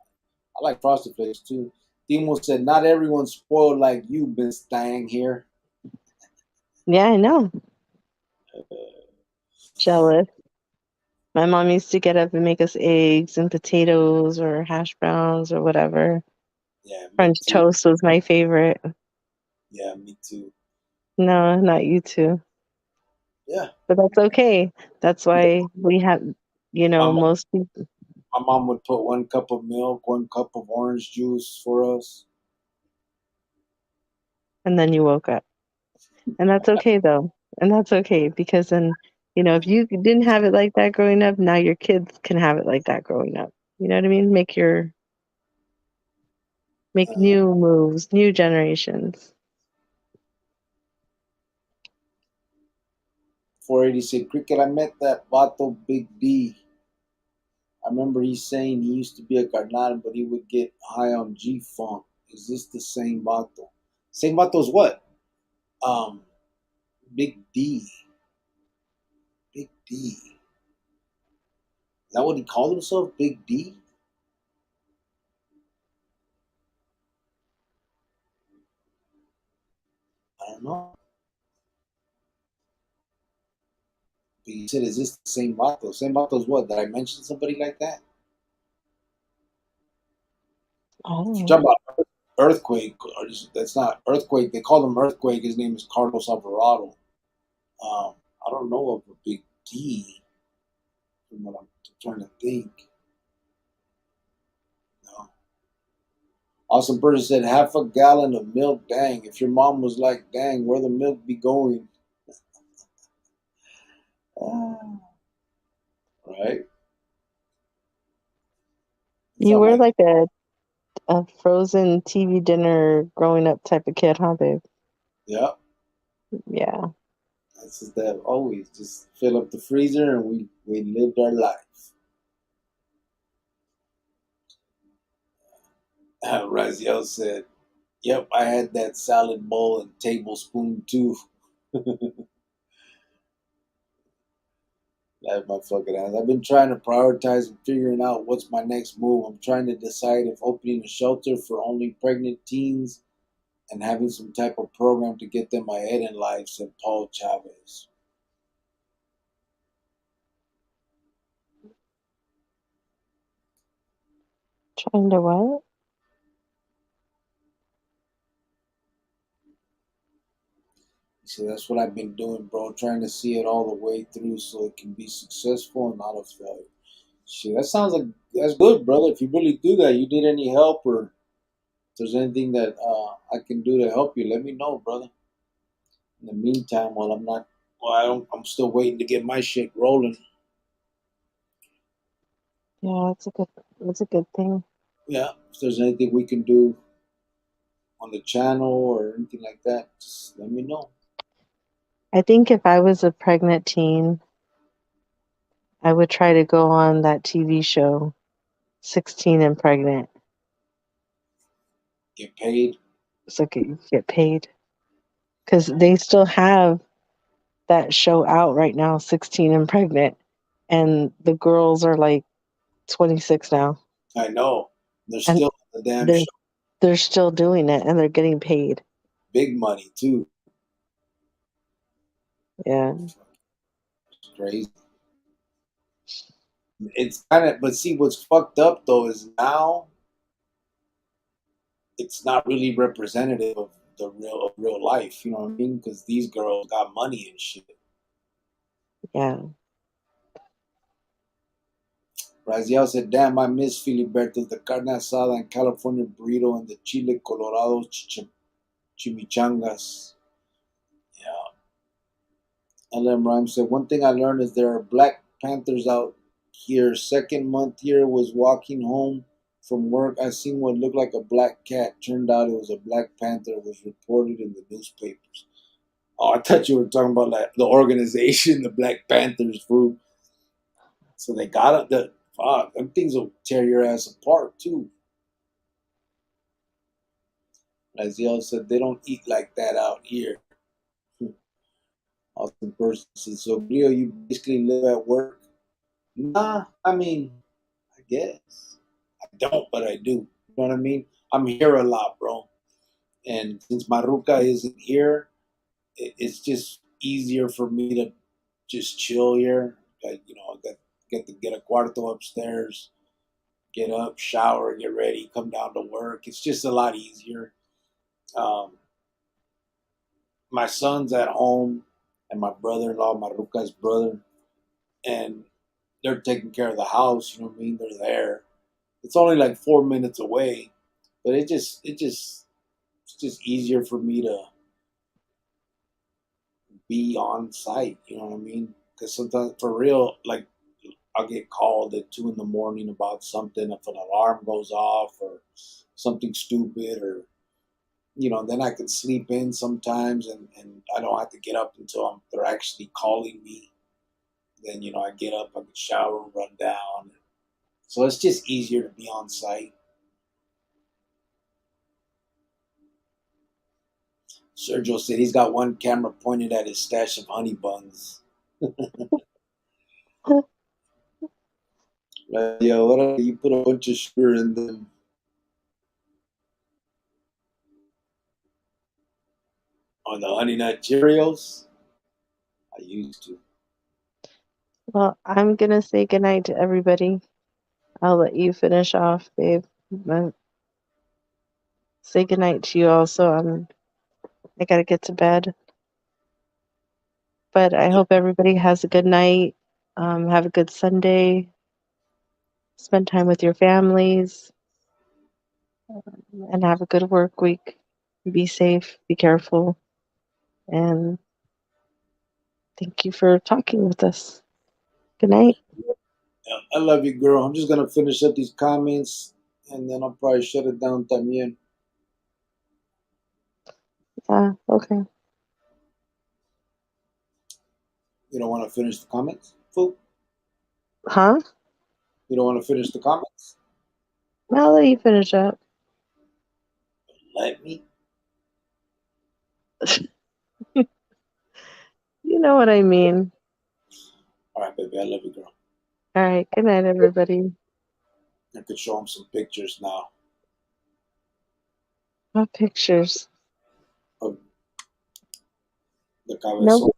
I like frosted flakes too. Timo said, "Not everyone's spoiled like you, Miss Thang here." Yeah, I know. Jealous. My mom used to get up and make us eggs and potatoes or hash browns or whatever. Yeah, me French too. toast was my favorite. Yeah, me too. No, not you two. Yeah, But that's okay. That's why we have, my mom, most people, my mom would put 1 cup of milk, 1 cup of orange juice for us. and then you woke up. And that's okay though. And that's okay because then, if you didn't have it like that growing up, now your kids can have it like that growing up. You know what I mean? Make Uh, new moves, new generations. 480 said, "Cricket, I met that Vato Big D. I remember he saying he used to be a carnal, but he would get high on G Funk. Is this the same Vato? Same Vato's what? Um, Big D. Big D. Is that what he called himself? Big D? I don't know. But he said, is this the same Vato? Same Vato's what? Did I mention somebody like that? If you're Oh, talking about Earthquake, that's not Earthquake. They call him Earthquake. His name is Carlos Alvarado. I don't know of a Big D from what I'm trying to think. No. Awesome person said, half a gallon of milk. Dang, if your mom was like, dang, where the milk be going? Ah, right? It's you not were like, like a frozen TV dinner growing up type of kid, huh, babe? yeah, Yeah. that's just that always. Just fill up the freezer and we lived our life. Raziel said, yep, I had that salad bowl and tablespoon too. That's my fucking ass. I've been trying to prioritize and figuring out what's my next move. I'm trying to decide if opening a shelter for only pregnant teens and having some type of program to get them ahead in life, said Paul Chavez. Trying to what? So that's what I've been doing, bro. Trying to see it all the way through so it can be successful and not a failure. Shit, that sounds like that's good, brother. If you really do that, you need any help or if there's anything that I can do to help you, let me know, brother. In the meantime, while I'm not, well, I'm still waiting to get my shit rolling. Yeah, it's a good thing. Yeah, if there's anything we can do on the channel or anything like that, just let me know. I think if I was a pregnant teen, I would try to go on that TV show, 16 and Pregnant, Get paid. so I could get paid. Because they still have that show out right now, 16 and Pregnant, and the girls are like 26 now, I know. They're and still on the damn they're show. they're still doing it, and they're getting paid. Big money too. Yeah, It's crazy. It's kind of, but see, what's fucked up though is now it's not really representative of the real life. You know what I mean? Because these girls got money and shit. yeah. Raziel said, "Damn, I miss Filiberto's, the carne asada and California burrito and the chile colorado chimichangas." Yeah. LM Rhymes said, "One thing I learned is there are Black Panthers out here. Second month here was walking home from work. I seen what looked like a black cat. Turned out it was a Black Panther. It was reported in the newspapers." Oh, I thought you were talking about like the organization, the Black Panthers, food. So they got it. The fuck, them things will tear your ass apart too. As Yale said, they don't eat like that out here. Awesome person says, so Leo, you basically live at work? Nah, I mean, I guess. I don't, but I do. You know what I mean? I'm here a lot, bro. And since Maruka isn't here, it's just easier for me to just chill here. Like, I get to get a cuarto upstairs, get up, shower, get ready, come down to work. It's just a lot easier. Um, my son's at home, and my brother-in-law, Maruka's brother, and they're taking care of the house. You know what I mean? They're there. It's only like 4 minutes away, but it's just easier for me to be on site. You know what I mean? Because sometimes, for real, like I'll get called at 2 in the morning about something if an alarm goes off or something stupid, or then I could sleep in sometimes, and I don't have to get up until they're actually calling me. Then I get up, I can shower, run down. So it's just easier to be on site. Sergio said he's got one camera pointed at his stash of honey buns. Yo, what you put a bunch of sugar in them on the honey nut Cheerios? I used to. Well, I'm gonna say goodnight to everybody. I'll let you finish off, babe. But say goodnight to you also. I gotta get to bed. But I hope everybody has a good night. Have a good Sunday. Spend time with your families and have a good work week. Be safe, be careful, and thank you for talking with us. Good night. I love you, girl. I'm just gonna finish up these comments, and then I'll probably shut it down también. Okay. You don't want to finish the comments, fool? Huh? You don't want to finish the comments? I'll let you finish up. Let me. You know what I mean. All right, baby. I love you, girl. All right. Good night, everybody. I could show them some pictures now What pictures? of the Nope. cabezón.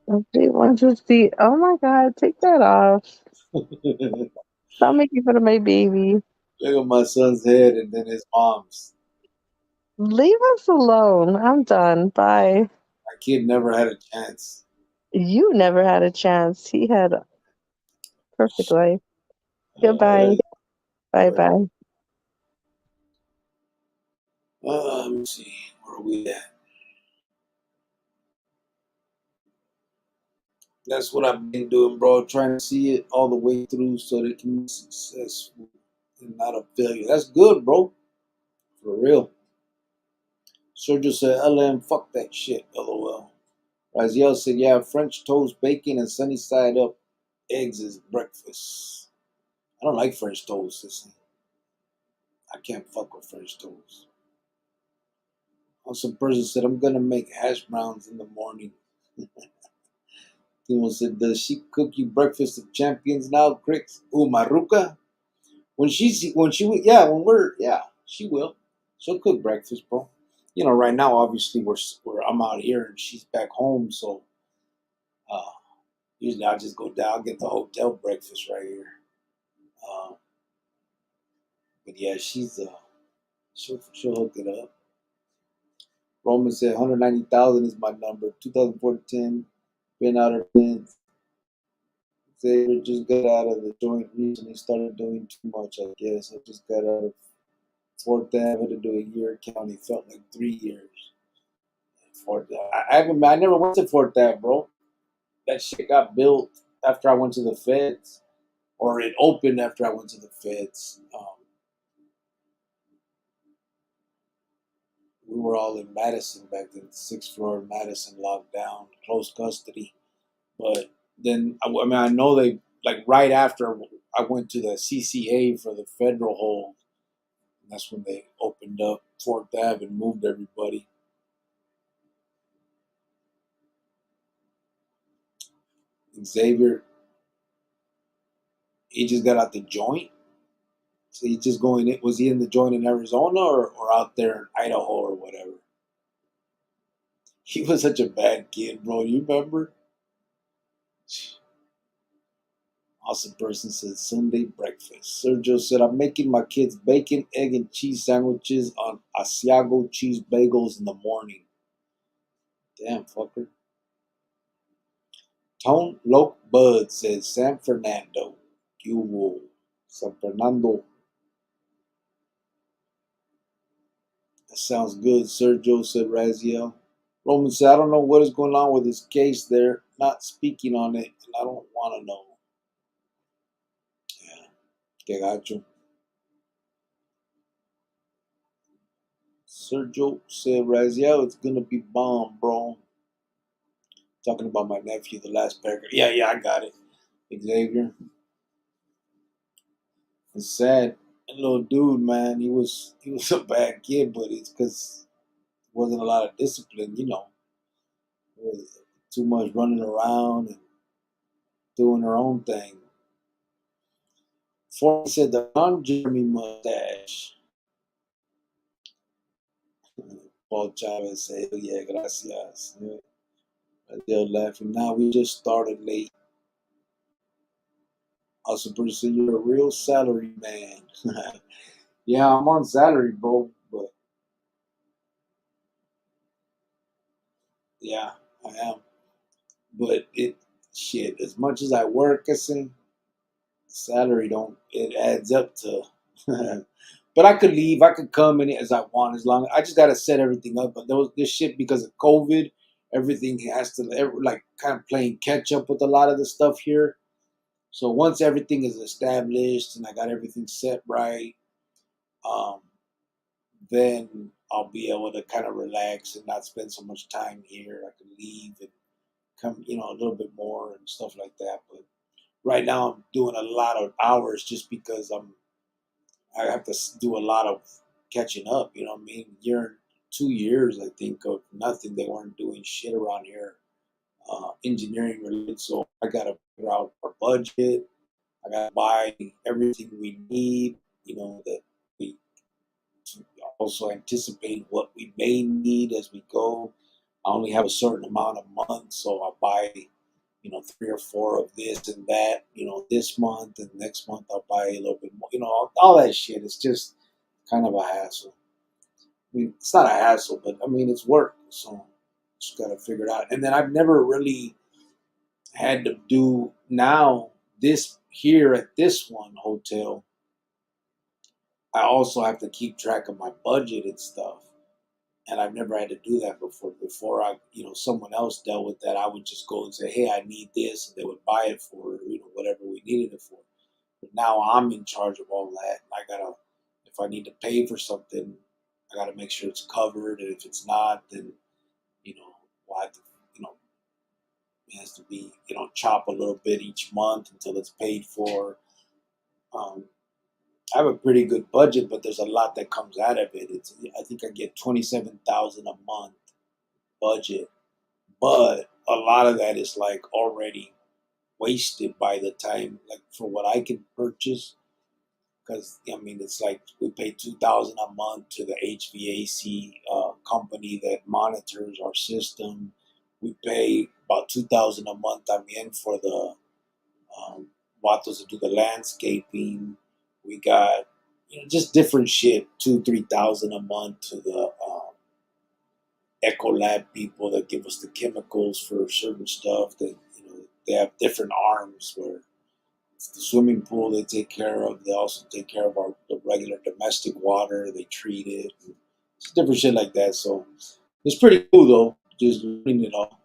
Nobody wants to see. Oh my God, take that off. Look Stop making fun of my baby. at my son's head and then his mom's. Leave us alone. I'm done. Bye. My kid never had a chance. You never had a chance. He had a perfect life. Yeah. Goodbye. Bye All right. bye. Let me see. Where are we at? That's what I've been doing, bro. Trying to see it all the way through so that it can be successful and not a failure. That's good, bro. For real. Sergio said, LM, fuck that shit, LOL. Raziel said, yeah, French toast, bacon, and sunny side up eggs is breakfast. I don't like French toast, listen. I can't fuck with French toast. Some person said, I'm going to make hash browns in the morning. Timo said, does she cook you breakfast of champions now, Cricks? Ooh, Maruka? She will. She'll cook breakfast, bro. Right now, obviously, I'm out here and she's back home, so uh, usually I'll just go down, get the hotel breakfast right here. Uh, but yeah, she'll hook it up. Roman said 190,000 is my number. 2014, been out of since. Xavier just got out of the joint recently, started doing too much, I guess. I just got out of Fourth Avenue to do a year at county. Felt like 3 years. Fourth Ave. I never went to Fourth Ave, bro. That shit got built after I went to the feds, or it opened after I went to the feds. We were all in Madison back then, 6th floor in Madison, locked down, close custody. But then, I know they, like, right after I went to the CCA for the federal hold, that's when they opened up Fourth Ave and moved everybody. Xavier, he just got out the joint. So he just going in. Was he in the joint in Arizona or out there in Idaho or whatever? He was such a bad kid, bro. You remember? Awesome person said Sunday breakfast. Sergio said, I'm making my kids bacon, egg, and cheese sandwiches on Asiago cheese bagels in the morning. Damn, fucker. Tone Loke Bud says San Fernando. You San Fernando. That sounds good, Sergio, said Raziel. Roman said, I don't know what is going on with this case. They're not speaking on it, and I don't want to know. Yeah, que gacho. Sergio said, Raziel, it's going to be bomb, bro. Talking about my nephew, the last paragraph. Yeah, I got it. Xavier. It's sad. That little dude, man, he was a bad kid, but it's because there wasn't a lot of discipline, too much running around and doing her own thing. Ford said the non-Jeremy mustache. Paul Chavez said, yeah, gracias. They're laughing. Now we just started late. Also, Bruce said, you're a real salary man. Yeah, I'm on salary, bro. But yeah, I am. But shit, as much as I work, I say, salary don't, it adds up to. But I could leave. I could come in as I want as long. I just gotta set everything up. But this shit because of COVID, everything has to like kind of playing catch up with a lot of the stuff here. So once everything is established and I got everything set right, um, then I'll be able to kind of relax and not spend so much time here. I can leave and come, a little bit more and stuff like that. But right now I'm doing a lot of hours just because I have to do a lot of catching up. You know what I mean? Year, 2 years, I think, of nothing. They weren't doing shit around here, engineering related. So I got to figure out our budget. I got to buy everything we need. That we also anticipate what we may need as we go. I only have a certain amount of months, so I buy 3 or 4 of this and that, this month and next month I'll buy a little bit more, all that shit. It's just kind of a hassle. I mean, it's not a hassle, but I mean, it's work. So just got to figure it out. And then I've never really had to do now this here at this one hotel. I also have to keep track of my budget and stuff. And I've never had to do that before. Before someone else dealt with that, I would just go and say, "Hey, I need this," and they would buy it for whatever we needed it for. But now I'm in charge of all that. I gotta, if I need to pay for something, I gotta make sure it's covered. And if it's not, then you know, we'll have to, you know, it has to be, chop a little bit each month until it's paid for. Um, I have a pretty good budget, but there's a lot that comes out of it. I think I get 27,000 a month budget, but a lot of that is like already wasted by the time, like for what I can purchase. Because I mean, it's like we pay 2,000 a month to the HVAC company that monitors our system. We pay about 2,000 a month. I'm in for the vatos to do the landscaping. We got just different shit, 2-3,000 a month to the Eco Lab people that give us the chemicals for certain stuff. That they have different arms where it's the swimming pool they take care of. They also take care of the regular domestic water. They treat it. It's different shit like that. So it's pretty cool though. Just learning it all.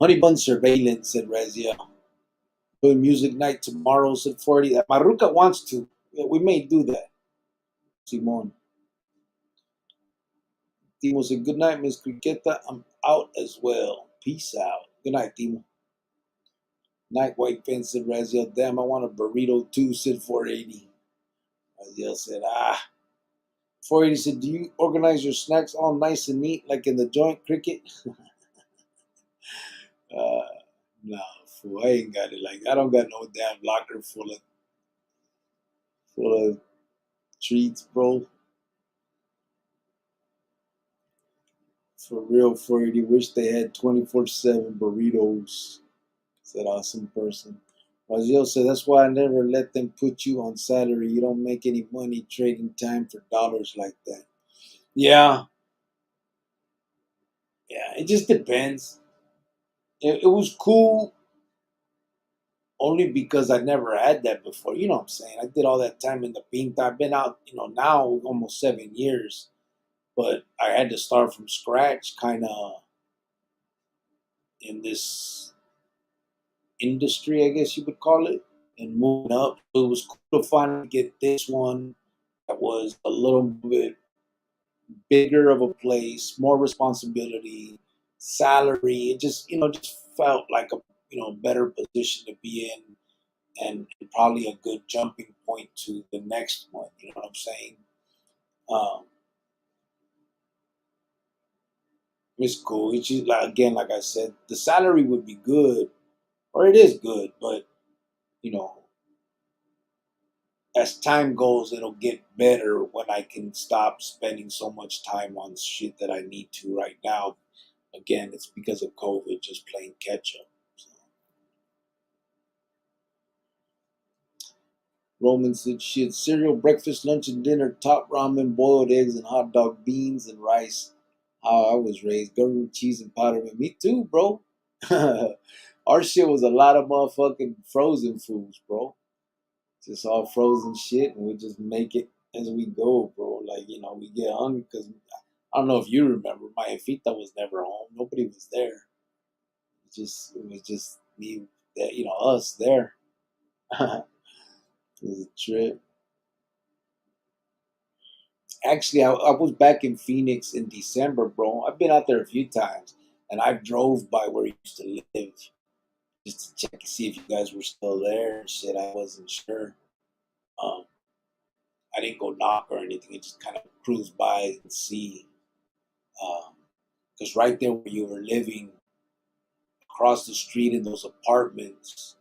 Honey Bun Surveillance, said Razia. Doing music night tomorrow, said 40. Maruka wants to. Yeah, we may do that. Simon. Timo said, good night, Miss Criqueta. I'm out as well. Peace out. Good night, Timo. Night White Fence, said Raziel. Damn, I want a burrito too, said 480. Raziel said, 480 said, do you organize your snacks all nice and neat like in the joint, Cricket? Nah, fool, I ain't got it. Like I don't got no damn locker full of treats, bro. For real, for it. You wish they had 24/7 burritos. Said awesome person. Raziel said that's why I never let them put you on salary. You don't make any money trading time for dollars like that. Yeah, yeah. It just depends. It was cool only because I never had that before. You know what I'm saying? I did all that time in the pinta. I've been out, now almost 7 years, but I had to start from scratch, kind of in this industry, I guess you would call it, and moving up. So it was cool to finally get this one that was a little bit bigger of a place, more responsibility, salary. It just felt like a better position to be in, and probably a good jumping point to the next one. You know what I'm saying? Um, it's cool. It's just like, again, like I said, the salary would be good, or it is good, but you know, as time goes, it'll get better when I can stop spending so much time on shit that I need to right now. Again, it's because of COVID, just playing catch up. So, Roman said shit, cereal, breakfast, lunch, and dinner, top ramen, boiled eggs, and hot dog, beans, and rice. How I was raised, government cheese and powder. Me too, bro. Our shit was a lot of motherfucking frozen foods, bro. Just all frozen shit, and we just make it as we go, bro. Like, we get hungry because I don't know if you remember, my Efita was never home. Nobody was there. It was just me, that us there. It was a trip. Actually, I was back in Phoenix in December, bro. I've been out there a few times, and I drove by where you used to live just to check and see if you guys were still there and shit. I wasn't sure. Um, I didn't go knock or anything. I just kind of cruised by and see. Because right there where you were living, across the street in those apartments,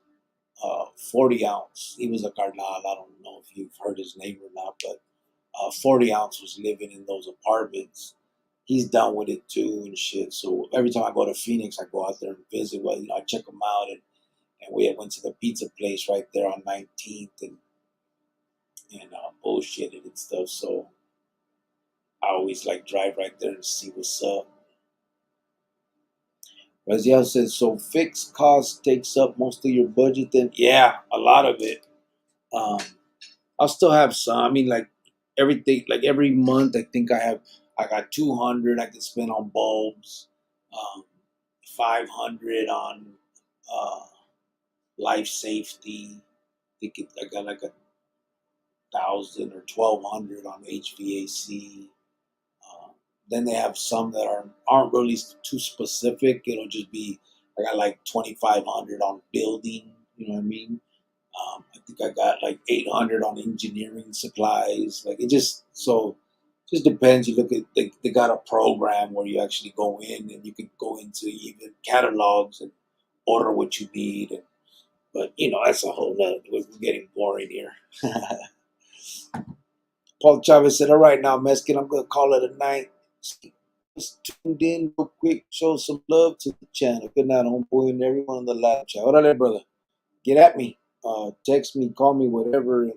40 ounce, he was a carnal. I don't know if you've heard his name or not, but 40 ounce was living in those apartments. He's done with it too and shit. So every time I go to Phoenix, I go out there and visit. Well, I check him out, and we went to the pizza place right there on 19th and bullshitted and stuff. So I always like drive right there and see what's up. Raziel says, so fixed cost takes up most of your budget then? Yeah, a lot of it. Um, I'll still have some. I mean, like everything, like every month, I got 200 I can spend on bulbs, um, 500 on uh, life safety. I got like 1,000 or 1,200 on HVAC. Um, then they have some that aren't really too specific. It'll just be I got like 2,500 on building. You know what I mean? I think I got like 800 on engineering supplies. Like it just depends. You look at they got a program where you actually go in and you can go into even catalogs and order what you need. But that's a whole nother. We're getting boring here. Paul Chavez said, "All right now, Mexican, I'm gonna call it a night. Just tuned in real quick. Show some love to the channel. Good night, homeboy, and everyone on the live chat. Órale, brother. Get at me. Text me, call me, whatever, and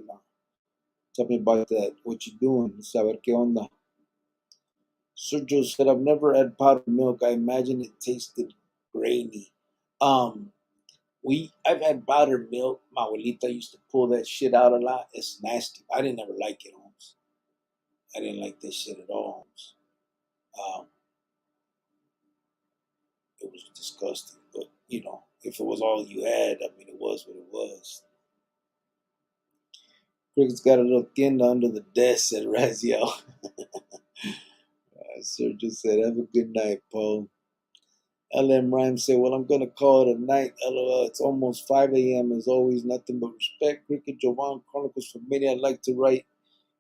tell me about that. What you doing? Saber qué onda." Sergio said, "I've never had powdered milk. I imagine it tasted grainy." Um, I've had powdered milk. My abuelita used to pull that shit out a lot. It's nasty. I didn't ever like it, Holmes. I didn't like this shit at all, Holmes. Um, it was disgusting. But if it was all you had, I mean, it was what it was. Cricket's got a little tienda under the desk, said Raziel. Sergio said, "Have a good night, Paul." LM Rhyme said, "Well, I'm going to call it a night. LOL. It's almost 5 a.m. As always, nothing but respect. Cricket, Jovan, Chronicles for many. I'd like to write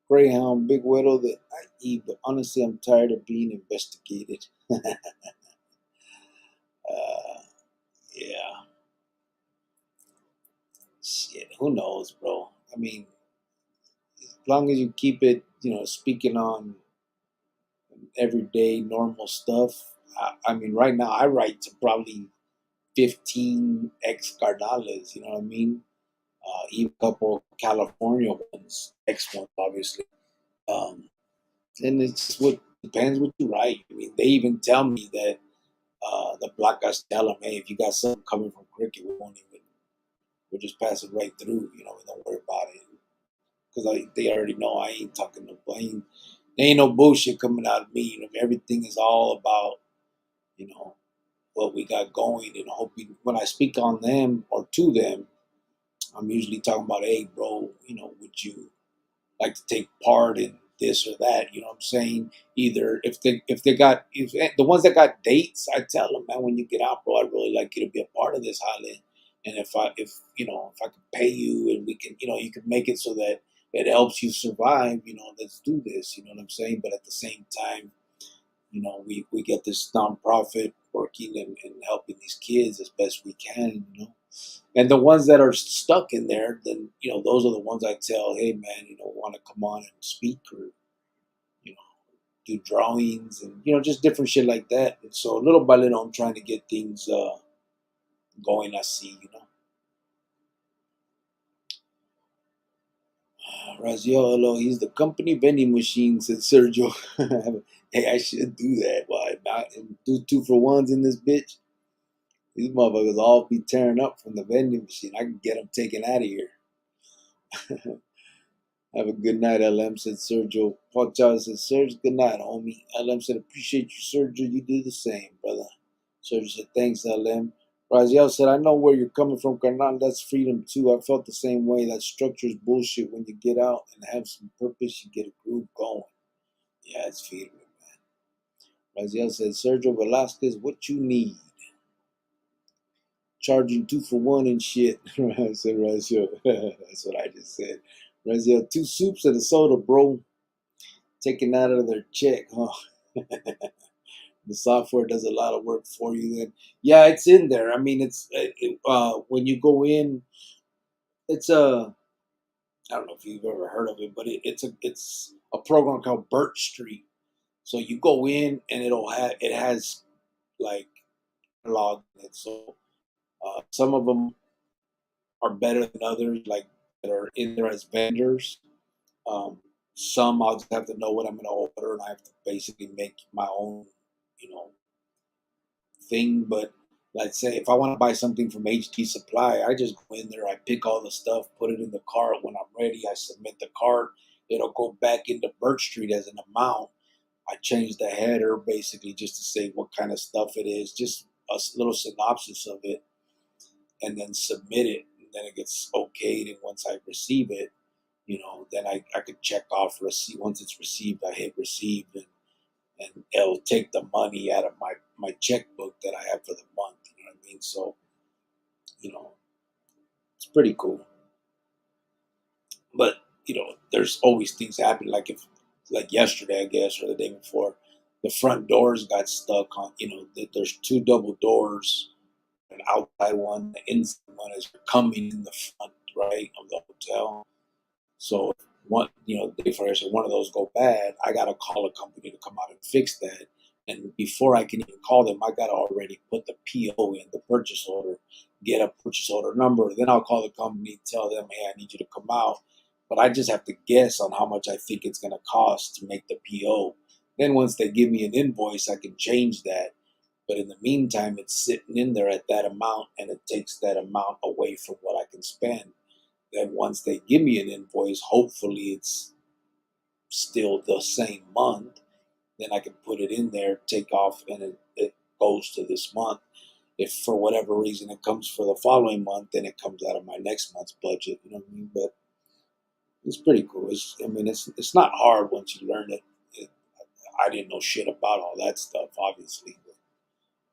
Greyhound, Big Widow that I eat, but honestly, I'm tired of being investigated." uh, yeah. who knows, bro? I mean, as long as you keep it, speaking on everyday normal stuff. I mean, right now I write to probably 15 ex Cardales. You know what I mean? Even a couple California ones, ex ones, obviously. Um, and it's just what depends what you write. I mean, they even tell me that the black guys tell them, hey, if you got something coming from Cricket, we won't even. We'll just pass it right through. We don't worry about it because they already know I ain't talking no blame. There ain't no bullshit coming out of me. Everything is all about you know what we got going, and hoping when I speak on them or to them, I'm usually talking about, hey, bro, would you like to take part in this or that? You know what I'm saying? Either if the ones that got dates, I tell them, man, when you get out, bro, I'd really like you to be a part of this Highland. And if I could pay you and we can, you can make it so that it helps you survive, let's do this. You know what I'm saying? But at the same time, we get this nonprofit working and helping these kids as best we can. And the ones that are stuck in there, then those are the ones I tell, hey man, want to come on and speak or you know do drawings and just different shit like that. And so little by little, I'm trying to get things going. I see. Raziel, hello, he's the company vending machine, said Sergio. Hey, I should do that. Why not? And do 2 for 1s in this bitch. These motherfuckers all be tearing up from the vending machine. I can get them taken out of here. Have a good night, LM, said Sergio. Paul Charles said, Sergio, good night, homie. LM said, appreciate you, Sergio. You do the same, brother. Sergio said, thanks, LM. Raziel said, I know where you're coming from, Carnal. That's freedom, too. I felt the same way. That structure is bullshit. When you get out and have some purpose, you get a groove going. Yeah, it's freedom, man. Raziel said, Sergio Velasquez, what you need? Charging 2 for 1 and shit. I said, Raziel. That's what I just said. Raziel, 2 soups and a soda, bro. Taken out of their check, huh? The software does a lot of work for you. Then, yeah, it's in there. I mean, when you go in, it's a. I don't know if you've ever heard of it, but it's a program called Birch Street. So you go in and it has like log in it. So some of them are better than others, like that are in there as vendors. Um, some I'll just have to know what I'm going to order, and I have to basically make my own, you know, thing. But let's say if I want to buy something from HD Supply, I just go in there, I pick all the stuff, put it in the cart. When I'm ready, I submit the cart. It'll go back into Birch Street as an amount. I change the header basically just to say what kind of stuff it is, just a little synopsis of it, and then submit it. And then it gets okayed, and once I receive it, then I could check off receipt. Once it's received, I hit receive, and it'll take the money out of my checkbook that I have for the month. You know what I mean? So, you know, it's pretty cool. But, there's always things happen. Like yesterday, I guess, or the day before, the front doors got stuck on, there's 2 double doors, an outside one, the inside one is coming in the front, right, of the hotel. So the day before one of those go bad, I gotta call a company to come out and fix that. And before I can even call them, I gotta already put the PO in, the purchase order, get a purchase order number. Then I'll call the company, tell them, hey, I need you to come out. But I just have to guess on how much I think it's gonna cost to make the PO. Then once they give me an invoice, I can change that. But in the meantime, it's sitting in there at that amount, and it takes that amount away from what I can spend. Then once they give me an invoice, hopefully it's still the same month. Then I can put it in there, take off, and it goes to this month. If for whatever reason it comes for the following month, then it comes out of my next month's budget. You know what I mean? But it's pretty cool. It's not hard once you learn it. I didn't know shit about all that stuff, obviously, but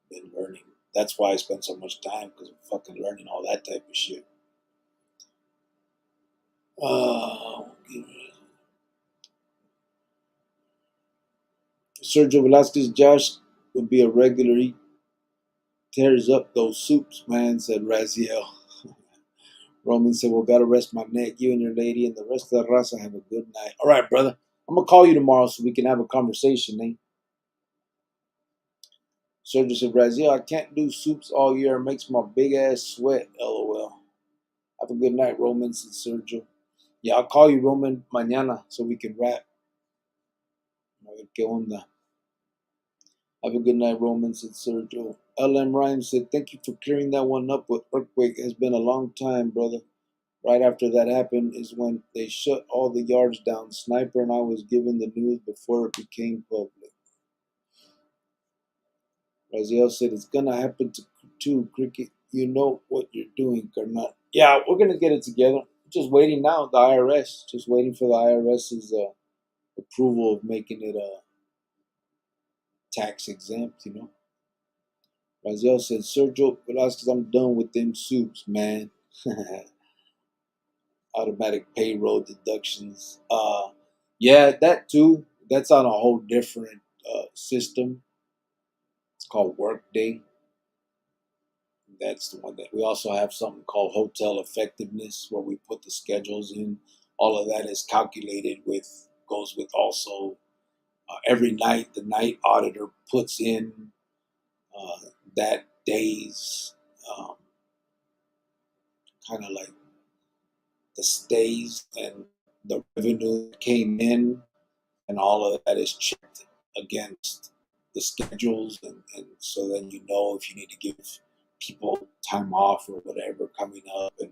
been learning. That's why I spend so much time, because I'm fucking learning all that type of shit. Uh, Sergio Velasquez, Josh would be a regular. He tears up those soups, man, said Raziel. Roman said, well, gotta rest my neck. You and your lady and the rest of the raza have a good night. All right, brother. I'm gonna call you tomorrow so we can have a conversation, eh? Sergio said, Brazil, I can't do soups all year. It makes my big ass sweat. LOL. Have a good night, Roman, said Sergio. Yeah, I'll call you, Roman, mañana so we can rap. A ver qué onda. Have a good night, Roman, said Sergio. LM Rhymes said, thank you for clearing that one up with Earthquake. It's been a long time, brother. Right after that happened is when they shut all the yards down. Sniper and I was given the news before it became public. Raziel said, it's going to happen to Cricket. You know what you're doing, Karnat. Yeah, we're going to get it together. Just waiting now, the IRS. Just waiting for the IRS's approval of making it tax exempt, you know. Raziel said, Sergio Velasquez, I'm done with them soups, man. Automatic payroll deductions. Yeah, that too. That's on a whole different system. It's called Workday. That's the one that we also have something called hotel effectiveness, where we put the schedules in. All of that is calculated with goes with also every night. The night auditor puts in that day's um, kind of like the stays and the revenue that came in, and all of that is checked against the schedules, and so then you know if you need to give people time off or whatever coming up, and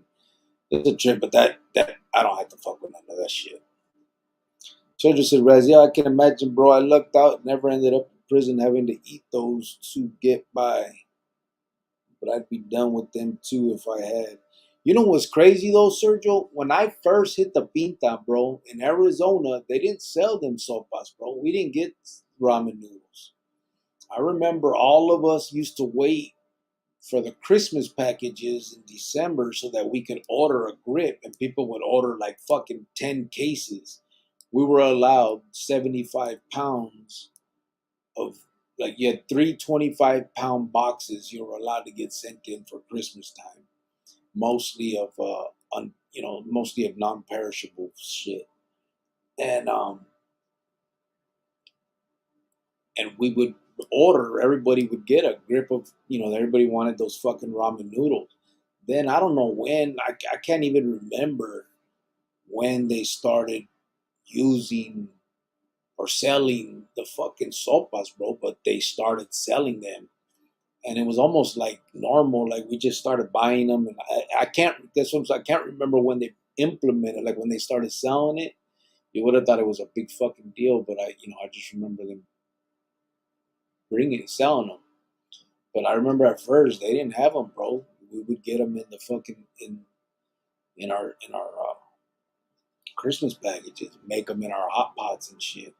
it's a trip. But that I don't have to fuck with none of that shit. Soldier said, Razia, I can imagine, bro. I lucked out, never ended up in prison having to eat those to get by. But I'd be done with them too if I had. You know what's crazy though, Sergio? When I first hit the Pinta, bro, in Arizona, they didn't sell them sopas, bro. We didn't get ramen noodles. I remember all of us used to wait for the Christmas packages in December so that we could order a grip, and people would order like fucking 10 cases. We were allowed 75 pounds of, like, you had three 25-pound boxes you were allowed to get sent in for Christmas time, mostly of mostly of non-perishable shit. And we would order, everybody would get a grip of, everybody wanted those fucking ramen noodles. Then I don't know when, I can't even remember when they started using or selling the fucking sopas, bro, but they started selling them. And it was almost like normal, like we just started buying them. And I can't, that's what I'm saying, I can't remember when they implemented, like when they started selling it. You would have thought it was a big fucking deal, but I just remember them selling them. But I remember at first they didn't have them, bro. We would get them in the fucking in our Christmas packages, make them in our hot pots and shit.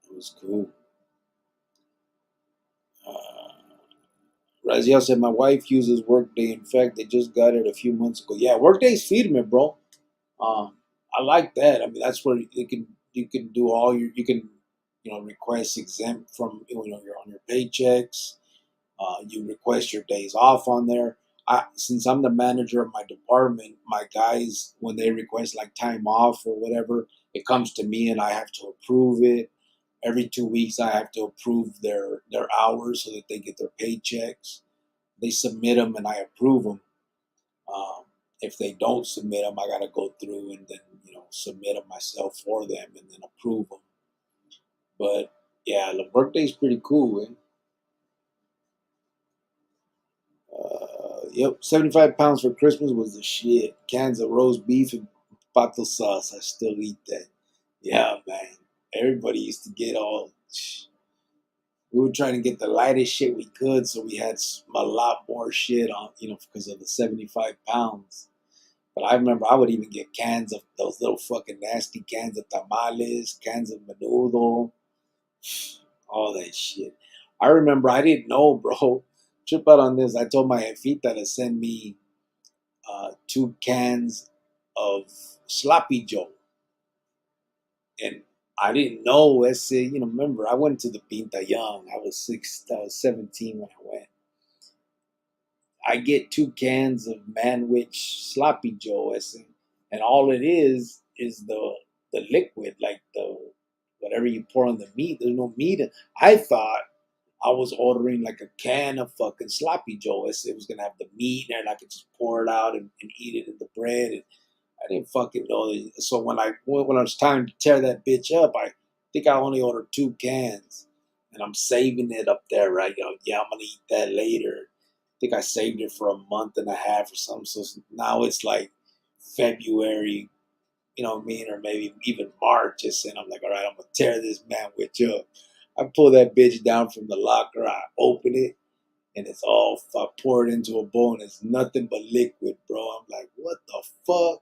It was cool. Raziel said my wife uses Workday. In fact, they just got it a few months ago. Yeah, Workday's feeding me, bro. I like that. I mean, that's where you can do all your you can request exempt from you're on your paychecks. You request your days off on there. Since I'm the manager of my department, my guys, when they request like time off or whatever, it comes to me and I have to approve it. Every 2 weeks, I have to approve their hours so that they get their paychecks. They submit them and I approve them. Um, if they don't submit them, I got to go through and then submit them myself for them and then approve them. But yeah, the birthday's pretty cool, man. Yep, 75 pounds for Christmas was the shit. Cans of roast beef and pato sauce. I still eat that. Yeah, man. Everybody used to get all. We were trying to get the lightest shit we could, so we had a lot more shit on, because of the 75 pounds. But I remember I would even get cans of those little fucking nasty cans of tamales, cans of menudo, all that shit. I remember I didn't know, bro. Trip out on this. I told my jefita to send me 2 cans of sloppy Joe, and I didn't know. Remember I went to the Pinta young. I was 17 when I went. I get 2 cans of Manwich Sloppy Joe, and all it is the liquid, like the whatever you pour on the meat. There's no meat. I thought I was ordering like a can of fucking Sloppy Joe. It was gonna have the meat and I could just pour it out and eat it in the bread. And I didn't fucking know. So when it was time to tear that bitch up, I think I only ordered 2 cans, and I'm saving it up there, right? Yeah, I'm gonna eat that later. I think I saved it for a month and a half or something. So now it's like February, what I mean, or maybe even March. And I'm like, all right, I'm gonna tear this manwich up. I pull that bitch down from the locker. I open it, and it's all. I pour it into a bowl, and it's nothing but liquid, bro. I'm like, what the fuck?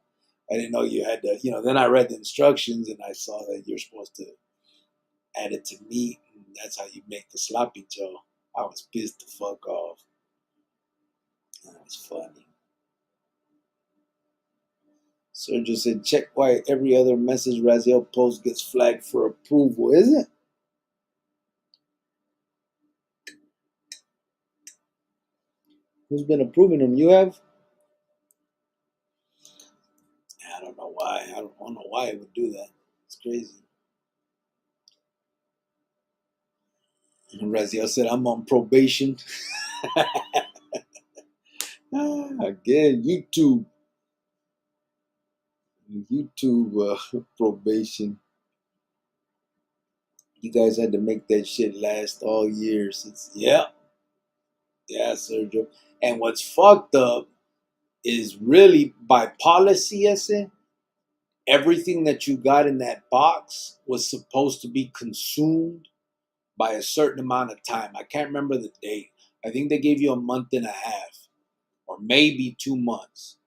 I didn't know you had to. Then I read the instructions, and I saw that you're supposed to add it to meat, and that's how you make the sloppy joe. I was pissed the fuck off. That was funny. Sergio said, check why every other message Raziel post gets flagged for approval. Is it? Who's been approving them? You have? I don't know why. I don't know why it would do that. It's crazy. And Raziel said, I'm on probation. Again, YouTube probation. You guys had to make that shit last all year. Yeah, Sergio. And what's fucked up is really by policy, ese, everything that you got in that box was supposed to be consumed by a certain amount of time. I can't remember the date. I think they gave you a month and a half or maybe 2 months.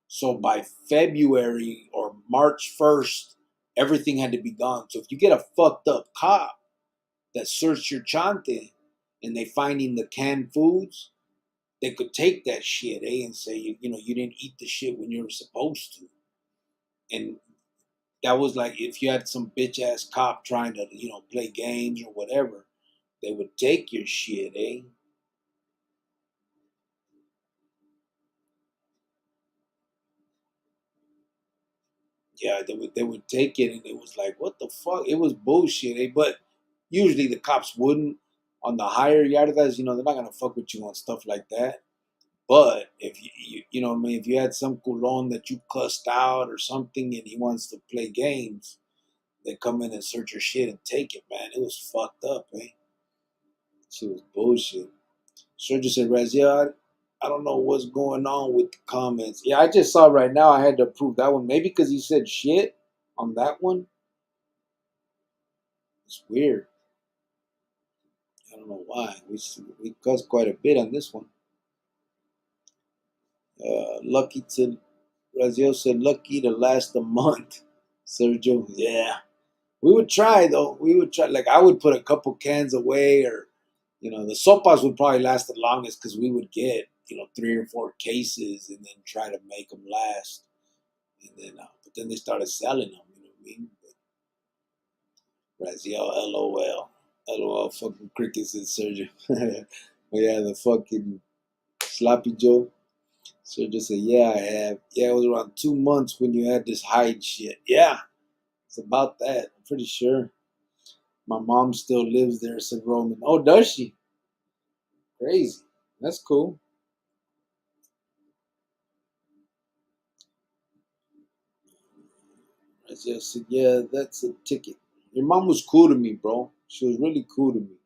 So by February or March 1st, everything had to be gone. So if you get a fucked up cop that searched your chante and they finding the canned foods, they could take that shit, and say, you didn't eat the shit when you were supposed to. And that was like if you had some bitch ass cop trying to, play games or whatever, they would take your shit, eh? Yeah, they would take it, and it was like, what the fuck? It was bullshit, eh? But usually the cops wouldn't. On the higher yardas, they're not gonna fuck with you on stuff like that. But if you know what I mean, if you had some culon that you cussed out or something, and he wants to play games, they come in and search your shit and take it, man. It was fucked up, eh? Shit was bullshit. Sergio said, Raziel, I don't know what's going on with the comments. Yeah, I just saw right now I had to approve that one. Maybe because he said shit on that one. It's weird. I don't know why. We cussed quite a bit on this one. Lucky to Raziel said, lucky to last a month. Sergio, yeah. We would try though. We would try. Like I would put a couple cans away, or the sopas would probably last the longest because we would get 3 or 4 cases and then try to make them last. And then, but then they started selling them. You know what I mean? Raziel, LOL, LOL, fucking crickets and Sergio. But yeah, the fucking sloppy Joe. Sergio said, yeah, I have. Yeah, it was around 2 months when you had this hide shit. Yeah, it's about that. I'm pretty sure. My mom still lives there, said Roman. Oh, does she? Crazy. That's cool. I just said, yeah, that's a ticket. Your mom was cool to me, bro. She was really cool to me.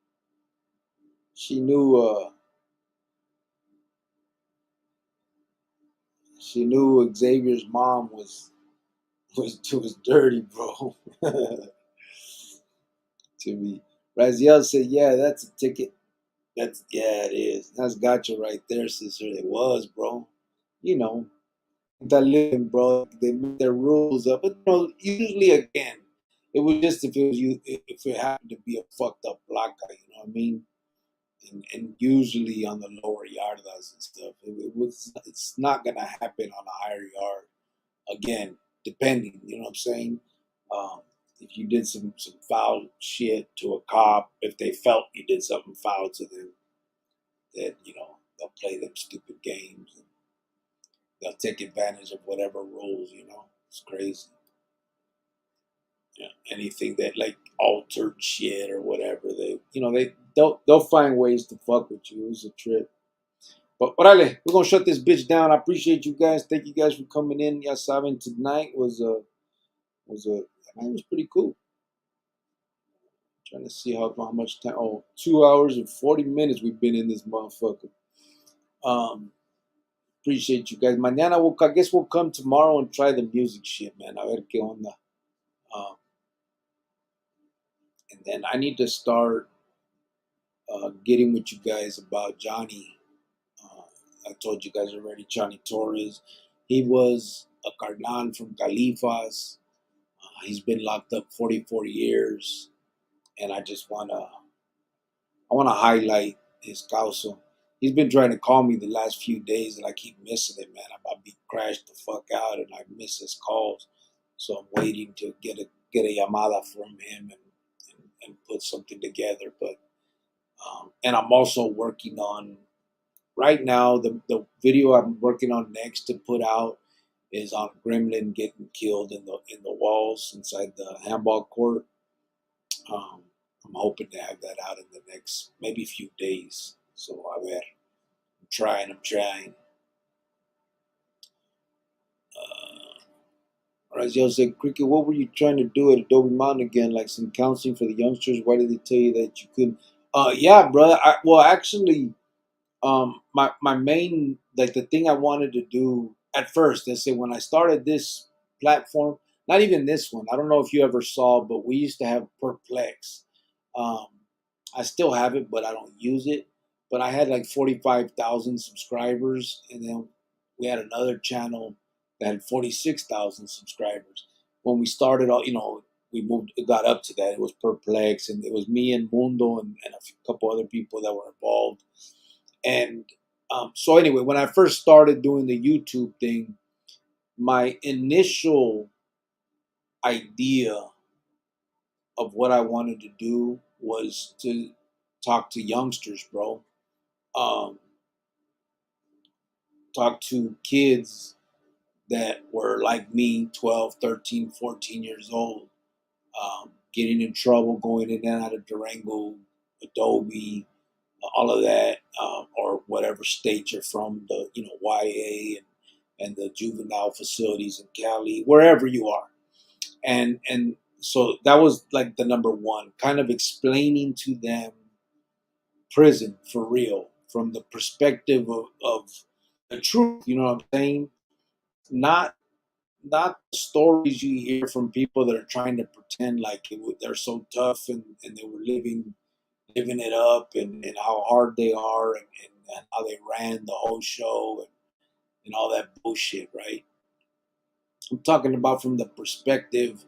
She knew Xavier's mom was dirty, bro. To me. Raziel said, yeah, that's a ticket. Yeah, it is. That's gotcha right there, sister. It was, bro. You know, that living, bro. They made their rules up, but usually again, it was just if it happened to be a fucked up black guy. You know what I mean? And usually on the lower yardas and stuff, it's not gonna happen on a higher yard. Again, depending, you know what I'm saying? Um, if you did some foul shit to a cop, if they felt you did something foul to them, then they'll play them stupid games. And they'll take advantage of whatever rules, you know. It's crazy. Yeah, anything that like altered shit or whatever, they'll find ways to fuck with you. It was a trip. But orale, we're gonna shut this bitch down. I appreciate you guys. Thank you guys for coming in. Ya saben, tonight was it was pretty cool. Trying to see how much time. Oh, 2 hours and 40 minutes we've been in this motherfucker. Um, appreciate you guys. Mañana I guess we'll come tomorrow and try the music shit, man. A ver qué onda. Um, and then I need to start getting with you guys about Johnny. Uh, I told you guys already, Johnny Torres. He was a carnal from Califas. He's been locked up 44 years, and I wanna highlight his causa. He's been trying to call me the last few days, and I keep missing it, man. I'm about to be crashed the fuck out, and I miss his calls. So I'm waiting to get a llamada from him and put something together. But and I'm also working on right now the video I'm working on next to put out is on Gremlin getting killed in the walls inside the handball court. Um, I'm hoping to have that out in the next maybe few days. So a ver, I'm trying. Raziel said, Cricket, what were you trying to do at Adobe Mountain again? Like some counseling for the youngsters? Why did they tell you that you couldn't? Yeah, brother. Well, actually, my main, like the thing I wanted to do at first, let's say when I started this platform, not even this one, I don't know if you ever saw, but we used to have Perplex. um I still have it, but I don't use it. But I had like 45,000 subscribers, and then we had another channel that had 46,000 subscribers. When we started, all we moved, it got up to that. It was Perplex, and it was me and Mundo and a couple other people that were involved. And so anyway, when I first started doing the YouTube thing, my initial idea of what I wanted to do was to talk to youngsters, bro. Um, talk to kids that were like me, 12, 13, 14 years old, getting in trouble, going in and out of Durango, Adobe, all of that, or whatever state you're from, the YA and the juvenile facilities in Cali, wherever you are, and so that was like the number one, kind of explaining to them prison for real from the perspective of the truth. You know what I'm saying? Not stories you hear from people that are trying to pretend like they're so tough and they were living it up and how hard they are and how they ran the whole show and all that bullshit, right? I'm talking about from the perspective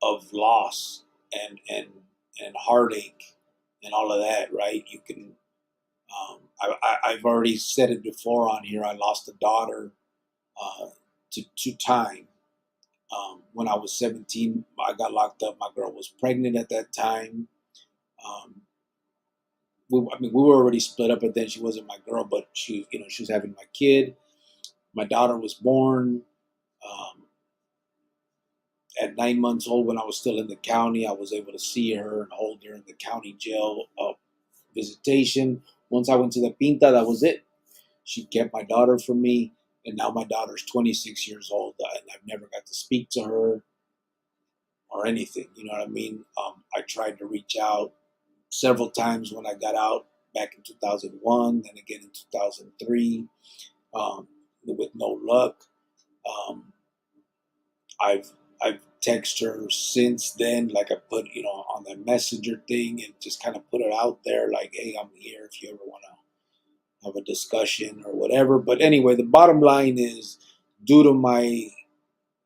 of loss and heartache and all of that, right? You can I've already said it before on here. I lost a daughter uh, to time. When I was 17, I got locked up. My girl was pregnant at that time. Um, we were already split up, but then she wasn't my girl, but she was having my kid. My daughter was born um, at 9 months old. When I was still in the county, I was able to see her and hold her in the county jail visitation. Once I went to the Pinta, that was it. She kept my daughter from me, and now my daughter's 26 years old, and I've never got to speak to her or anything. You know what I mean? I tried to reach out several times when I got out back in 2001, then again in 2003, with no luck. Um, I've I've texted her since then, like I put on the messenger thing and just kind of put it out there, like, hey, I'm here if you ever want to have a discussion or whatever. But anyway, the bottom line is, due to my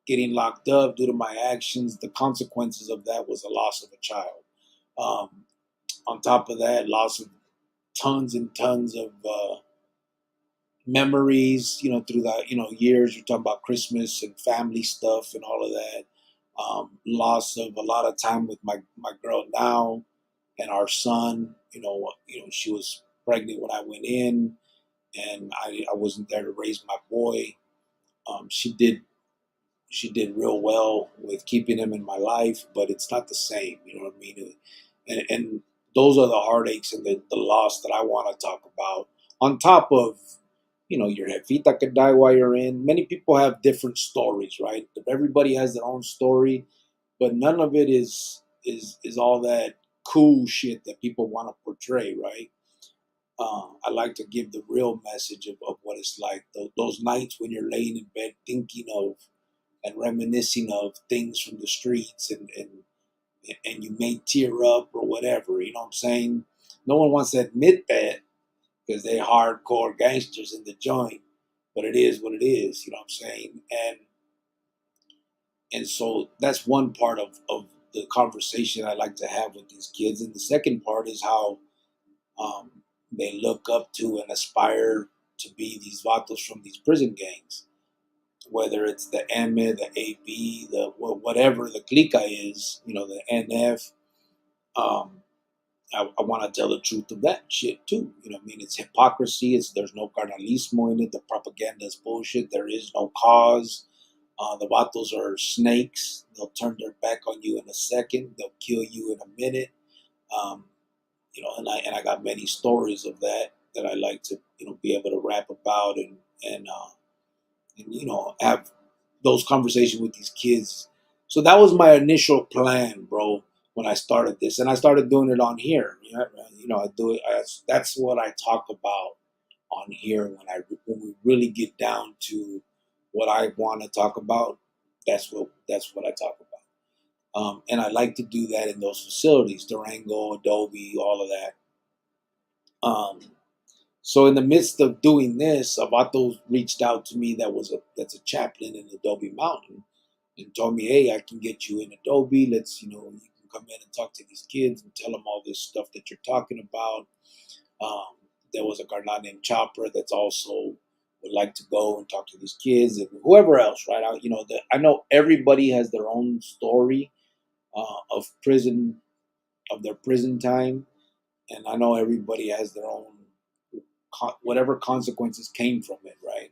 getting locked up, due to my actions, the consequences of that was the loss of a child. Um, on top of that, loss of tons and tons of memories, through the years. You're talking about Christmas and family stuff and all of that. Loss of a lot of time with my girl now and our son. She was pregnant when I went in. and I wasn't there to raise my boy. She did real well with keeping him in my life, but it's not the same. You know what I mean? And those are the heartaches and the loss that I want to talk about. On top of, your jefita could die while you're in. Many people have different stories, right? Everybody has their own story, but none of it is all that cool shit that people want to portray, right? I like to give the real message of what it's like. Those nights when you're laying in bed thinking of and reminiscing of things from the streets, and you may tear up or whatever. You know what I'm saying? No one wants to admit that because they're hardcore gangsters in the joint, but it is what it is. You know what I'm saying? And so that's one part of the conversation I like to have with these kids. And the second part is how um, they look up to and aspire to be these vatos from these prison gangs, whether it's the M, the AB, the whatever the clica is, the NF. Um, I want to tell the truth of that shit too. You know what I mean? It's hypocrisy. There's no carnalismo in it. The propaganda is bullshit. There is no cause. The vatos are snakes. They'll turn their back on you in a second. They'll kill you in a minute. Um, and I got many stories of that I like to be able to rap about and have those conversations with these kids. So that was my initial plan, bro, when I started this, and I started doing it on here. I do it. That's what I talk about on here when we really get down to what I want to talk about. That's what I talk about. And I like to do that in those facilities, Durango, Adobe, all of that. Um, So in the midst of doing this, Abato reached out to me. That's a chaplain in Adobe Mountain, and told me, "Hey, I can get you in Adobe. You can come in and talk to these kids and tell them all this stuff that you're talking about." Um, there was a carnal named Chopper that's also would like to go and talk to these kids and whoever else, right? I know everybody has their own story of prison, of their prison time, and I know everybody has their own whatever consequences came from it, right?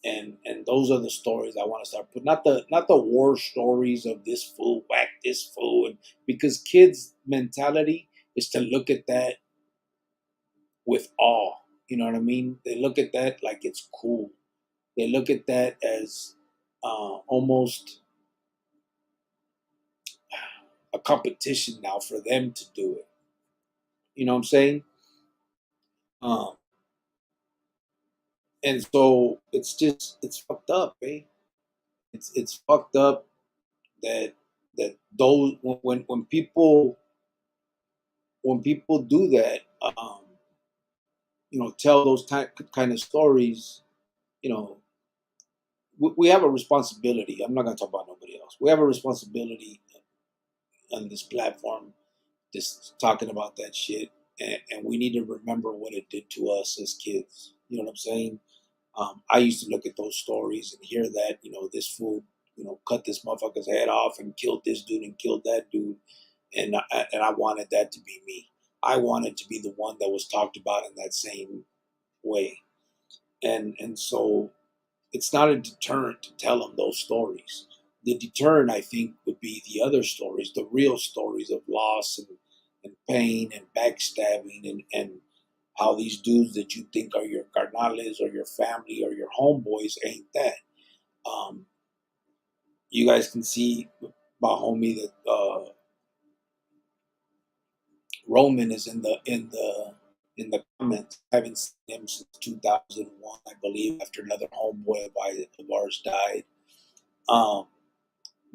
And those are the stories I want to start putting, not the war stories of this fool whack this fool, because kids' mentality is to look at that with awe. You know what I mean? They look at that like it's cool. They look at that as almost a competition now for them to do it. You know what I'm saying? Um, and so it's fucked up, eh? It's fucked up that those when people do that, tell those kind of stories, you know, we have a responsibility. I'm not going to talk about nobody else. We have a responsibility on this platform, just talking about that shit, and we need to remember what it did to us as kids. You know what I'm saying? I used to look at those stories and hear that, this fool, cut this motherfucker's head off and killed this dude and killed that dude, and I wanted that to be me. I wanted to be the one that was talked about in that same way, and so it's not a deterrent to tell them those stories. The deterrent, I think, would be the other stories, the real stories of loss and pain and backstabbing and how these dudes that you think are your carnales or your family or your homeboys ain't that. Um, you guys can see my homie that Roman is in the comments. I haven't seen him since 2001, I believe, after another homeboy of ours died. Um,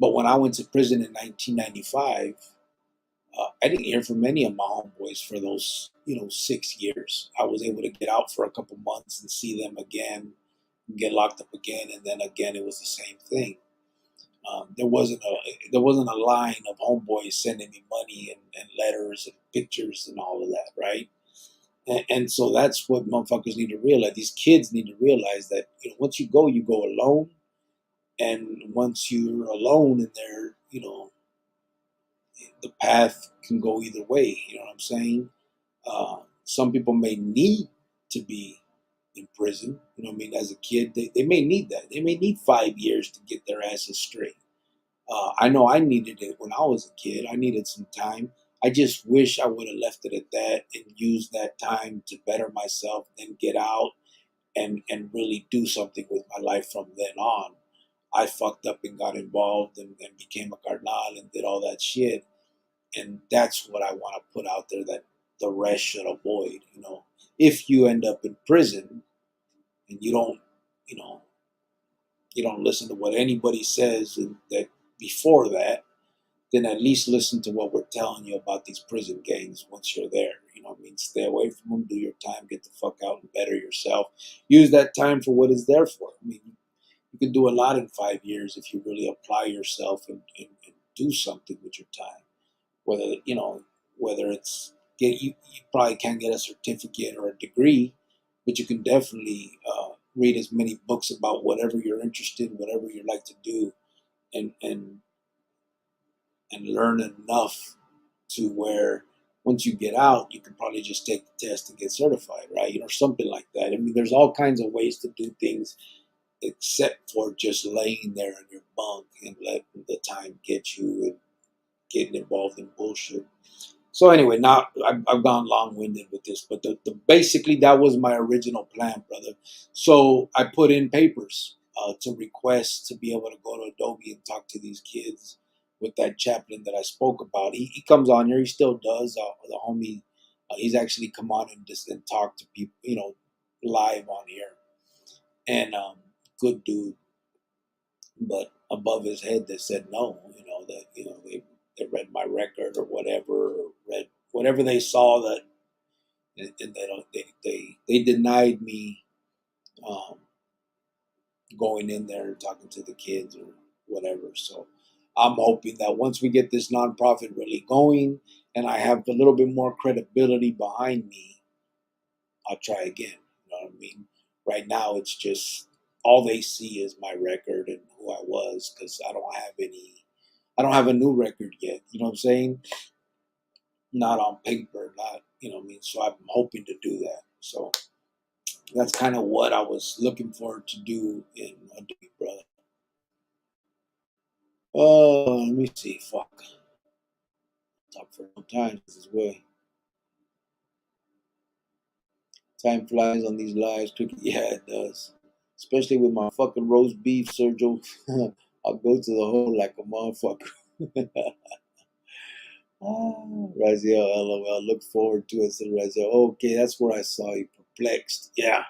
but when I went to prison in 1995, I didn't hear from any of my homeboys for those 6 years. I was able to get out for a couple months and see them again, get locked up again, and then again it was the same thing. There wasn't a line of homeboys sending me money and letters and pictures and all of that, right? And so that's what motherfuckers need to realize. These kids need to realize that once you go alone, and once you're alone in there, the path can go either way. You know what I'm saying? Some people may need to be. in prison. You know what I mean? As a kid, they may need that. They may need 5 years to get their asses straight. I know I needed it when I was a kid. I needed some time. I just wish I would have left it at that and used that time to better myself, then get out and really do something with my life from then on. I fucked up and got involved and became a carnal and did all that shit. And that's what I want to put out there that the rest should avoid. You know, if you end up in prison and you know, you don't listen to what anybody says and that before that, then at least listen to what we're telling you about these prison gangs once you're there. You know what I mean? Stay away from them, do your time, get the fuck out and better yourself. Use that time for what it's there for. I mean, you can do a lot in 5 years if you really apply yourself and do something with your time. Whether, you know, whether it's you probably can't get a certificate or a degree, but you can definitely read as many books about whatever you're interested in, whatever you like to do, and and and learn enough to where once you get out, you can probably just take the test and get certified, right? You know, something like that. I mean, there's all kinds of ways to do things except for just laying there in your bunk and letting the time get you and getting involved in bullshit. So anyway, now I've gone long-winded with this, but the basically that was my original plan, brother. So I put in papers to request to be able to go to Adobe and talk to these kids with that chaplain that I spoke about. He comes on here, he still does. The homie, he's actually come on and just and talk to people, you know, live on here, and good dude. But above his head, they said no. You know that they read my record or whatever, or read whatever they saw that, and they denied me um, going in there and talking to the kids or whatever. So I'm hoping that once we get this nonprofit really going and I have a little bit more credibility behind me, I'll try again. You know what I mean? Right now, it's just all they see is my record and who I was because I don't have any. I don't have a new record yet. You know what I'm saying? Not on paper, not you know what I mean. So I'm hoping to do that. So that's kind of what I was looking forward to do in a Big Brother. Oh, let me see. Fuck. Talk for no time. This is way. Time flies on these lives quickly. Yeah, it does. Especially with my fucking roast beef, Sergio. I'll go to the hole like a motherfucker. Raziel, LOL. Look forward to it, said Raziel. Okay, that's where I saw you. Perplexed. Yeah.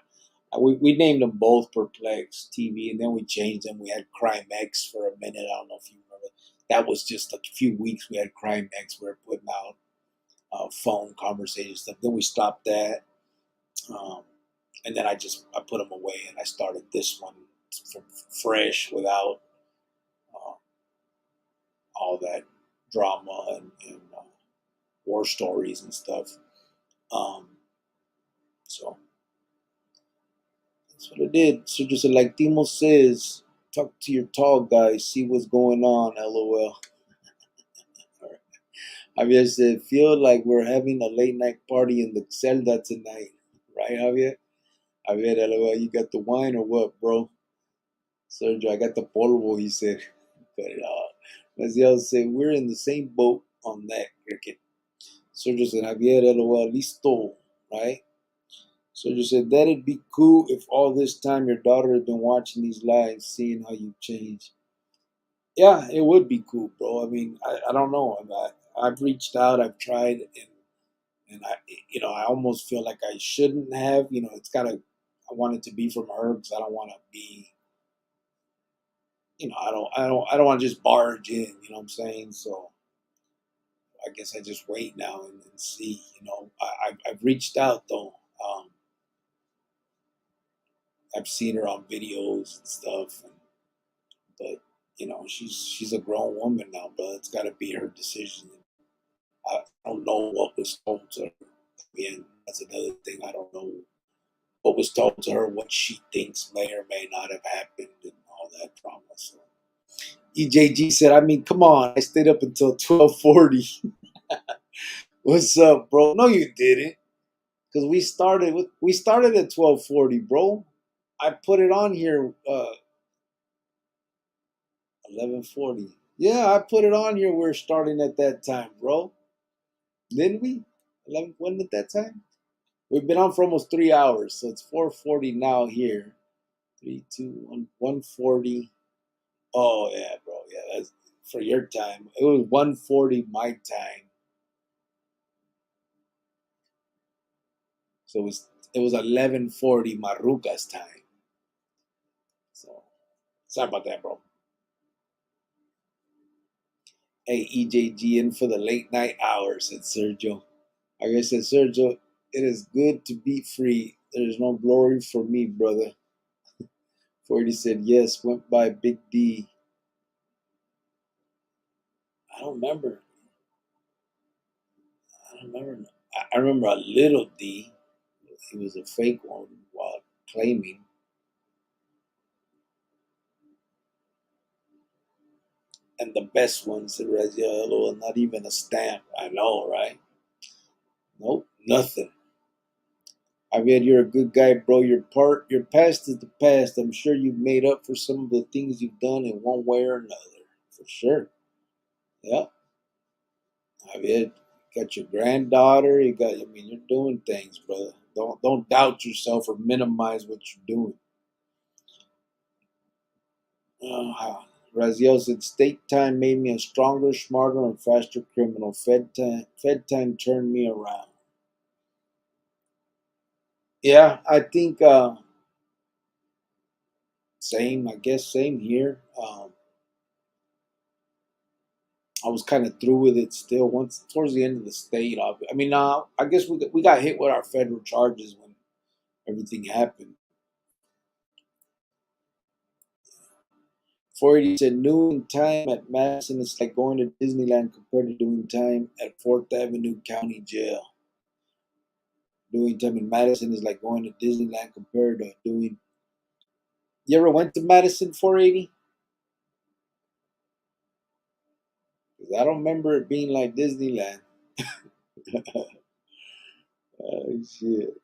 We named them both Perplexed TV, and then we changed them. We had Crime X for a minute. I don't know if you remember. That was just a few weeks. We had Crime X. We were putting out phone conversation stuff. Then we stopped that. Um, and then I put them away and I started this one from fresh without uh, all that drama and war stories and stuff. Um, so that's what I did. So just like Timo says, talk to your tall guy, see what's going on. LOL. Javier said, feel like we're having a late night party in the celda tonight, right, Javier? Javier, LOL, you got the wine or what, bro? Sergio, I got the polvo, he said. Cut it out. Raziel said, we're in the same boat on that, cricket. Sergio said, Javier, LOL, listo, right? Sergio said, that'd be cool if all this time your daughter had been watching these lives, seeing how you've changed. Yeah, it would be cool, bro. I mean, I don't know. I've reached out, I've tried, and I almost feel like I shouldn't have. You know, I want it to be from her because I don't want to be I don't want to just barge in, you know what I'm saying? So I guess I just wait now and see, I've reached out though. I've seen her on videos and stuff, but she's a grown woman now, but it's got to be her decision. I don't know what was told to her. And that's another thing. I don't know what was told to her, what she thinks may or may not have happened, and all that drama. So EJG said, I mean, come on, I stayed up until 12:40. What's up, bro? No, you didn't. because we started at 12:40, bro. I put it on here 11:40. Yeah, I put it on here. We're starting at that time, bro. Didn't we? 11. Wasn't it that time? We've been on for almost 3 hours, so it's 4:40 now here. 3, 2, 1, 1:40. Oh yeah, bro. Yeah, that's for your time. It was 1:40 my time. So it was 11:40 Maruca's time. So sorry about that, bro. Hey, EJG in for the late night hours, said Sergio. Like I said, Sergio, it is good to be free. There is no glory for me, brother. 40 said yes, went by Big D. I don't remember. I don't remember. I remember a little D. He was a fake one while claiming. And the best one said Raziel, not even a stamp. I know, right? Nope, nothing. Javier, you're a good guy, bro. Your past is the past. I'm sure you've made up for some of the things you've done in one way or another. For sure. Yeah. Javier, you got your granddaughter. I mean, you're doing things, brother. Don't doubt yourself or minimize what you're doing. Raziel said, state time made me a stronger, smarter, and faster criminal. Fed time turned me around. Yeah, I think same. I guess same here. I was kind of through with it still. Once towards the end of the state, I mean, I guess we got hit with our federal charges when everything happened. 480 said noon time at Madison is like going to Disneyland compared to doing time at Fourth Avenue County Jail. Doing time in Madison is like going to Disneyland compared to doing. You ever went to Madison 480? Because I don't remember it being like Disneyland. Oh shit.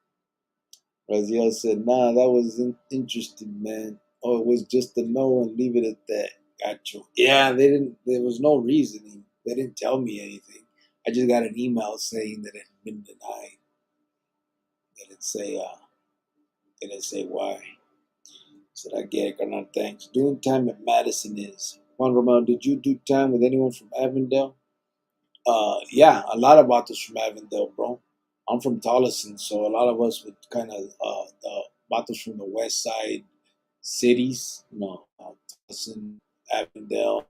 Raziel said, nah, that was interesting, man. Oh, it was just a no and leave it at that. Got you. Yeah, they didn't, there was no reasoning. They didn't tell me anything. I just got an email saying that it had been denied. They didn't say why. Said, I get it, Carnal, thanks. Doing time at Madison is. Juan Romero, did you do time with anyone from Avondale? Yeah, a lot of us from Avondale, bro. I'm from Tolleson, so a lot of us would kind of the Vatos from the west side cities, Tolleson, Avondale,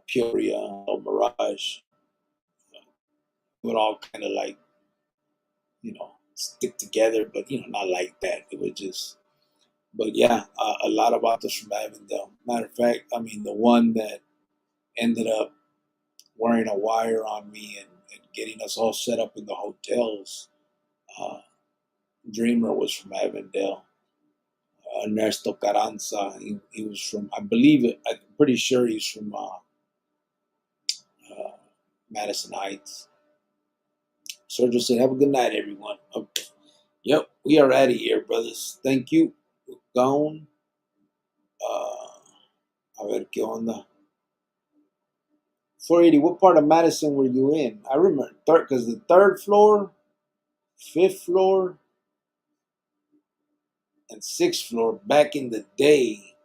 Peoria, Mirage, would all kind of like stick together, but not like that. It was just, but yeah, a lot of Vatos from Avondale. Matter of fact, I mean the one that ended up wearing a wire on me and getting us all set up in the hotels. Uh, Dreamer was from Avondale. Ernesto Carranza, he was from, I believe it, I'm pretty sure he's from uh, Madison Heights. Sergio said, have a good night, everyone. Okay. Yep, we are out of here, brothers. Thank you. We're gone. A ver qué onda. 480, what part of Madison were you in? I remember, because the third floor, fifth floor, and sixth floor back in the day,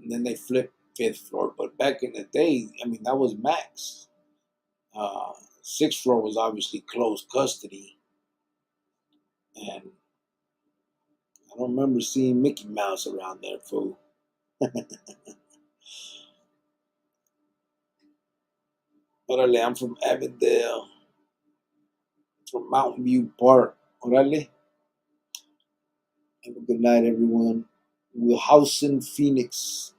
and then they flipped fifth floor. But back in the day, I mean, that was max. Uh, Sixth floor was obviously closed custody, and I don't remember seeing Mickey Mouse around there, fool. Orale, I'm from Avondale, from Mountain View Park. Orale, have a good night, everyone. We'll house in Phoenix.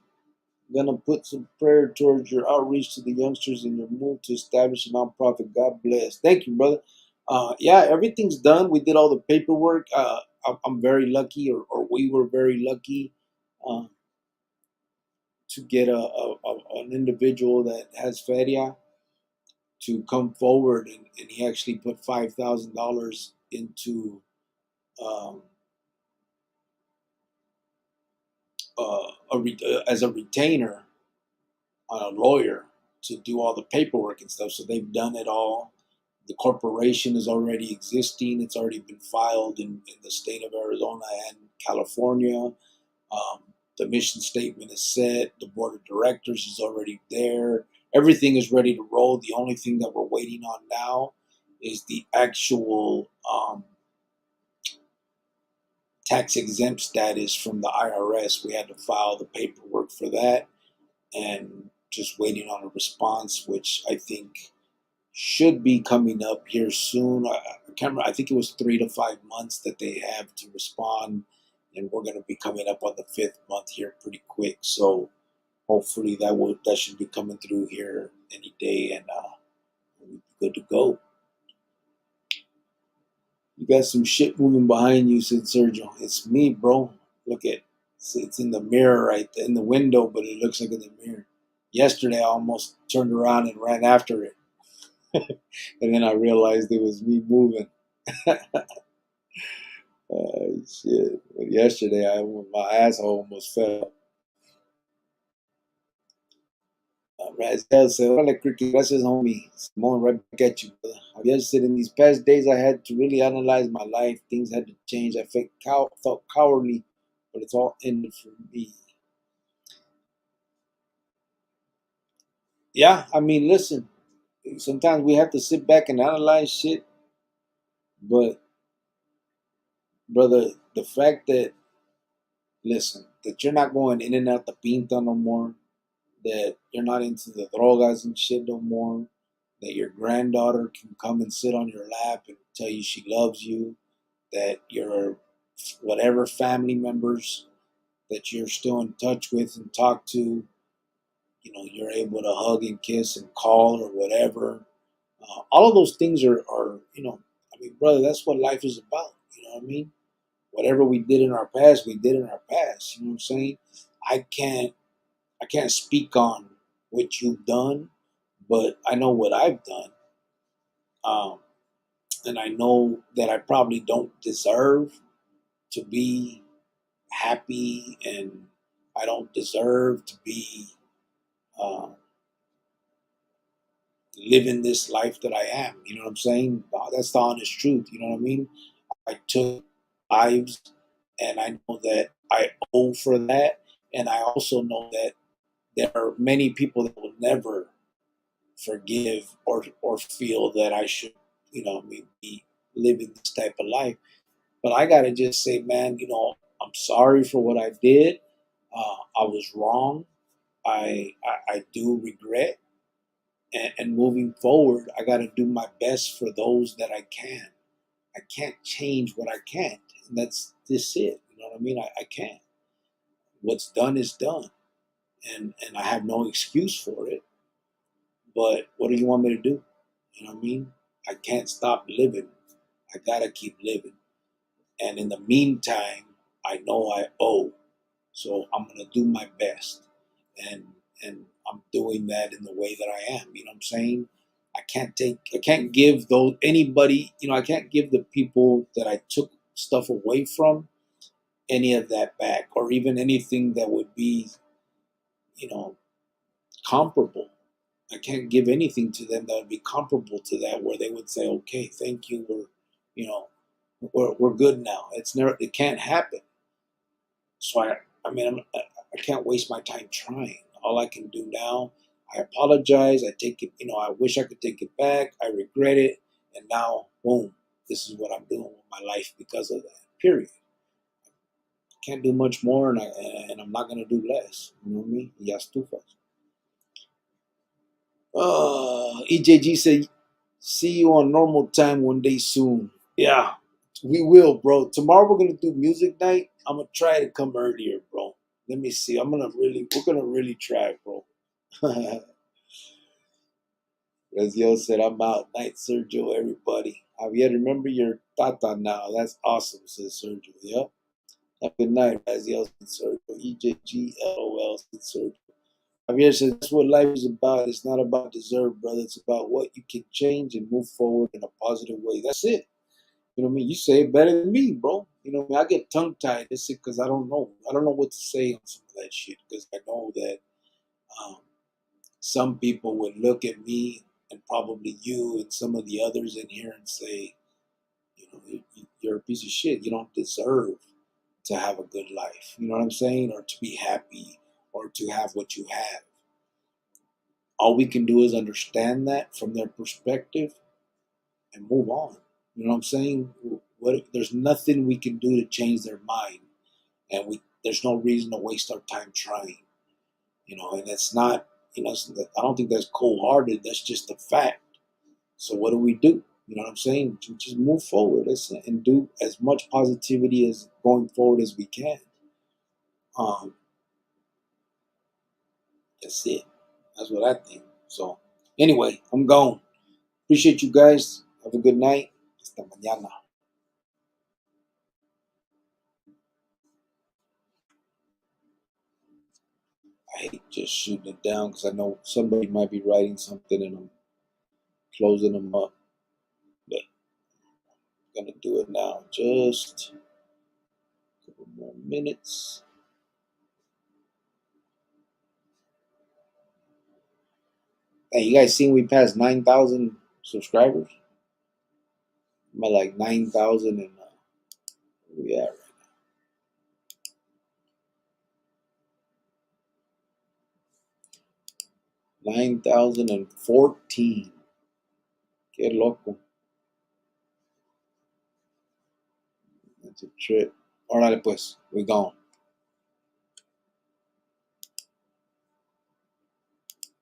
Gonna put some prayer towards your outreach to the youngsters and your move to establish a nonprofit. God bless. Thank you, brother. Yeah, everything's done. We did all the paperwork. I'm very lucky, or we were very lucky uh, to get an individual that has feria to come forward, and he actually put $5,000 into um, as a retainer on a lawyer to do all the paperwork and stuff. So they've done it all. The corporation is already existing. It's already been filed in the state of Arizona and California. Um, the mission statement is set. The board of directors is already there. Everything is ready to roll. The only thing that we're waiting on now is the actual tax exempt status from the IRS. We had to file the paperwork for that and just waiting on a response, which I think should be coming up here soon. I can't remember. I think it was 3 to 5 months that they have to respond, and we're going to be coming up on the 5th month here pretty quick. So hopefully that should be coming through here any day, and we'll be good to go. You got some shit moving behind you, said Sergio. It's me, bro. Look at it's in the mirror right there, in the window, but it looks like in the mirror. Yesterday, I almost turned around and ran after it, and then I realized it was me moving. Shit. But yesterday, my asshole almost fell. Razel said, "Hola, Cricket. Gracias, homie. Simone, right back at you, brother. Javier said, in these past days, I had to really analyze my life. Things had to change. I felt cowardly, but it's all ended for me." Yeah, I mean, listen, sometimes we have to sit back and analyze shit, but, brother, the fact that, listen, that you're not going in and out the pinta no more, that you're not into the drogas and shit no more, that your granddaughter can come and sit on your lap and tell you she loves you, that your whatever family members that you're still in touch with and talk to, you're able to hug and kiss and call or whatever. All of those things are, I mean, brother, that's what life is about. You know what I mean? Whatever we did in our past, we did in our past. You know what I'm saying? I can't I can't speak on what you've done, but I know what I've done. Um, and I know that I probably don't deserve to be happy, and I don't deserve to be uh, living this life that I am. You know what I'm saying? That's the honest truth. You know what I mean? I took lives, and I know that I owe for that. And I also know that there are many people that will never forgive or feel that I should, be living this type of life. But I gotta just say, man, I'm sorry for what I did. I was wrong. I do regret, and moving forward, I got to do my best for those that I can. I can't change what I can't, and that's this it. You know what I mean? I can't. What's done is done, and I have no excuse for it. But what do you want me to do? You know what I mean? I can't stop living. I gotta keep living. And in the meantime, I know I owe. So I'm gonna do my best. And I'm doing that in the way that I am. You know what I'm saying? I can't give those anybody, I can't give the people that I took stuff away from any of that back, or even anything that would be, you know, comparable. I can't give anything to them that would be comparable to that, where they would say, "Okay, thank you. You know, we're good now." It can't happen. So I mean, I can't waste my time trying. All I can do now, I apologize. I take it. I wish I could take it back. I regret it, and now, boom, this is what I'm doing with my life because of that. Period. Can't do much more, and I'm not gonna do less. You know what I mean? Ya estufas. EJG said, "See you on normal time one day soon." Yeah, we will, bro. Tomorrow we're gonna do music night. I'm gonna try to come earlier, bro. Let me see. We're gonna really try, bro. Raziel said, "I'm out. Night, Sergio, everybody." Javier, remember your tata now. That's awesome, says Sergio. Yep. Have a good night, Raziel, said Sergio. EJG, LOL, said Sergio. Javier says, "That's what life is about. It's not about deserve, brother. It's about what you can change and move forward in a positive way." That's it. You know what I mean? You say it better than me, bro. You know what I mean? I get tongue tied. That's it because I don't know. I don't know what to say on some of that shit because I know that um, some people would look at me and probably you and some of the others in here and say, you know, you're a piece of shit. You don't deserve to have a good life. You know what I'm saying? Or to be happy or to have what you have. All we can do is understand that from their perspective and move on. You know what I'm saying? There's nothing we can do to change their mind, and there's no reason to waste our time trying. You know, and it's not. You know, I don't think that's cold-hearted. That's just a fact. So what do we do? You know what I'm saying? Just move forward and do as much positivity as going forward as we can. Um, that's it. That's what I think. So anyway, I'm gone. Appreciate you guys. Have a good night. Hasta mañana. I hate just shooting it down because I know somebody might be writing something and I'm closing them up. But I'm gonna do it now. Just a couple more minutes. Hey, you guys seen we passed 9,000 subscribers? I'm at like 9,000 and where we at right 9,014. Qué loco. That's a trip. Órale pues, we gone.